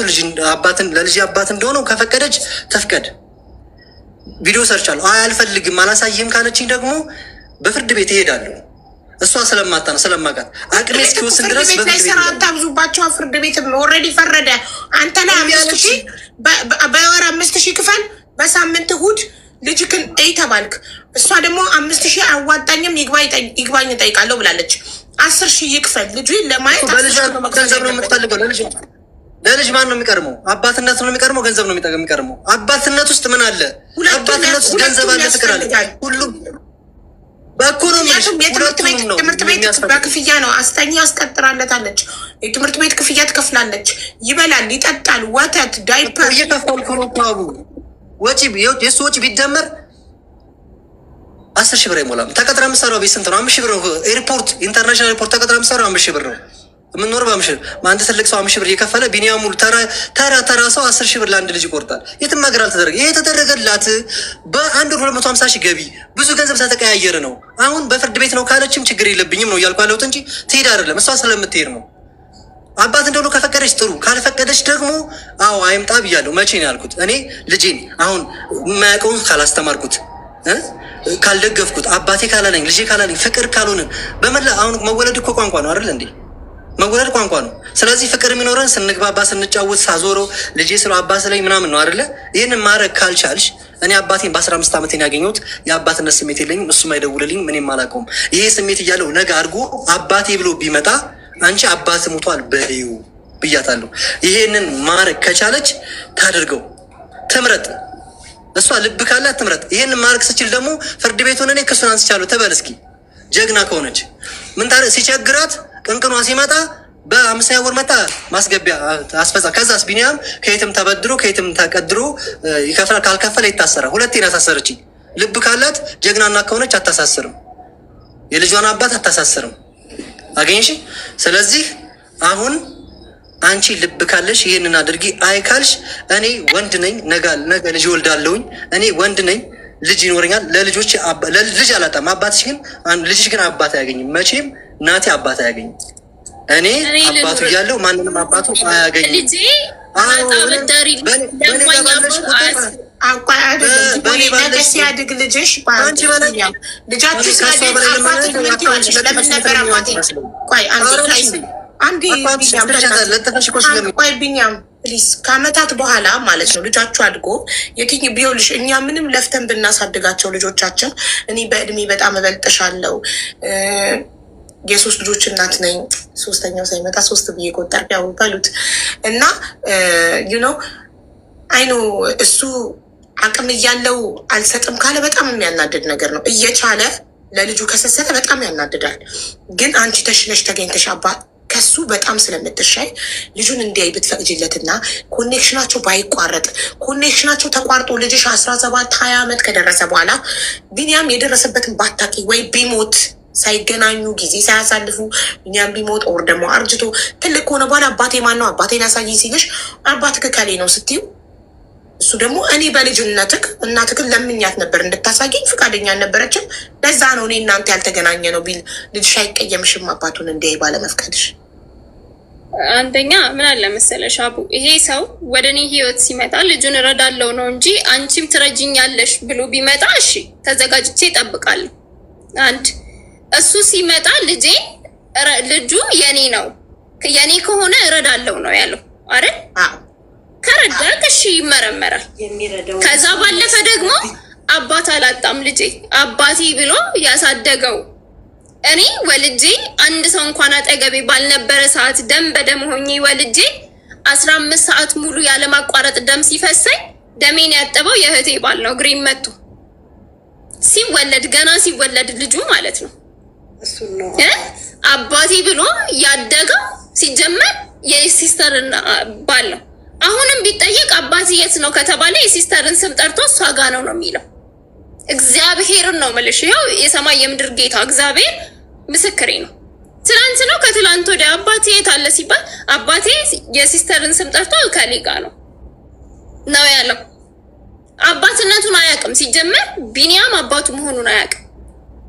ለልጅ አባት እንደሆነው ከፈቀደች ትፍቀድ። ቪዲዮ ሰርቻለሁ። አልፈልግም አላሳይም ካለችኝ ደግሞ በፍርድ ቤት ይሄዳለሁ። እሷ ስለማውቃት አቅሜ እስኪወስን ድረስ በፍርድ ቤት ስራ አታብዙባቸው። ፍርድ ቤት ኦልሬዲ ፈረደ። አንተ ላይ 5,000 በወር 5,000 ክፈል፣ በሳምንት እሑድ ልጅክን እይ ተባልክ። እሷ ደግሞ 5,000 አዋጣኝም ይግባኝ እጠይቃለሁ ብላለች። 10,000 ይክፈል። ልጁ ለማየት ገንዘብ ነው የምትፈልገው። ለልጅ ማን ነው የሚቀርመው? አባትነት ነው የሚቀርመው? ገንዘብ ነው የሚቀርመው? አባትነት ውስጥ ምን አለ? አባትነት ውስጥ ገንዘብ አለ፣ ፍቅር አለ፣ ሁሉም በኢኮኖሚ ትምህርት ቤት በክፍያ ነው። አስተኛ አስቀጥራለታለች። የትምህርት ቤት ክፍያ ትከፍላለች። ይበላል፣ ይጠጣል፣ ወተት፣ ዳይፐር እየከፈልኩ ነው። ወጪ የእሱ ወጪ ቢደመር 10,000 ብር አይሞላም። ተቀጥራ የምትሰራው ቤት ስንት ነው? 5,000 ብር ነው። ኤርፖርት ኢንተርናሽናል ኤርፖርት ተቀጥራ የምትሰራው 5,000 ብር ነው። የምንኖር በ5,000 አንድ ትልቅ ሰው 5,000 ብር እየከፈለ ቢኒያም ሙሉ ተራ ሰው 10,000 ብር ለአንድ ልጅ ይቆርጣል። የትም ሀገር አልተደረገ። ይሄ የተደረገላት በአንድ ወር 250,000 ገቢ ብዙ ገንዘብ ተቀያየረ ነው። አሁን በፍርድ ቤት ነው ካለችም ችግር የለብኝም ነው እያልኩ ያለሁት እንጂ ትሄድ አይደለም። እሷ ስለምትሄድ ነው። አባት እንደሆነ ከፈቀደች ጥሩ፣ ካልፈቀደች ደግሞ አይምጣ ብያለሁ። መቼ ነው ያልኩት? እኔ ልጄን አሁን የማያውቀውን ካላስተማርኩት፣ ካልደገፍኩት፣ አባቴ ካላለኝ፣ ልጄ ካላለኝ፣ ፍቅር ካልሆነ በመላ አሁን መወለድ እኮ ቋንቋ ነው አይደል እንዴ? መወለድ ቋንቋ ነው። ስለዚህ ፍቅር የሚኖረን ስንግባባ፣ ስንጫወት፣ ሳዞረው ልጄ ስለ አባት ላይ ምናምን ነው አይደለ? ይህንን ማድረግ ካልቻልሽ እኔ አባቴን በ15 ዓመት ያገኘሁት የአባትነት ስሜት የለኝም። እሱም አይደውልልኝም፣ እኔም አላውቀውም። ይሄ ስሜት እያለው ነገ አድርጎ አባቴ ብሎ ቢመጣ አንቺ አባት ሞቷል በይው ብያታለሁ። ይሄንን ማድረግ ከቻለች ታደርገው፣ ትምረጥ። እሷ ልብ ካላት ትምረጥ። ይሄንን ማድረግ ስችል ደግሞ ፍርድ ቤቱን እኔ ክሱን አንስቻለሁ ትበል እስኪ። ጀግና ከሆነች ምን ታዲያ ሲቸግራት ቅንቅኗ ሲመጣ በ5ኛ ወር መጣ ማስገቢያ አስፈጻ። ከዛስ ቢኒያም ከየትም ተበድሮ ከየትም ተቀድሮ ይከፍላል። ካልከፈለ ይታሰራል። ሁለቴን አሳሰረችኝ። ልብ ካላት ጀግናና ከሆነች አታሳስርም። የልጇን አባት አታሳስርም። አገኝሽ። ስለዚህ አሁን አንቺ ልብ ካለሽ ይህንን አድርጊ። አይ ካልሽ እኔ ወንድ ነኝ፣ ነገ ልጅ ወልዳለሁኝ። እኔ ወንድ ነኝ፣ ልጅ ይኖረኛል። ልጅ አላጣም። አባትሽ ግን ልጅሽ ግን አባት አያገኝም። መቼም ናቴ አባት አያገኝም። እኔ አባቱ እያለው ማንንም አባቱ አያገኝም። ሲያድግ ልጅሽ ልጃችሁ ሲያድግ ቆይ ቢኒያም ፕሊዝ፣ ከአመታት በኋላ ማለት ነው ልጃችሁ አድጎ የትኛው ቢሆንሽ እኛ ምንም ለፍተን ብናሳድጋቸው ልጆቻችን፣ እኔ በእድሜ በጣም እበልጥሻለሁ፣ የ3 ልጆች እናት ነኝ፣ 3ኛው ሳይመጣ 3 ብዬ ቆጠር ያው በሉት እና አይኖ እሱ አቅም እያለው አልሰጥም ካለ በጣም የሚያናድድ ነገር ነው። እየቻለ ለልጁ ከሰሰተ በጣም ያናድዳል። ግን አንቺ ተሽለሽ ተገኝተሽ አባት ከሱ በጣም ስለምትሻይ ልጁን እንዲያይ ብትፈቅጅለትና ኮኔክሽናቸው ባይቋረጥ፣ ኮኔክሽናቸው ተቋርጦ ልጅሽ 17-20 ዓመት ከደረሰ በኋላ ቢኒያም የደረሰበትን ባታቂ ወይ ቢሞት ሳይገናኙ ጊዜ ሳያሳልፉ ቢኒያም ቢሞት ኦር ደግሞ አርጅቶ ትልቅ ከሆነ በኋላ አባቴ ማን ነው አባቴን ያሳይ ሲልሽ አባትህ ከሌ ነው ስትዩ እሱ ደግሞ እኔ በልጅነትህ እናትህን ለምኛት ነበር እንድታሳየኝ ፈቃደኛ አልነበረችም። ለዛ ነው እኔ እናንተ ያልተገናኘ ነው ቢል ልጅሽ አይቀየምሽም አባቱን እንዲያይ ባለመፍቀድሽ? አንደኛ ምን አለ መሰለሽ አቡ፣ ይሄ ሰው ወደ እኔ ህይወት ሲመጣ ልጁን እረዳለው ነው እንጂ አንቺም ትረጅኛለሽ ብሎ ቢመጣ እሺ ተዘጋጅቼ እጠብቃለሁ። አንድ እሱ ሲመጣ ልጁ የኔ ነው የኔ ከሆነ እረዳለው ነው ያለው አይደል? ከረዳክ እሺ ይመረመራል። ከዛ ባለፈ ደግሞ አባት አላጣም ልጄ። አባቴ ብሎ ያሳደገው እኔ ወልጄ አንድ ሰው እንኳን አጠገቤ ባልነበረ ሰዓት ደም በደም ሆኜ ወልጄ 15 ሰዓት ሙሉ ያለማቋረጥ ደም ሲፈሰኝ ደሜን ያጠበው የእህቴ ባል ነው። ግሪን መጥቶ ሲወለድ ገና ሲወለድ ልጁ ማለት ነው አባቴ ብሎ ያደገው ሲጀመር የሲስተርን ባል ነው። አሁንም ቢጠየቅ አባቴ የት ነው ከተባለ የሲስተርን ስም ጠርቶ እሷ ጋ ነው የሚለው። እግዚአብሔርን ነው የምልሽ። ይኸው የሰማይ የምድር ጌታ እግዚአብሔር ምስክሬ ነው። ትናንት ነው ከትላንት ወዲያ አባቴ የት አለ ሲባል አባቴ የሲስተርን ስም ጠርቶ ከሌ ጋ ነው ያለው። አባትነቱን አያውቅም። ሲጀመር ቢኒያም አባቱ መሆኑን አያውቅም።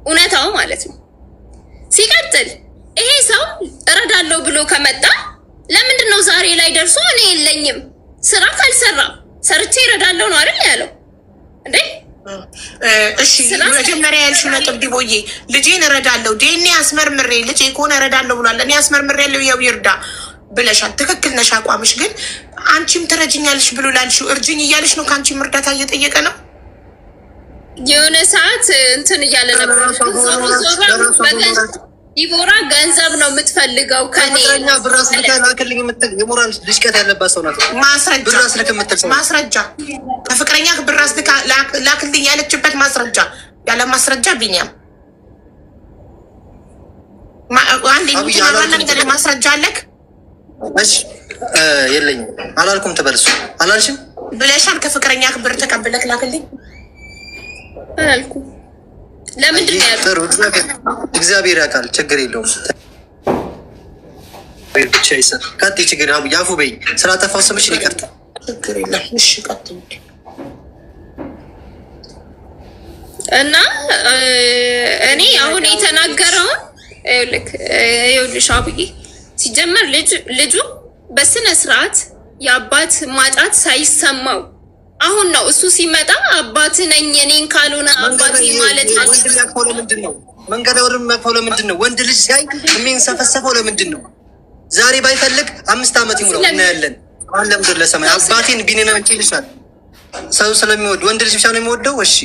እውነታው ማለት ነው። ሲቀጥል ይሄ ሰው እረዳለሁ ብሎ ከመጣ ለምንድን ነው ዛሬ ላይ ደርሶ እኔ የለኝም ስራ ካልሰራ ሰርቼ እረዳለሁ ነው አይደል ያለው እንዴ? እሺ መጀመሪያ ያልሽው ነጥብ ዲቦዬ ልጄን እረዳለሁ ዲኤንኤ አስመርምሬ ልጄ ከሆነ እረዳለሁ ብሏል። እኔ አስመርምሬ ያለው ያው ይርዳ ብለሻል። ትክክል ነሽ። አቋምሽ ግን አንቺም ትረጅኛለሽ ብሎ ላልሽው እርጅኝ እያለሽ ነው። ከአንቺም እርዳታ እየጠየቀ ነው። የሆነ ሰዓት እንትን እያለ ነበር። ዲቦራ ገንዘብ ነው የምትፈልገው ከኔ ብራስ ልከላክልኝ የምትል የሞራል ድሽቀት ያለባት ሰው ናት። ማስረጃ ከፍቅረኛ ብራስ ላክልኝ ያለችበት ማስረጃ ያለ ማስረጃ ቢኒያም አንድ ማስረጃ አለክ? እሺ የለኝም አላልኩም። ተበልሱ አላልሽም ብለሻል። ከፍቅረኛ ብር ተቀብለክ ላክልኝ አላልኩም። ለምንድን ነው ያለው? እግዚአብሔር ያውቃል። ችግር የለውም። ብቻ ይሰጥ ካቲ ችግር ያፉ በይ ስላጠፋው ስምሽን ይቅርታ። ችግር የለም። እሺ ቀጥል። እና እኔ አሁን የተናገረውን ይኸውልሽ አብዬ ሲጀመር ልጁ በስነ ስርዓት የአባት ማጣት ሳይሰማው አሁን ነው እሱ ሲመጣ አባት ነኝ እኔን ካልሆነ አባት ማለት ነው። ወንድ የሚያቅፈው ለምንድን ነው? መንገድ ወርም የሚያቅፈው ለምንድን ነው? ወንድ ልጅ ሲያይ የሚንሰፈሰፈው ለምንድን ነው? ዛሬ ባይፈልግ 5 ዓመት ይሙላው እናያለን። አለም ድር ለሰማይ አባቴን ቢኒና እንችልሻል። ሰው ስለሚወድ ወንድ ልጅ ብቻ ነው የሚወደው። እሺ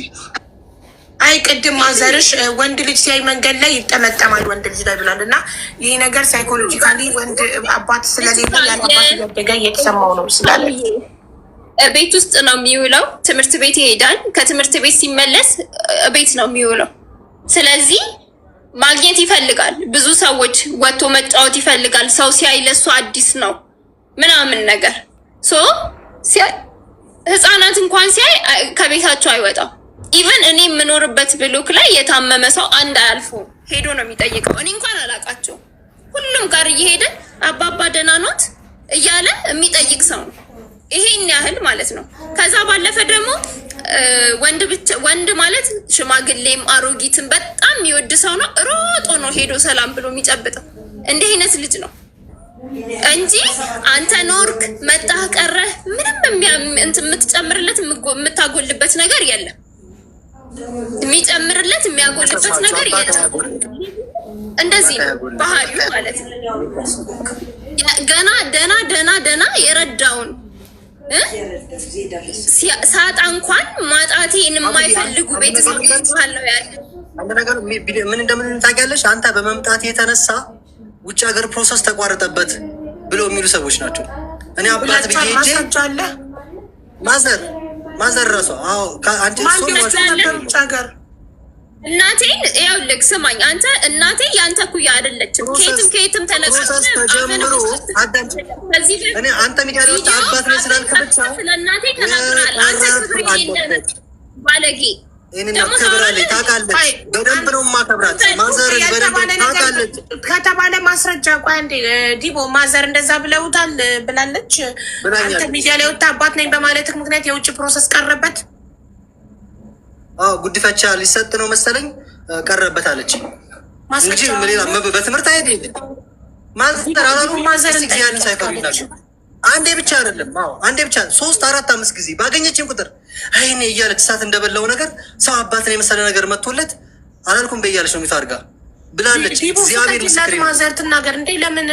አይ ቅድም ማዘርሽ ወንድ ልጅ ሲያይ መንገድ ላይ ይጠመጠማል ወንድ ልጅ ላይ ብሏል። እና ይህ ነገር ሳይኮሎጂካሊ ወንድ አባት ስለሌለ ያለ አባት እያደገ እየተሰማው ነው ስላለ ቤት ውስጥ ነው የሚውለው። ትምህርት ቤት ይሄዳል። ከትምህርት ቤት ሲመለስ ቤት ነው የሚውለው። ስለዚህ ማግኘት ይፈልጋል። ብዙ ሰዎች ወጥቶ መጫወት ይፈልጋል። ሰው ሲያይ ለሱ አዲስ ነው ምናምን ነገር ህፃናት እንኳን ሲያይ ከቤታቸው አይወጣም። ኢቨን እኔ የምኖርበት ብሎክ ላይ የታመመ ሰው አንድ አያልፎ ሄዶ ነው የሚጠይቀው። እኔ እንኳን አላውቃቸው። ሁሉም ጋር እየሄደ አባባ ደህና ኖት እያለ የሚጠይቅ ሰው ነው። ይሄን ያህል ማለት ነው። ከዛ ባለፈ ደግሞ ወንድ ማለት ሽማግሌም አሮጊትም በጣም የሚወድ ሰው ነው። ሮጦ ነው ሄዶ ሰላም ብሎ የሚጨብጠው። እንዲህ አይነት ልጅ ነው እንጂ አንተ ኖርክ መጣህ ቀረህ ምንም የምትጨምርለት የምታጎልበት ነገር የለም። የሚጨምርለት የሚያጎልበት ነገር የለም። እንደዚህ ባህሪው ማለት ነው። ገና ደና የረዳውን ሳጣ እንኳን ማጣቴን የማይፈልጉ ቤተሰቦች ነው ያለ። አንድ ነገር ምን እንደምን ታውቂያለሽ? አንተ በመምጣት የተነሳ ውጭ ሀገር ፕሮሰስ ተቋረጠበት ብሎ የሚሉ ሰዎች ናቸው። እኔ አባት ብዬ ሄጄ ማዘር ራሷ አንቺ ውጭ ሀገር እናቴን ይኸውልህ ስማኝ፣ አንተ እናቴ ያንተ ኩያ አይደለችም። ከየትም ተነግረህ እኔ አንተ ሚዲያ ላይ አባት ነው ስላልክ ብቻ ስለ እናቴ ተናግራለህ። አንተ ክብር የሌለህ ባለጌ ይህንን አከብራለች፣ ታውቃለች። በደንብ ነው የማከብራት። ማዘርን በደንብ ታውቃለች ከተባለ ማስረጃ ቆይ አንዴ ዲቦ ማዘር እንደዛ ብለውታል ብላለች። አንተ ሚዲያ ላይ ወጣ አባት ነኝ በማለትህ ምክንያት የውጭ ፕሮሰስ ቀረበት። ጉዲፈቻ ሊሰጥ ነው መሰለኝ ቀረበት አለች እንጂ ሌላ በትምህርት አይደል ማዘር አላሉ። ማዘር እግዚአብሔርን ሳይፈሩ ይላሉ። አንዴ ብቻ አይደለም አንዴ ብቻ 3 4 5 ጊዜ ባገኘችም ቁጥር አይኔ እያለች እሳት እንደበላው ነገር ሰው አባትን የመሰለ ነገር መጥቶለት አላልኩም በእያለች ነው የሚታርጋ ብላለች። እግዚአብሔር ምስክሬ ማዘር ትናገር እንዴ ለምን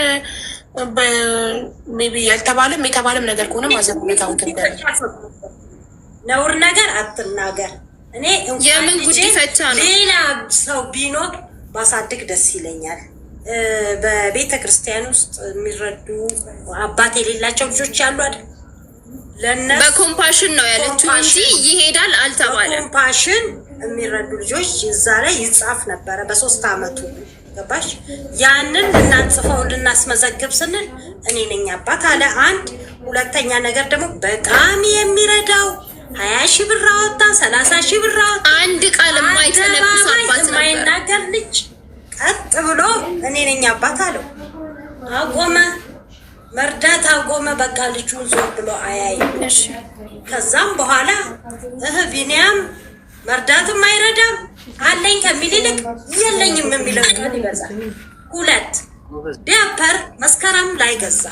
ሜቢ ያልተባለም የተባለም ነገር ከሆነ ማዘር ሁኔታውን ትንገር። ነውር ነገር አትናገር። እኔ የምን ጉዲፈቻ ነው? ሌላ ሰው ቢኖር ባሳድግ ደስ ይለኛል። በቤተ ክርስቲያን ውስጥ የሚረዱ አባት የሌላቸው ልጆች ያሉ አይደል? ለነሱ በኮምፓሽን ነው ያለችው እንጂ ይሄዳል አልተባለም። በኮምፓሽን የሚረዱ ልጆች እዛ ላይ ይጻፍ ነበረ በ3 አመቱ ገባሽ? ያንን ልናጽፈው ልናስመዘግብ ስንል እኔ ነኝ አባት አለ አንድ። ሁለተኛ ነገር ደግሞ በጣም የሚረዳው 20 ሺህ ብር አወጣ፣ 30 ሺህ ብር አወጣ። አንድ ቃል የማይተነፍስ አባት ነበር። የማይናገር ልጅ ቀጥ ብሎ እኔ ነኝ አባት አለው። አቆመ፣ መርዳት አቆመ። በቃ ልጁ ዞር ብሎ አያይ። ከዛም በኋላ ቢኒያም መርዳትም አይረዳም አለኝ ከሚል ይልቅ የለኝም የሚለው ቃል ይበዛል። 2 ዲያፐር መስከረም ላይ ገዛ።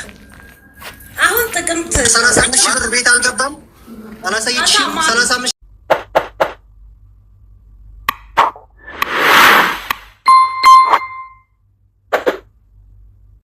አሁን ጥቅምት 35 ሺህ ብር ቤት አልገባም አላሳየችም። 35